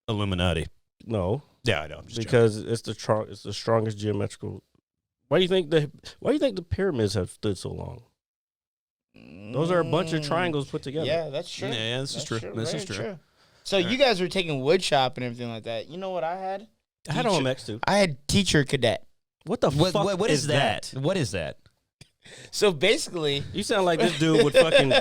Illuminati. No, Yeah, I know. I'm just because it's the strongest geometrical. Why do you think the pyramids have stood so long? Those are a bunch of triangles put together. Yeah, that's true. Yeah, this is That's true. This is very true. So you guys were taking wood shop and everything like that. You know what I had? I had OMX too. I had teacher cadet. What the fuck What is that? What is that? So basically, You sound like this dude with fucking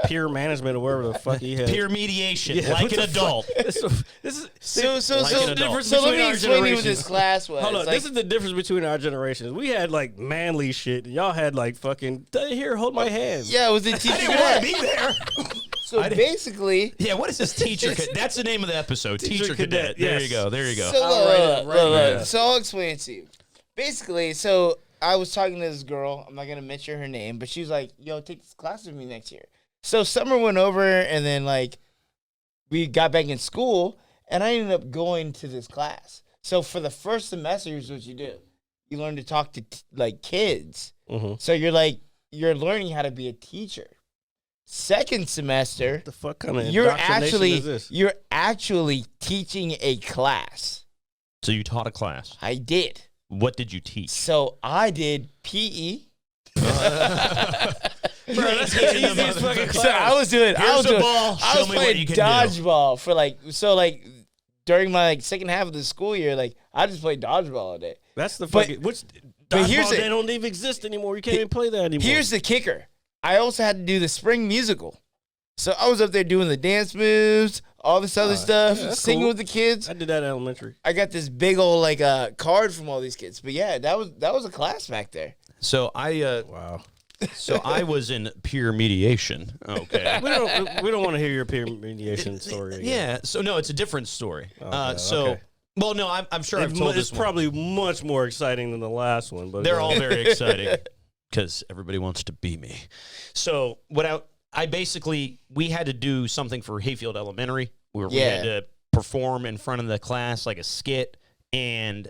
peer management or whatever the fuck he has. Peer mediation, Yeah, like what an the adult. This is so Like an adult. so let between me our explain to you what generations. this class was. Hold on, Like, this is the difference between our generations. We had like manly shit. And y'all had like fucking here, hold my hand. yeah, it was a teacher I didn't want to cadet. be there. So basically, Yeah, what is this teacher cadet? That's the name of the episode. Teacher cadet. cadet, There yes. you go. There you go. so I'll write it look, here. so I'll explain it to you. Basically, so I was talking to this girl. I'm not gonna mention her name, but she was like, "Yo, take this class with me next year." So summer went over, and then like we got back in school, and I ended up going to this class. So for the first semester, here's what you do: you learn to talk to like kids. Mhm. So you're learning how to be a teacher. Second semester, The fuck kind of you're indoctrination is this? actually teaching a class. So you taught a class. I did. What did you teach? So I did PE. Bro, that's the easiest fucking So I was doing. Here's the ball. I Show was me what playing you can do. dodgeball for during my second half of the school year. Like I just played dodgeball all day. That's the But- fucking which. but here's Dodgeball, the- they don't even exist anymore. You can't even play that anymore. Here's the kicker. I also had to do the spring musical. So I was up there doing the dance moves, all this other stuff, yeah, that's singing cool. with the kids. I did that in elementary. I got this big old card from all these kids. But yeah, that was a class back there. So I Wow. was in peer mediation. Okay. We don't want to hear your peer mediation story. Again. Yeah. So no, it's a different story. Okay. Well, no, I'm sure I've told It's this one. probably much more exciting than the last one, but They're all very exciting because everybody wants to be me. So I basically, we had to do something for Hayfield Elementary where we had to perform in front of the class like a skit, and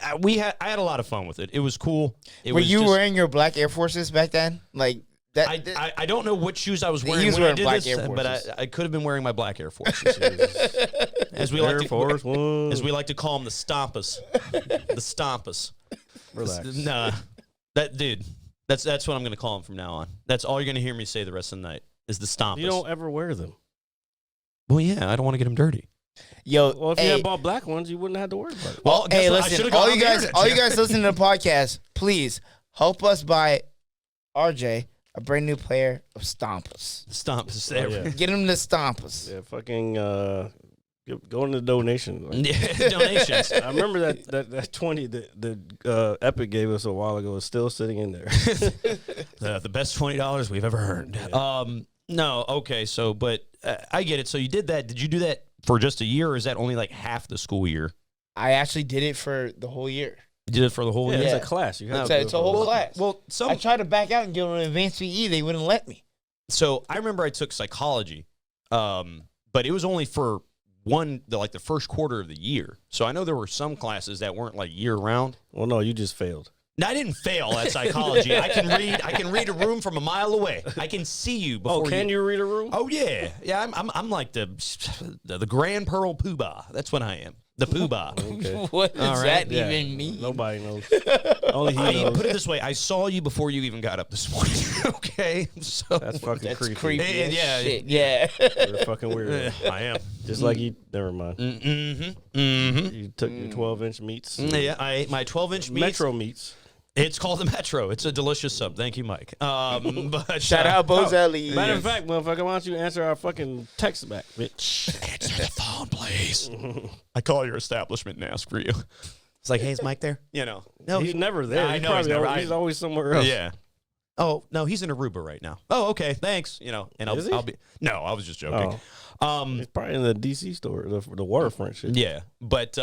I had a lot of fun with it. It was cool. Were you wearing your black Air Forces back then? Like I don't know what shoes I was wearing He was when wearing I did black this, Air but Forces. I could have been wearing my black Air Forces. as we Air like to, Force One. as we like to call them, the Stompas. The Stompas. Relax. Nah, that dude. That's what I'm going to call him from now on. That's all you're going to hear me say the rest of the night is the Stompas. You don't ever wear them. Well, yeah, I don't want to get them dirty. Yo, Well, if you hey, had bought black ones, you wouldn't have to worry about it. Well, hey, guess what? I listen, should've all gone you on the guys, internet. listening to the podcast, please help us buy RJ a brand new pair of Stompas. Stompas there. yeah. Get him the Stompas. Yeah, fucking go into donation. Like, Yeah, donations. I remember that 20 that Epic gave us a while ago is still sitting in there. The best $20 we've ever earned. No, okay, so, but I get it. So you did that. Did you do that for just a year, or is that only like half the school year? I actually did it for the whole year. You did it for the whole Yeah, year? it's a class. You have It's to a- do it's it a for whole class. Well, I tried to back out and get on an advanced PE. They wouldn't let me. So I remember I took psychology, but it was only for the first quarter of the year. So I know there were some classes that weren't like year round. Well, no, you just failed. No, I didn't fail at psychology. I can read a room from a mile away. I can see you before. Oh, can you read a room? Oh yeah, yeah. I'm like the Grand Pearl Poobah. That's what I am. The Poobah. Okay. What does All right. that Yeah, even mean? Nobody knows. Only he knows. Put it this way: I saw you before you even got up this morning. Okay, so That's fucking That's creepy. creepy. Yeah, as yeah. shit. Yeah. You're a fucking weirdo. I am. Just like you. Never mind. You took your 12-inch meats. Yeah, I ate my 12-inch meats. Metro meats. It's called the Metro. It's a delicious sub. Thank you, Mike. But Shout out Bozelli. Matter of fact, motherfucker, why don't you answer our fucking text back, bitch? answer the phone, please. I call your establishment and ask for you. It's like, hey, is Mike there? You know, no, He's never there. I He's know he's probably never- always, he's always somewhere else. Yeah. Oh no, he's in Aruba right now. Oh, okay, thanks. You know, and Is he? I'll be. No, I was just joking. He's probably in the DC store, the waterfront shit. Yeah, but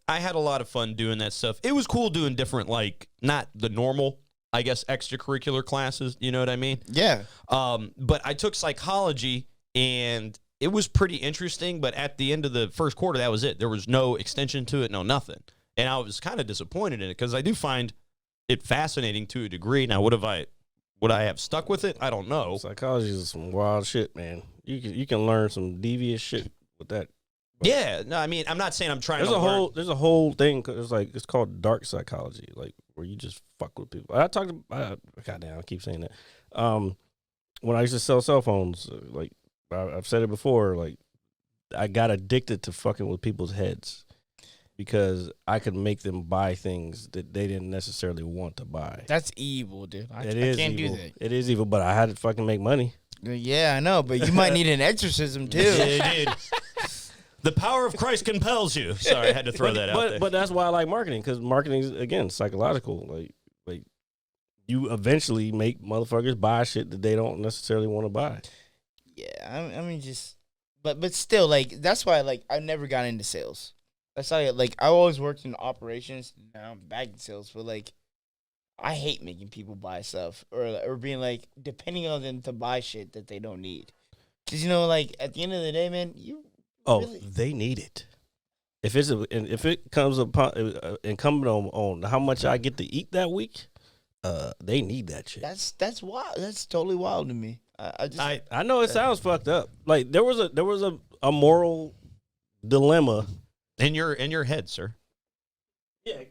I had a lot of fun doing that stuff. It was cool doing different, like not the normal, I guess, extracurricular classes. You know what I mean? Yeah. But I took psychology, and it was pretty interesting. But at the end of the first quarter, that was it. There was no extension to it, no nothing. And I was kind of disappointed in it because I do find it fascinating to a degree. Now, would I have stuck with it? I don't know. Psychology is some wild shit, man. You can learn some devious shit with that. Yeah, no, I mean, I'm not saying I'm trying to learn. There's a whole thing. It's called dark psychology, like where you just fuck with people. Goddamn, I keep saying that. When I used to sell cell phones, like I've said it before, like I got addicted to fucking with people's heads because I could make them buy things that they didn't necessarily want to buy. That's evil, dude. I It can't evil. do that. It is evil, but I had to fucking make money. Yeah, I know, but you might need an exorcism too. Yeah, dude. The power of Christ compels you. Sorry, I had to throw that out there. But that's why I like marketing, because marketing is, again, psychological. Like you eventually make motherfuckers buy shit that they don't necessarily want to buy. Yeah, I mean, just, but still, like that's why, like, I never got into sales. That's why, like, I always worked in operations. Now I'm back in sales, but like, I hate making people buy stuff or being like depending on them to buy shit that they don't need. Cause like at the end of the day, man, really? They need it. If it comes upon incumbent on how much I get to eat that week, they need that shit. That's wild. That's totally wild to me. I know it sounds fucked up. Like there was a moral dilemma in your head, sir. Yeah,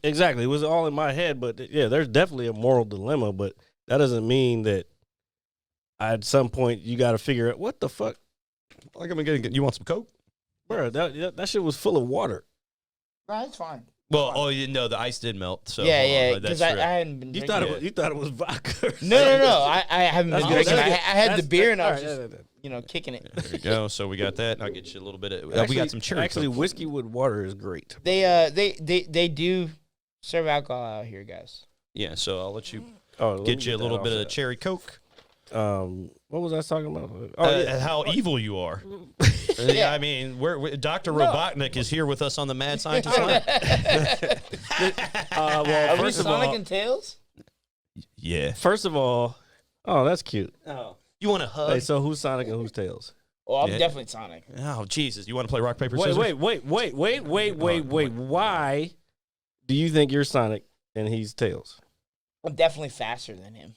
exactly. It was all in my head, but yeah, there's definitely a moral dilemma. But that doesn't mean that at some point you got to figure out what the fuck. Like, you want some Coke? Bro, that shit was full of water. No, it's fine. Well, the ice did melt. So yeah, that's because I true. hadn't been. You drinking thought it was vodka. No. I haven't been drinking. I had the beer and I was just, kicking it. There you go. So we got that. I'll get you a little bit of. We got some cherry. Actually, Coke. whiskey with water is great. They do serve alcohol out here, guys. Yeah. So I'll let you Let get me you a that little off bit that. of cherry Coke. What was I talking about? How evil you are. Yeah, I mean, Dr. Robotnik is here with us on the Mad Scientist line. Are we first of Sonic all, and Tails? Yeah. first of all, oh, that's cute. Oh, you want to hug? Hey, so who's Sonic and who's Tails? Oh, I'm Yeah. definitely Sonic. Oh, Jesus! You want to play rock paper Wait, scissors? wait. Why do you think you're Sonic and he's Tails? I'm definitely faster than him.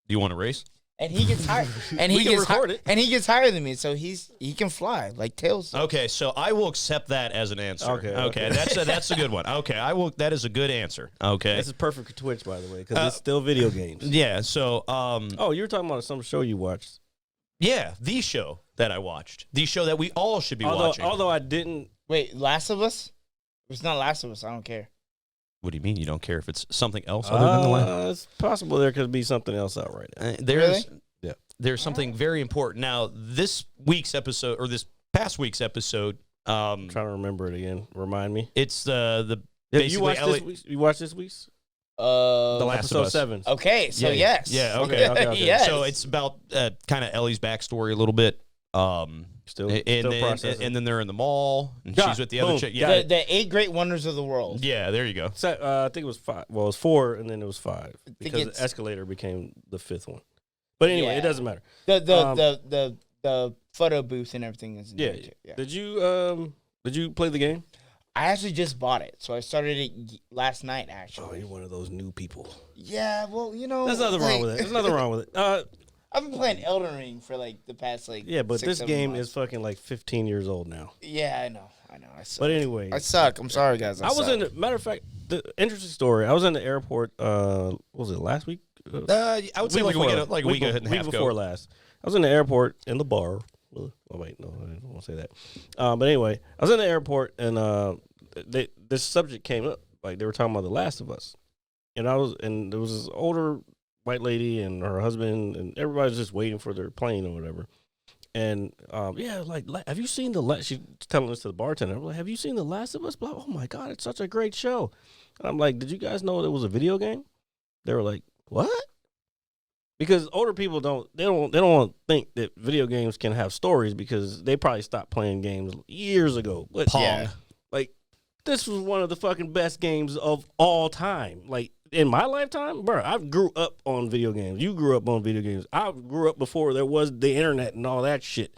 Do you want to race? And he gets higher. And We can record it. And he gets higher than me, so he can fly like Tails. Okay, so I will accept that as an answer. Okay. That's a good one. Okay, I will. That is a good answer. Okay. This is perfect for Twitch, by the way, because it's still video games. Yeah. So, Oh, you were talking about some show you watched. yeah, the show that I watched, the show that we all should be watching. Although I didn't. Wait, Last of Us? If it's not Last of Us, I don't care. What do you mean you don't care if it's something else other than the last? It's possible there could be something else out right now. There's something very important. Now, this week's episode, or this past week's episode, I'm trying to remember it again. Remind me. it's the Yeah, basically you watched LA this week? You watched this week's? The Last of Episode Us. 7. Okay, so Yeah, yes. yeah, okay. Yes. So it's about kind of Ellie's backstory a little bit. Still processing. And then they're in the mall, and Got she's with the it. other Boom. chick. Got Yeah, the 8 great wonders of the world. yeah. There you go. So, I think it was 5. Well, it was 4, and then it was 5 because it's- the escalator became the 5th one. But anyway, Yeah. it doesn't matter. The photo booth and everything is in Yeah. there too. Yeah. Did you play the game? I actually just bought it, so I started it last night. Oh, Actually, you're one of those new people. yeah. Well, you know, There's nothing wrong with it. There's nothing wrong with it. I've been playing Elden Ring for like the past Yeah, but 6, this 7 game months. is fucking like 15 years old now. Yeah, I know. I suck. But anyway, I suck. I'm sorry, guys. I was suck. in the matter of fact, the interesting story. I was in the airport. What was it last week? I would say like a week and a half before ago. last. I was in the airport in the bar. Oh wait, no, I don't want to say that. But anyway, I was in the airport and this subject came up. Like they were talking about The Last of Us, and there was this older white lady and her husband, and everybody's just waiting for their plane or whatever. And yeah, like, have you seen she's telling this to the bartender. I'm like, have you seen The Last of Us? Blah. Oh my God, it's such a great show. And I'm like, did you guys know it was a video game? They were like, what? Because older people don't want to think that video games can have stories because they probably stopped playing games years ago. But Pong. yeah, like this was one of the fucking best games of all time. Like in my lifetime, bro, I grew up on video games. You grew up on video games. I grew up before there was the internet and all that shit.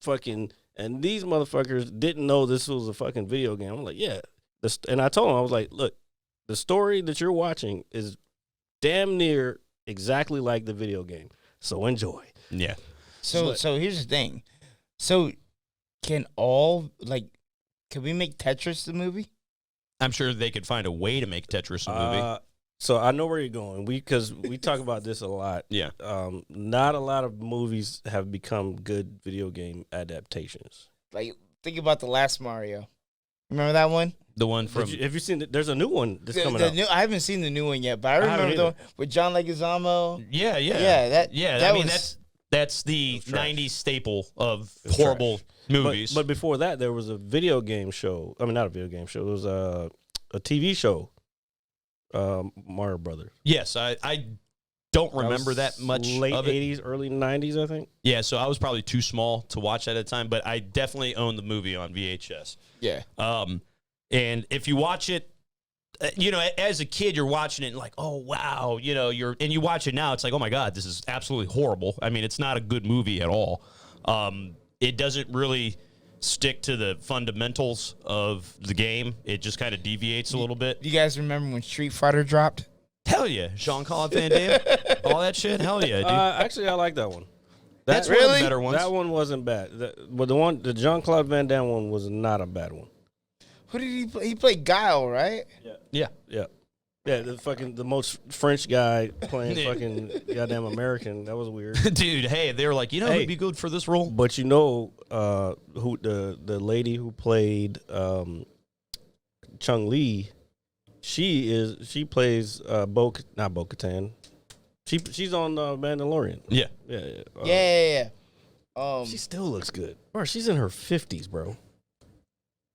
Fucking, and these motherfuckers didn't know this was a fucking video game. I'm like, yeah. And I told them, I was like, look, the story that you're watching is damn near exactly like the video game. So enjoy. Yeah. So here's the thing. So can we make Tetris the movie? I'm sure they could find a way to make Tetris a movie. So I know where you're going. Because we talk about this a lot. Yeah. Not a lot of movies have become good video game adaptations. Like, think about the last Mario. Remember that one? The one from Have you seen it? There's a new one that's coming out. I haven't seen the new one yet, but I haven't remember the either. one with John Leguizamo. yeah. That I mean was- that's the trash. 90s staple of was horrible trash. movies. But before that, there was a video game show. I mean, not a video game show. It was a TV show. Mario Brothers. yes, I don't remember that much Late of it. 80s, early 90s, I think. Yeah, so I was probably too small to watch that at the time, but I definitely owned the movie on VHS. Yeah. And if you watch it, as a kid, you're watching it and like, oh wow, and you watch it now, it's like, oh my God, this is absolutely horrible. I mean, it's not a good movie at all. It doesn't really stick to the fundamentals of the game. It just kind of deviates a little bit. Do you guys remember when Street Fighter dropped? Hell yeah, Jean-Claude Van Damme, all that shit. Hell yeah, dude. Actually, I like that one. That's one of really? the better ones. That one wasn't bad. But the Jean-Claude Van Damme one was not a bad one. Who did he play? He played Guile, right? Yeah. Yeah, the most French guy playing fucking goddamn American. That was weird. Dude, hey, they were like, who'd be good for this role? But who the lady who played Chung Li, she plays not Bo-Katan. She's on Mandalorian. Yeah. Yeah. She still looks good. Bro, she's in her 50s, bro.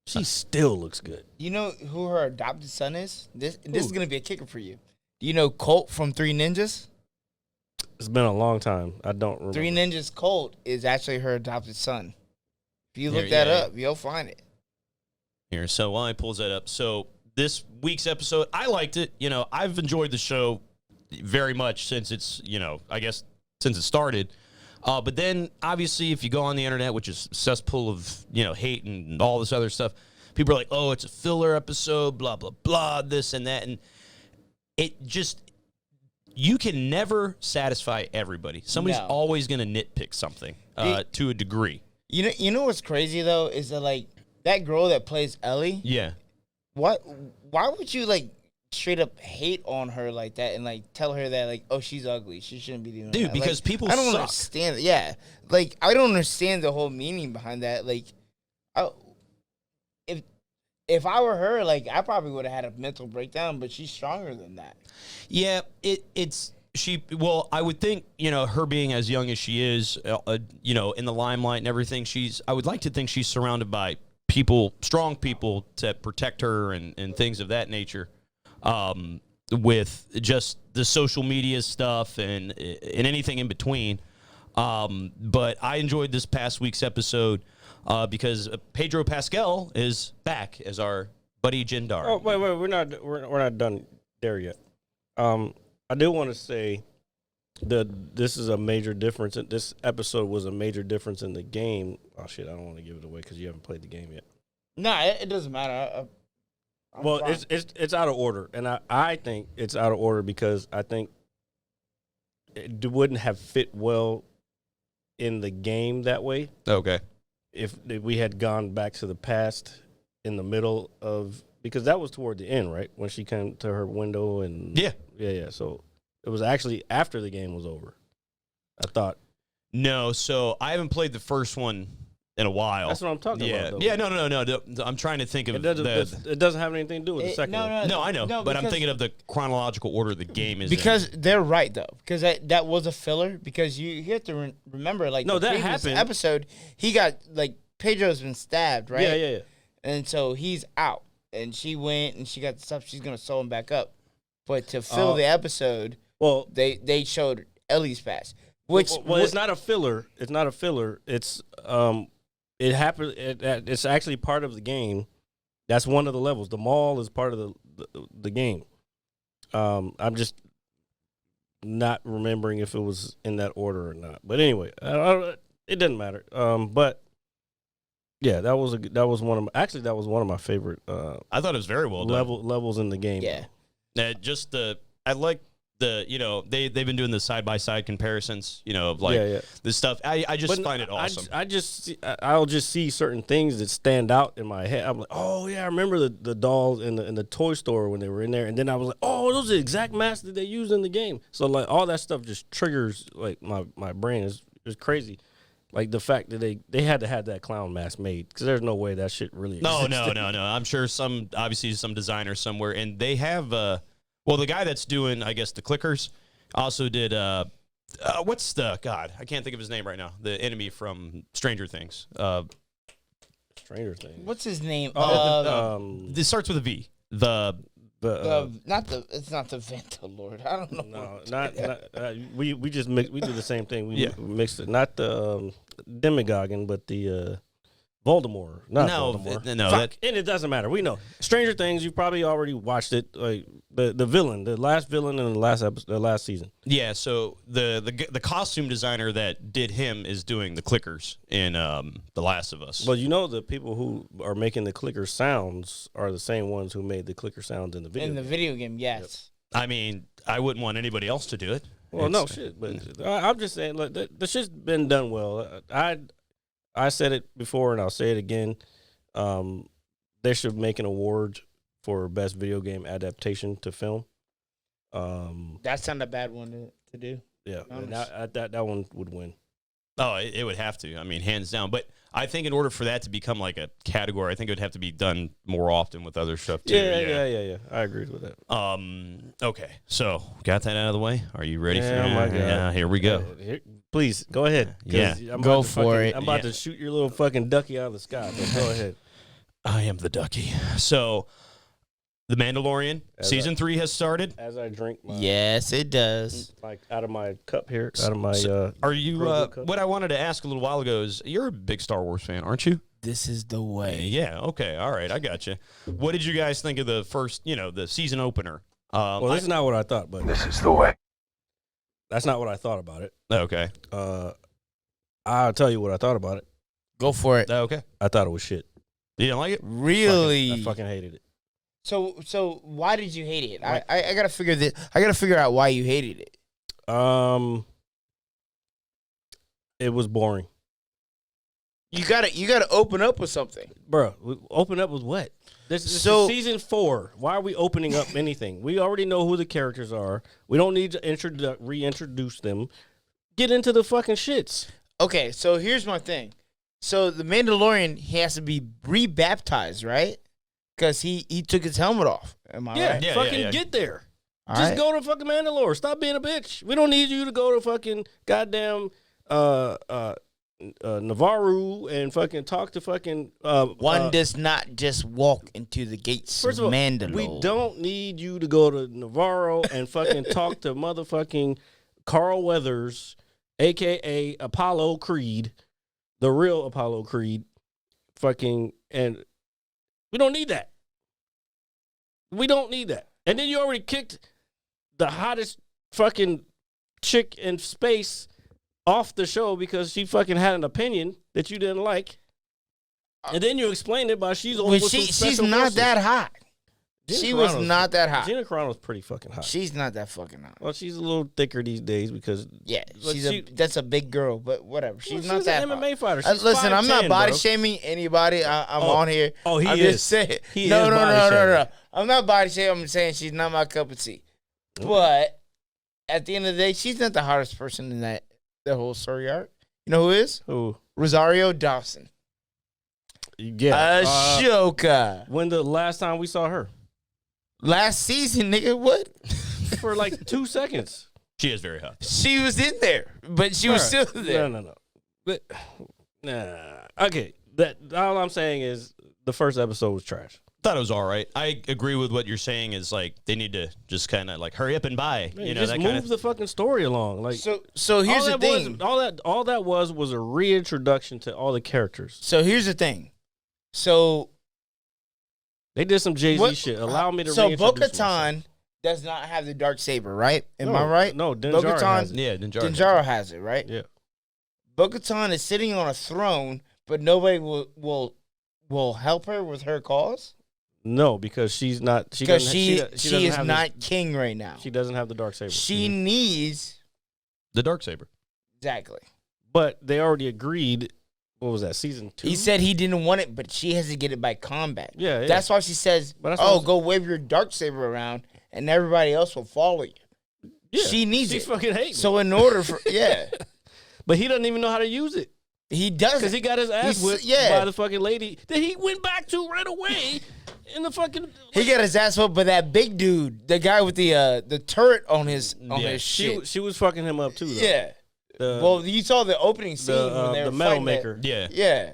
She still looks good. You know who her adopted son is? This is gonna be a kicker for you. Do you know Colt from Three Ninjas? It's been a long time. I don't remember. Three Ninjas Colt is actually her adopted son. If you look that up, you'll find it. Here, so while I pulls that up, so this week's episode, I liked it. I've enjoyed the show very much since it's, I guess since it started. But then, obviously, if you go on the internet, which is a cesspool of, hate and all this other stuff, people are like, oh, it's a filler episode, blah, blah, blah, this and that. And it just, you can never satisfy everybody. Somebody's No. always going to nitpick something to a degree. You know what's crazy though is that like that girl that plays Ellie. Yeah. What? Why would you like straight up hate on her like that and like tell her that like, oh, she's ugly, she shouldn't be doing that? Dude, because Like, people I don't suck. understand. Yeah, like I don't understand the whole meaning behind that. Like, if I were her, like I probably would have had a mental breakdown. But she's stronger than that. Yeah, it's she. Well, I would think her being as young as she is, in the limelight and everything. I would like to think she's surrounded by people, strong people, to protect her and things of that nature. With just the social media stuff and anything in between. But I enjoyed this past week's episode because Pedro Pascal is back as our buddy Jindar. Oh wait, we're not done there yet. I do want to say that this is a major difference. This episode was a major difference in the game. Oh shit, I don't want to give it away because you haven't played the game yet. Nah, it doesn't matter. Well, it's out of order, and I think it's out of order because I think it wouldn't have fit well in the game that way Okay. if we had gone back to the past in the middle of, because that was toward the end, right, when she came to her window and yeah. So it was actually after the game was over. I thought. No, so I haven't played the first one in a while. That's what I'm talking about. Though. Yeah, no. I'm trying to think of It doesn't have anything to do with the second one. No, I know, No, but I'm because- thinking of the chronological order the game is in. Because they're right though, because that was a filler. Because you have to remember, like No, the that previous happened. episode, he got like Pedro's been stabbed, right? Yeah. And so he's out, and she went and she got the stuff. She's gonna sew him back up, but to fill the episode, Well, they showed Ellie's past, which well, it's not a filler. It's not a filler. It's it happened. It's actually part of the game. That's one of the levels. The mall is part of the game. I'm just not remembering if it was in that order or not. But anyway, it doesn't matter. But yeah, that was one of my favorite I thought it was very well done. levels in the game. yeah. I like they've been doing the side by side comparisons, of like this stuff. I just find it awesome. I'll just see certain things that stand out in my head. I'm like, oh yeah, I remember the dolls in the toy store when they were in there, and then I was like, oh, those are the exact masks that they used in the game. So like all that stuff just triggers like my brain is crazy. Like the fact that they had to have that clown mask made because there's no way that shit really existed. No. I'm sure some designer somewhere, and they have the guy that's doing, I guess, the clickers also did what's the God? I can't think of his name right now. The enemy from Stranger Things. Stranger Things. What's his name? This starts with a V. It's not the Ventalord. I don't know. No, not we just we do the same thing. We mixed it. Not the Demagogue, but the Voldemort. Not Voldemort. And it doesn't matter. We know Stranger Things. You probably already watched it. Like the villain, the last villain in the last episode, the last season. Yeah. So the costume designer that did him is doing the clickers in The Last of Us. Well, the people who are making the clicker sounds are the same ones who made the clicker sounds in the video. In the video game, yes. I mean, I wouldn't want anybody else to do it. Well, no shit, but I'm just saying, like, the shit's been done well. I said it before, and I'll say it again. They should make an award for best video game adaptation to film. That's not a bad one to do. Yeah, and that one would win. Oh, it would have to. I mean, hands down. But I think in order for that to become like a category, I think it would have to be done more often with other stuff too. Yeah. I agree with that. Okay, so got that out of the way. Are you ready for Yeah, my God. Yeah, here we go. Please go ahead. Yeah. Go for it. I'm about to shoot your little fucking ducky out of the sky. But go ahead. I am the ducky. So, The Mandalorian season 3 has started. As I drink my Yes, it does. like out of my cup here, out of my Are you? Grogu cup. What I wanted to ask a little while ago is, you're a big Star Wars fan, aren't you? This is the way. Yeah. Okay. All right. I got you. What did you guys think of the first? The season opener. well, this is not what I thought, but This is the way. that's not what I thought about it. Okay. I'll tell you what I thought about it. Go for it. Okay. I thought it was shit. You didn't like it? Really? I fucking hated it. So why did you hate it? I gotta figure this. I gotta figure out why you hated it. It was boring. You gotta open up with something. Bro, open up with what? This is season 4. Why are we opening up anything? We already know who the characters are. We don't need to reintroduce them. Get into the fucking shits. Okay, so here's my thing. So the Mandalorian, he has to be rebaptized, right? Because he took his helmet off. Am I right? Yeah, get there. All Just right. go to fucking Mandalore. Stop being a bitch. We don't need you to go to fucking goddamn Navarro and fucking talk to fucking One does not just walk into the gates First of all, Mandalore. we don't need you to go to Navarro and fucking talk to motherfucking Carl Weathers, a.k.a. Apollo Creed, the real Apollo Creed, fucking, and we don't need that. We don't need that. And then you already kicked the hottest fucking chick in space off the show because she fucking had an opinion that you didn't like. And then you explained it by she's over with some she's special not forces. that hot. Gina She was Carano's- not that hot. Gina Carano's pretty fucking hot. She's not that fucking hot. Well, she's a little thicker these days because Yeah, But that's a big girl, but whatever. She's not she's that an hot. MMA fighter. She's Listen, I'm not 5'10", body bro. shaming anybody. I'm Oh. on here. Oh, he I'm is. just saying. He no, is no, body no, no, shaming. no. I'm not body shaming. I'm saying she's not my cup of tea. But at the end of the day, she's not the hottest person in that whole story arc. You know who is? Who? Rosario Dawson. Yeah. Ashoka. When the last time we saw her? Last season, nigga, what? For like 2 seconds. She is very hot. She was in there, but she was Bruh. still there. No. But, nah. Okay. All I'm saying is the first episode was trash. Thought it was all right. I agree with what you're saying. Is like they need to just kind of like hurry up and buy. Man, You know just that move kind of. the fucking story along. Like So here's the thing. all that was a reintroduction to all the characters. So here's the thing. So They did some Jay-Z what- shit. Allow me to So reintroduce myself. Bo-Katan does not have the dark saber, right? Am No, I right? No, Din Djarin has it. Yeah, Dinjaro has it, right? Yeah. Bo-Katan is sitting on a throne, but nobody will help her with her cause No, because she's not. because she doesn't is have not king right now. She doesn't have the dark saber. She needs the dark saber. exactly. But they already agreed. What was that? Season 2. He said he didn't want it, but she has to get it by combat. Yeah. That's why she says, But that's what "Oh, I'm- go wave your dark saber around, and everybody else will follow you." Yeah, She needs she it. fucking hates me. So in order for But he doesn't even know how to use it he does because he got his ass He's- whipped yeah. by the fucking lady that he went back to right away in the fucking. He got his ass whooped by that big dude, the guy with the turret on his his she shit. she was fucking him up too. Though. Yeah. The, Well, you saw the opening scene when they the were metal fighting that- maker. Yeah, Yeah.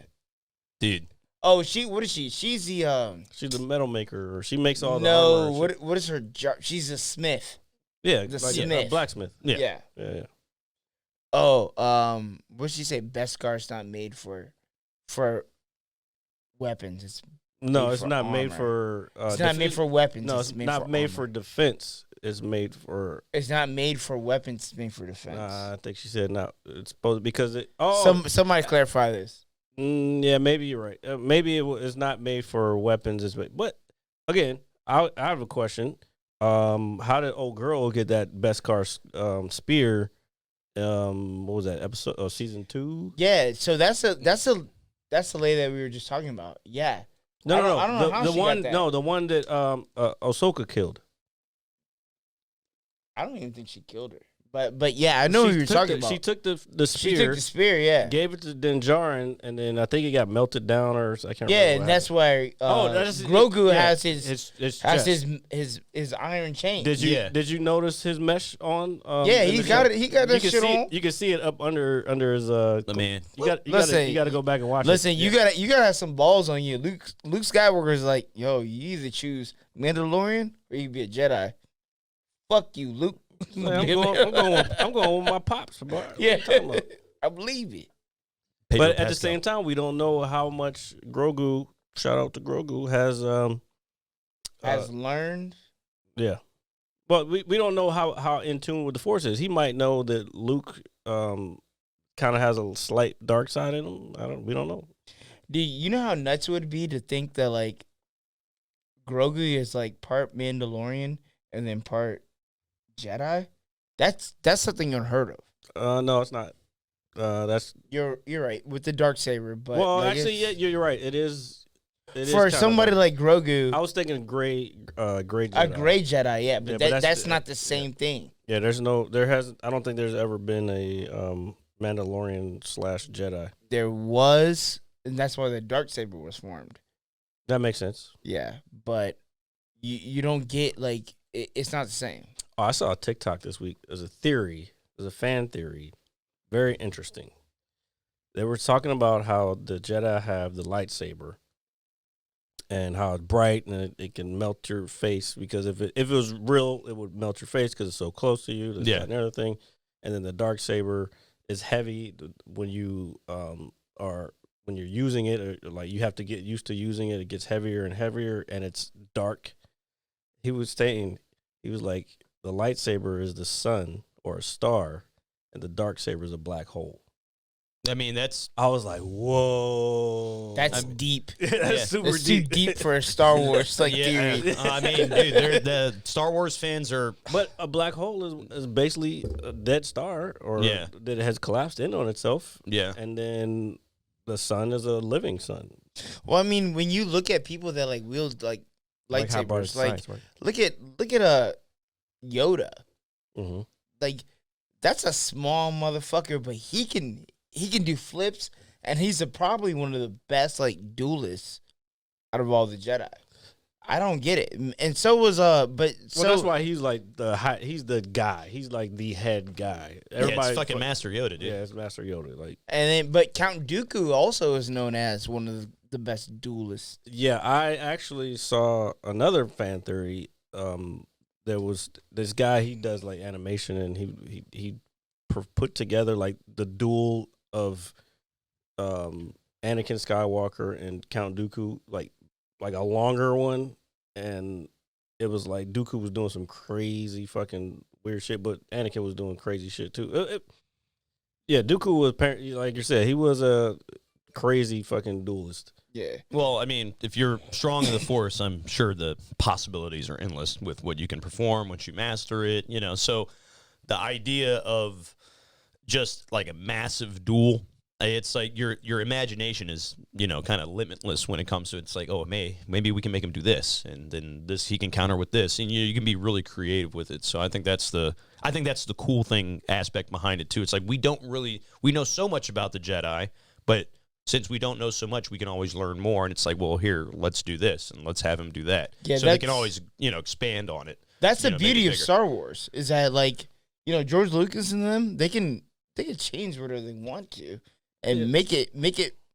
dude. Oh, what is she? She's the She's the metal maker, or she makes all the armor no. and shit. What is her job? She's a smith. Yeah, the like a smith. blacksmith. Yeah. Yeah. Oh, what did she say? Beskar's not made for weapons. It's No, Made it's for not made armor. for. it's not made for weapons. No, it's made not for made armor. for defense. It's made for. It's not made for weapons. It's made for defense. I think she said not. It's supposed because it. Oh, Somebody clarify this. yeah, maybe you're right. Maybe it's not made for weapons. But again, I have a question. How did old girl get that Beskar spear? What was that episode? Oh, season 2. Yeah, so that's the lady that we were just talking about. Yeah. No, I don't know how the she got one. that. No, the one that Ahsoka killed. I don't even think she killed her. But yeah, I know who you're talking about. She took the She spear. took the spear, yeah. Gave it to Din Djarin, and then I think it got melted down, or I can't remember. Yeah, what and that's why that's Grogu yeah, has his chest. his iron chain. Did you Yeah. did you notice his mesh on? Yeah, in he the got show? it. He got You that can shit see on. it, you can see it up under his The man. You got Listen, you got to go back and watch Listen, it. you gotta have some balls on you. Luke Skywalker is like, yo, you either choose Mandalorian or you be a Jedi. Fuck you, Luke. Man, I'm going with my pops, bro. What Yeah, you talking about? I believe it. Pedro But at the Pascal. same time, we don't know how much Grogu. Shout out to Grogu has Learned. yeah. But we don't know how in tune with the Force is. He might know that Luke kind of has a slight dark side in him. We don't know. Do you know how nuts it would be to think that like Grogu is like part Mandalorian and then part Jedi, that's something unheard of. No, it's not. That's You're right with the Darksaber, but well, like, actually, yeah, you're right. It is. It is for kind of somebody like Grogu, I was thinking gray Jedi. a gray Jedi, yeah, but, Yeah, but that's not the same thing. Yeah, I don't think there's ever been a Mandalorian / Jedi. There was, and that's why the Darksaber was formed. That makes sense. Yeah, but you don't get like it's not the same. Oh, I saw a TikTok this week. There's a fan theory, very interesting. They were talking about how the Jedi have the lightsaber and how it's bright and it can melt your face, because if it was real, it would melt your face because it's so close to you. This, that, and everything. And then the Darksaber is heavy when you when you're using it, or like you have to get used to using it. It gets heavier and heavier, and it's dark. He was like, the lightsaber is the sun or a star, and the Darksaber is a black hole. I mean, I was like, whoa. That's deep. That's super That's deep. too deep for a Star Wars theory. I mean, dude, the Star Wars fans are. But a black hole is basically a dead star, or that it has collapsed in on itself. Yeah. And then the sun is a living sun. Well, I mean, when you look at people that like wield like lightsabers, like science, right? look at a Yoda. Mm-hmm. Like that's a small motherfucker, but he can do flips, and he's probably one of the best like duelists out of all the Jedi. I don't get it, and so was that's why he's like he's the guy. He's like the head guy. It's fucking Master Yoda, dude. Yeah, it's Master Yoda. Like, and then but Count Dooku also is known as one of the best duelists. yeah, I actually saw another fan theory. There was this guy. He does like animation, and he put together like the duel of Anakin Skywalker and Count Dooku, like a longer one, and it was like Dooku was doing some crazy fucking weird shit, but Anakin was doing crazy shit too. Dooku was, like you said, he was a crazy fucking duelist. Yeah. Well, I mean, if you're strong in the Force, I'm sure the possibilities are endless with what you can perform once you master it. You know, so the idea of just like a massive duel, it's like your imagination is, you know, kind of limitless when it comes to it's like, oh, maybe we can make him do this, and then this he can counter with this, and you can be really creative with it. So I think that's the cool thing aspect behind it too. It's like we know so much about the Jedi, but since we don't know so much, we can always learn more. And it's like, well, here, let's do this, and let's have him do that. Yeah, so they can always, you know, expand on it. That's the make it beauty of bigger. Star Wars is that, like, you know, George Lucas and them, they can change whatever they want to and make it,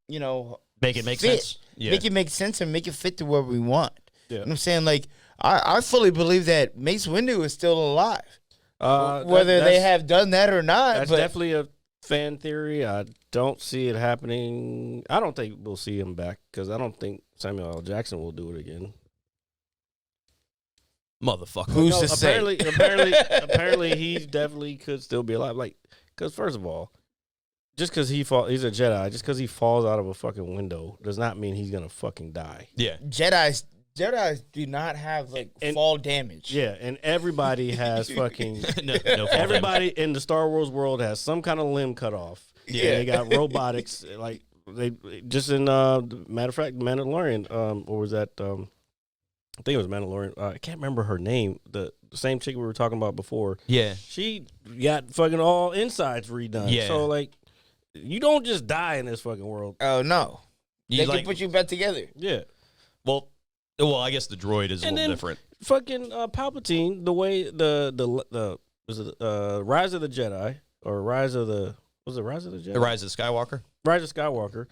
you know, Make it make fit. sense. Yeah. Make it make sense and make it fit to what we want. Yeah. You know what I'm saying? Like, I fully believe that Mace Windu is still alive. Whether they have done that or not. That's but definitely a fan theory. I don't see it happening. I don't think we'll see him back, because I don't think Samuel L. Jackson will do it again. Motherfucker. Who's to say? Apparently, he definitely could still be alive. Like, because first of all, just because he's a Jedi, just because he falls out of a fucking window does not mean he's gonna fucking die. Yeah. Jedi's do not have like fall damage. Yeah, and everybody has fucking no fall everybody in the Star Wars world has some kind of limb cut off. Yeah. They got robotics, like they just in matter of fact, Mandalorian. Or was that? I think it was Mandalorian. I can't remember her name. The same chick we were talking about before. Yeah. She got fucking all insides redone. Yeah. So like, you don't just die in this fucking world. Oh no, You they like, can put you back together. Yeah. well, I guess the droid is a little different. Fucking Palpatine, the way the was it Rise of the Jedi or Rise of the Jedi? The Rise of Skywalker. Rise of Skywalker.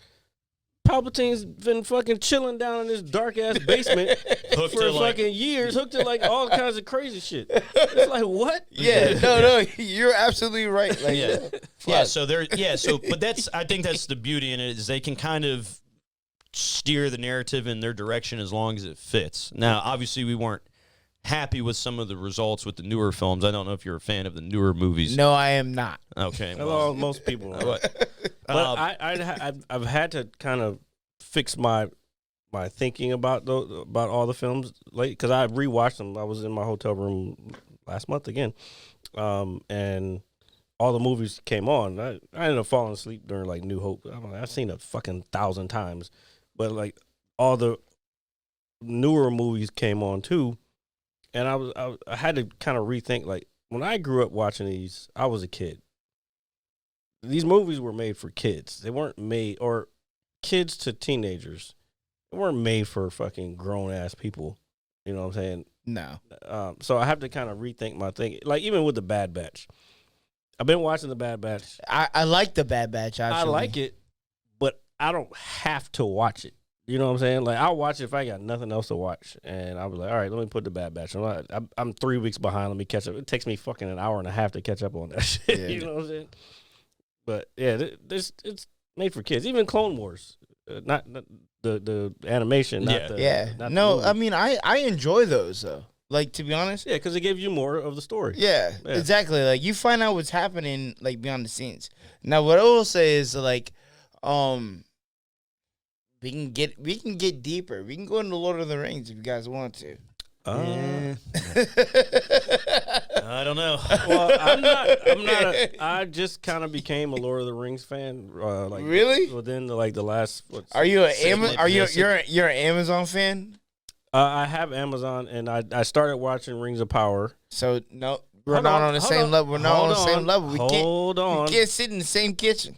Palpatine's been fucking chilling down in this dark ass basement Hooked for to, like- fucking years, hooked to like all kinds of crazy shit. It's like, what? Yeah, no, you're absolutely right. Like, Yeah. So but I think that's the beauty in it, is they can kind of steer the narrative in their direction as long as it fits. Now, obviously, we weren't happy with some of the results with the newer films. I don't know if you're a fan of the newer movies. No, I am not. Okay. Well, most people are. But I've had to kind of fix my my thinking about all the films late because I rewatched them. I was in my hotel room last month again, and all the movies came on. I ended up falling asleep during like New Hope. I've seen it fucking 1,000 times, but like all the newer movies came on too, and I had to kind of rethink. Like when I grew up watching these, I was a kid. These movies were made for kids. They weren't made or kids to teenagers. They weren't made for fucking grown ass people. You know what I'm saying? No. So I have to kind of rethink my thinking. Like even with the Bad Batch, I've been watching the Bad Batch. I like the Bad Batch. Actually. I like it, but I don't have to watch it. You know what I'm saying? Like I'll watch it if I got nothing else to watch, and I'll be like, all right, let me put the Bad Batch on. I'm 3 weeks behind. Let me catch up. It takes me fucking an hour and a half to catch up on that shit. Yeah. You know what I'm saying? But yeah, it's made for kids. Even Clone Wars, not the animation. Not the I mean, I enjoy those though. Like to be honest. Yeah, because it gives you more of the story. Yeah, exactly. Like you find out what's happening like behind the scenes. Now, what I will say is like, we can get deeper. We can go into Lord of the Rings if you guys want to. I don't know. Well, I'm not. I just kind of became a Lord of the Rings fan. Like really? Within the last. Are you you're an Amazon fan? I have Amazon, and I started watching Rings of Power. So no, we're not on the same level. We're not on the same level. We can't sit in the same kitchen.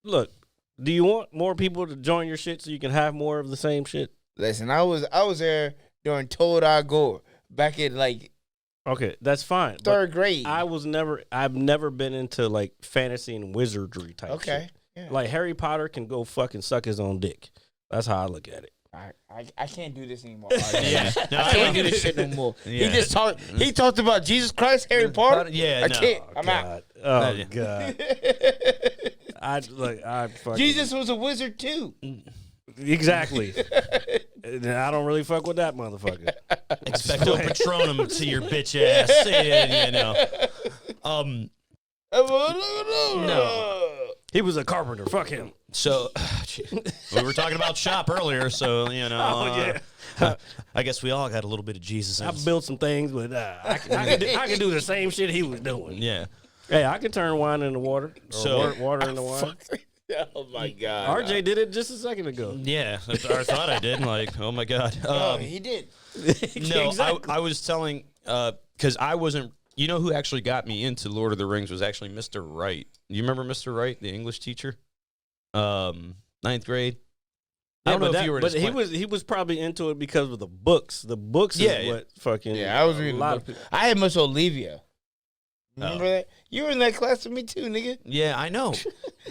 Look, do you want more people to join your shit so you can have more of the same shit? Listen, I was there during Told I Gore back in like. Okay, that's fine. Third grade. I've never been into like fantasy and wizardry type shit. Okay. Yeah. Like Harry Potter can go fucking suck his own dick. That's how I look at it. I can't do this anymore. Yeah. No, I can't do this shit no more. Yeah. He talked about Jesus Christ, Harry Potter. Yeah, I no. can't. I'm out. Oh God. I fucking Jesus was a wizard too. Exactly. I don't really fuck with that motherfucker. Expecto Patronum to your bitch ass. You know. No. He was a carpenter. Fuck him. So we were talking about shop earlier, so you know. I guess we all got a little bit of Jesus in I us. built some things, but I can do the same shit he was doing. Yeah. Hey, I can turn wine into water. Or water into wine. Oh my God. RJ did it just a second ago. Yeah, I thought I did. Like, oh my God. He did. No, Exactly. I was telling, because I wasn't, you know who actually got me into Lord of the Rings was actually Mr. Wright. You remember Mr. Wright, the English teacher? 9th grade? I don't know if you were. But he was probably into it because of the books. The books is what fucking. Yeah, I was reading a lot the of book. people. I had Miss Olivia. Remember that? You were in that class with me too, nigga. Yeah, I know.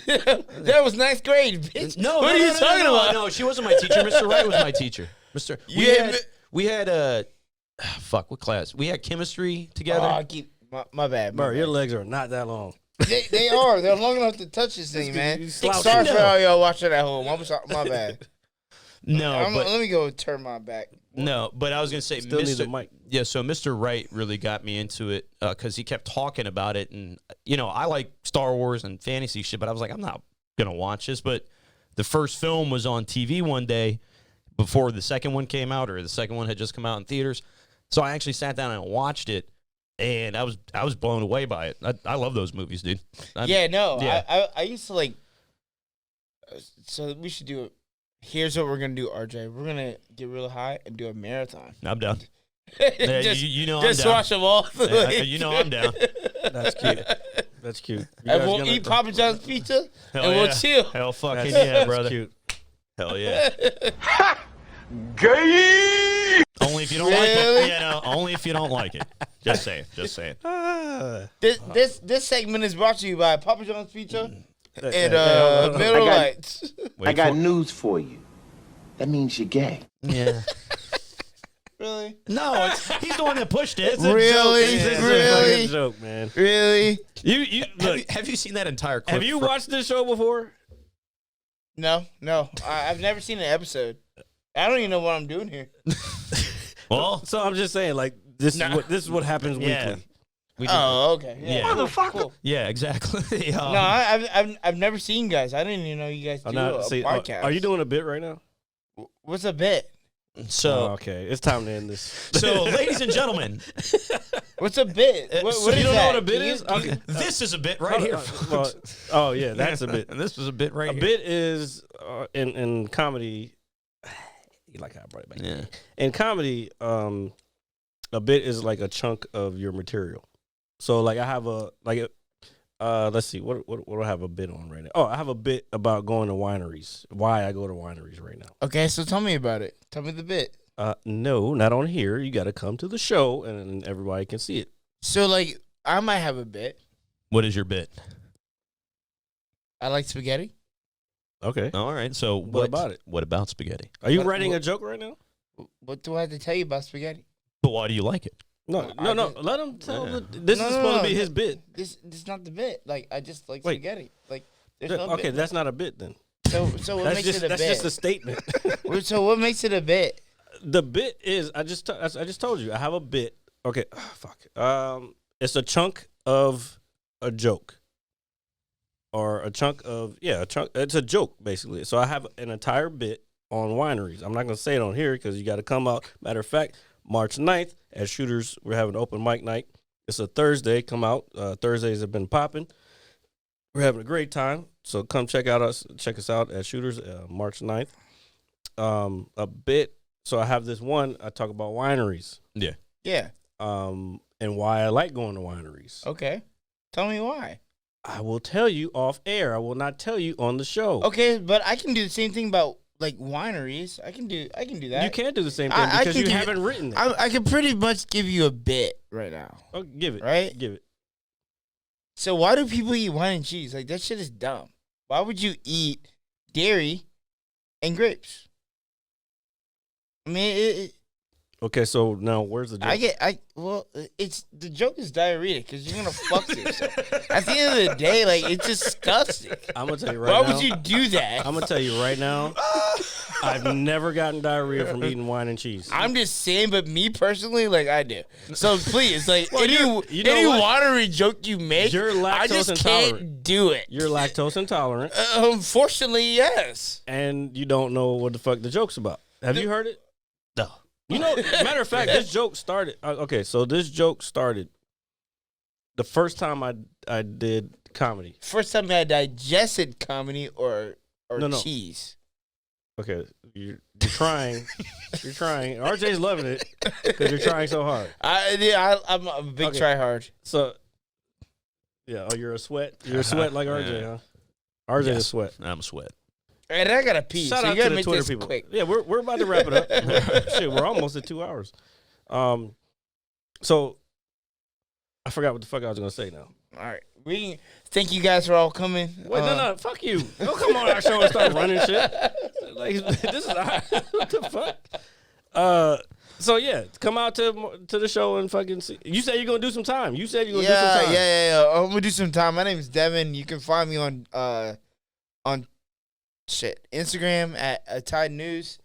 That was 9th grade, bitch. No, what are you talking about? No, she wasn't my teacher. Mr. Wright was my teacher. We had fuck, what class? We had chemistry together. Oh, I keep my bad. Bro, your legs are not that long. They are. They're long enough to touch this thing, man. you slouching. Sorry for all y'all watching at home. My bad. No, but let me go turn my back. no, but I was gonna say, Still need the mic. Yeah, so Mr. Wright really got me into it because he kept talking about it, and you know, I like Star Wars and fantasy shit, but I was like, I'm not gonna watch this. But the first film was on TV one day before the second one came out, or the second one had just come out in theaters. So I actually sat down and watched it, and I was blown away by it. I love those movies, dude. I used to like. So we should do it. Here's what we're gonna do, RJ. We're gonna get real high and do a marathon. I'm down. Yeah, just you know just I'm down. watch them all. You know I'm down. That's cute. That's cute. You And guys we'll gonna- eat Papa John's pizza Hell and yeah. we'll chill. Hell fucking That's- yeah, that's brother. cute. Hell yeah. Gay! Only if you don't like it. You know, only if you don't like it. Just saying. Just saying. Ah. This segment is brought to you by Papa John's Pizza and hold on. Middle I got- Lights. Wait I got for- news for you. That means you're gay. Yeah. Really? No, he's the one that pushed it. It's a Really? joke. It's a Really? fucking joke, man. Really? You look. Have you seen that entire clip? Have you watched this show before? No. I've never seen an episode. I don't even know what I'm doing here. Well, So I'm just saying, like this is what happens yeah. weekly. We did. Oh, okay. Yeah. Yeah. Cool. Yeah, exactly. No, I've never seen you guys. I didn't even know you guys do a See, podcast. are you doing a bit right now? What's a bit? So, okay, it's time to end this. so ladies and gentlemen, What's a bit? What so is you don't know that? what a bit Can you- is? can you- Okay. This is a bit right here. Well, folks. oh yeah, that's a bit. And this was a bit right A here. bit is in comedy. You like how I brought it back? Yeah. In comedy, a bit is like a chunk of your material. So like I have let's see, what do I have a bit on right now? Oh, I have a bit about going to wineries. Why I go to wineries right now. Okay, so tell me about it. Tell me the bit. No, not on here. You got to come to the show and everybody can see it. So like, I might have a bit. What is your bit? I like spaghetti. Okay. All right. So What about it? What about spaghetti? Are you What- writing what- a joke right now? What do I have to tell you about spaghetti? But why do you like it? No. I just- Let him tell. Yeah. This No, is no, supposed no, to be no. his bit. This is not the bit. Like, I just like Wait. spaghetti. Like, there's no Okay, bit. that's not a bit then. So what That's makes just it a that's bit? just a statement. So what makes it a bit? The bit is I just told you I have a bit. Okay, fuck. It's a chunk of a joke, or a chunk of a chunk. It's a joke basically. So I have an entire bit on wineries. I'm not gonna say it on here because you got to come out. Matter of fact, March 9th at Shooters, we're having open mic night. It's a Thursday. Come out. Thursdays have been popping. We're having a great time. So come check us out at Shooters March 9th. A bit. So I have this one. I talk about wineries. Yeah. Yeah. And why I like going to wineries. Okay. Tell me why. I will tell you off air. I will not tell you on the show. Okay, but I can do the same thing about like wineries. I can do that. You can't do the same thing I because can you do- haven't written it. I can pretty much give you a bit right now. Oh, give it. Right? Give it. So why do people eat wine and cheese? Like that shit is dumb. Why would you eat dairy and grapes? I mean, Okay, so now where's the joke? it's the joke is diarrhea because you're gonna fuck yourself. At the end of the day, like it's disgusting. I'm gonna tell you right Why now. would you do that? I'm gonna tell you right now. I've never gotten diarrhea from eating wine and cheese. I'm just saying, but me personally, like I do. So please, like Well, you know any what? watery joke you make, You're I lactose just intolerant. can't do it. You're lactose intolerant, Unfortunately, yes. and you don't know what the fuck the joke's about. Have you heard it? No. You know, matter of fact, this joke started. Okay, so this joke started the first time I did comedy. First time I digested comedy or No. cheese. Okay, you're trying. You're trying. RJ's loving it because you're trying so hard. I'm a big Okay. try hard. So, yeah. Oh, you're a sweat. You're a sweat like RJ, huh? RJ's a sweat. I'm a sweat. And I gotta pee. Shout so out you to gotta the make Twitter this people. quick. Yeah, we're about to wrap it up. Shit, we're almost at 2 hours. So I forgot what the fuck I was gonna say now. All right. We thank you guys for all coming. Wait, no, fuck you. Don't come on our show and start running shit. Like this is what the fuck. So yeah, come out to the show and fucking see. You said you're gonna do some time. You said you're gonna do some time. Yeah. I'm gonna do some time. My name is Devin. You can find me on Instagram at Tide News.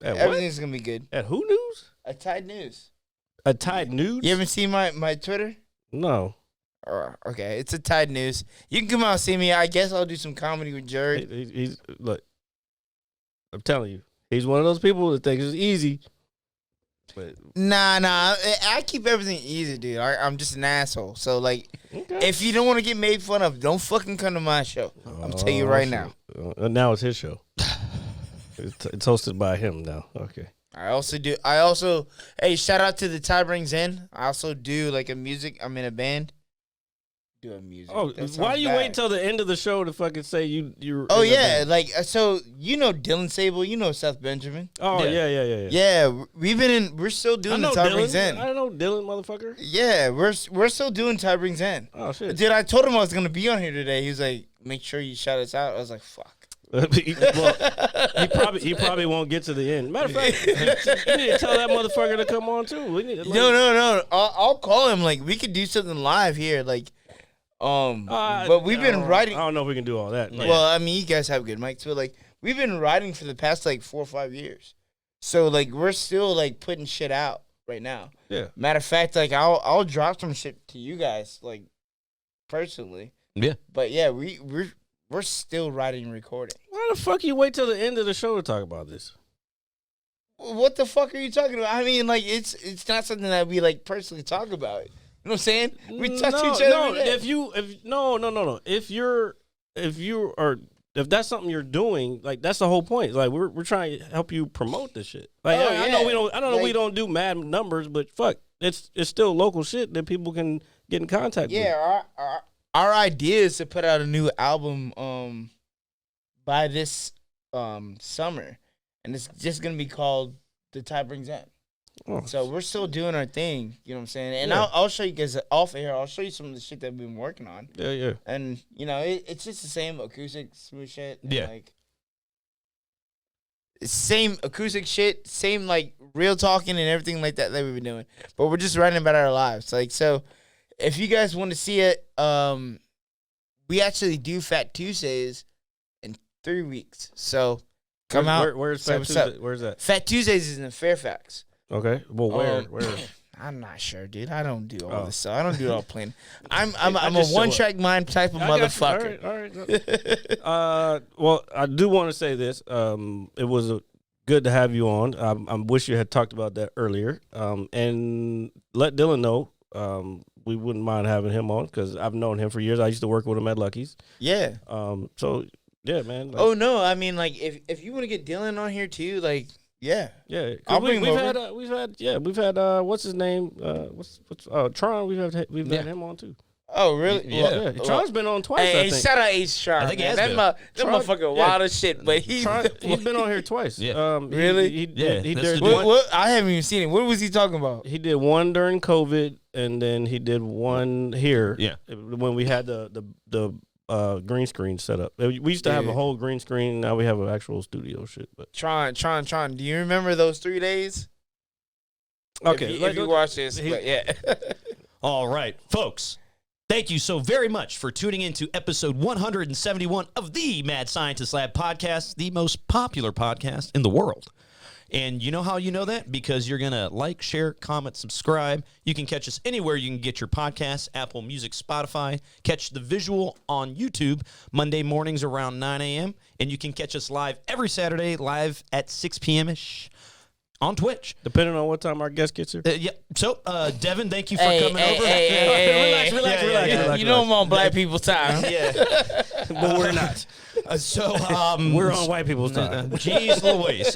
At what? Everything's gonna be good. At who news? At Tide News. A Tide Nudes? You haven't seen my Twitter? No. Okay, it's a Tide News. You can come out and see me. I guess I'll do some comedy with Jared. He's look. I'm telling you, he's one of those people that thinks it's easy. But Nah. I keep everything easy, dude. I'm just an asshole. So like, okay. if you don't want to get made fun of, don't fucking come to my show. I'm telling you right now. Now it's his show. It's hosted by him now. Okay. I also hey, shout out to the Tide Brings In. I also do like I'm in a band. Do a music. Oh, That sounds why you bad. wait till the end of the show to fucking say you're? Oh in a yeah, band? like so you know Dylan Sable, you know Seth Benjamin. Oh Yeah. yeah. Yeah, we're still I doing know the Tide Brings Dylan. In. I know Dylan, motherfucker. Yeah, we're still doing Tide Brings In. Oh shit. Dude, I told him I was gonna be on here today. He was like, "Make sure you shout us out." I was like, "Fuck." Well, he probably won't get to the end. Matter of fact, you need to tell that motherfucker to come on too. We need to, No. I'll call him. Like we could do something live here. Like, but we've been writing. I don't know if we can do all that. Like, Well, I mean, you guys have good mics too. Like we've been writing for the past like 4 or 5 years. So like we're still like putting shit out right now. yeah. Matter of fact, like I'll drop some shit to you guys like personally. Yeah. But yeah, we're still writing and recording. Why the fuck you wait till the end of the show to talk about this? what the fuck are you talking about? I mean, like, it's not something that we like personally talk about. You know what I'm saying? We touch each other. No, every day. If that's something you're doing, like that's the whole point. Like we're trying to help you promote this shit. Like Oh, I know we yeah. don't. I don't know Like- we don't do mad numbers, but fuck, it's still local shit that people can get in contact with. Yeah, our idea is to put out a new album by this summer, and it's just gonna be called The Tide Brings In. Oh. So we're still doing our thing, you know what I'm saying? And Yeah. I'll show you guys off air. I'll show you some of the shit that we've been working on. Yeah. And you know, it's just the same acoustic smooth shit. And, Yeah. like same acoustic shit, same like real talking and everything like that we've been doing. But we're just writing about our lives. Like, so if you guys want to see it, we actually do Fat Tuesdays in 3 weeks. So come out. Where's say Fat what's Tuesday? up. Where's that? Fat Tuesdays is in Fairfax. Okay. Well, where? Where? I'm not sure, dude. I don't do all Oh. this stuff. I don't do it all plain. I'm a just show up. one-track mind type of I got you. motherfucker. All right. Well, I do want to say this. It was good to have you on. I wish you had talked about that earlier. And let Dylan know. We wouldn't mind having him on because I've known him for years. I used to work with him at Lucky's. Yeah. So yeah, man. Like, Oh no, I mean, like if you want to get Dylan on here too, like yeah. yeah. I'll bring him we've had what's his name? What's Tron? We've had him on too. Oh really? Yeah. Tron's been on twice. I Hey, think. shout out H. Tron. I think he man. has That been. motherfucker Yeah. wild as shit, but he's He's been on here twice. Yeah. Really? He Yeah, He that's did the one. what? I haven't even seen it. What was he talking about? He did one during COVID, and then he did one here. Yeah. When we had the green screen set up. We used to have a Yeah. whole green screen. Now we have an actual studio shit. But Tron. Do you remember those 3 days? okay, If you watch this, but yeah. All right, folks. Thank you so very much for tuning in to episode 171 of the Mad Scientist Lab podcast, the most popular podcast in the world. And you know how you know that? Because you're going to like, share, comment, subscribe. You can catch us anywhere you can get your podcasts, Apple Music, Spotify. Catch the visual on YouTube Monday mornings around 9 a.m. And you can catch us live every Saturday, live at 6 p.m.-ish on Twitch. depending on what time our guest gets here. Yeah. So, Devin, thank you for coming over. Hey, relax. You know I'm on black people's time. Yeah. But we're not. We're on white people's time. Jeez Louise.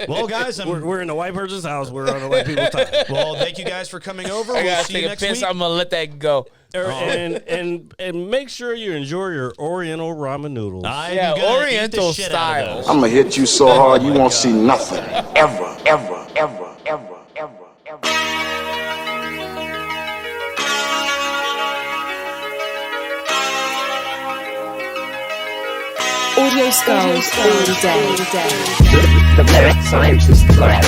Well, guys, We're in the white person's house. We're on the white people's time. well, thank you guys for coming over. I We'll gotta see take you a next piss. week. I'm gonna let that go. And make sure you enjoy your Oriental ramen noodles. I'm Yeah, gonna eat the Oriental shit out of style. those. I'm gonna hit you so hard you won't see nothing. Ever, ever, ever, ever, ever, ever. Audio skulls all day. The merit scientist lab.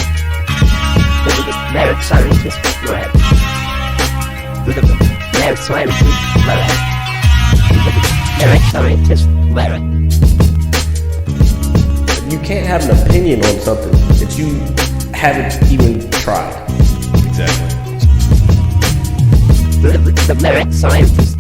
The merit scientist lab. The merit scientist lab. The merit scientist lab. You can't have an opinion on something that you haven't even tried. The merit scientist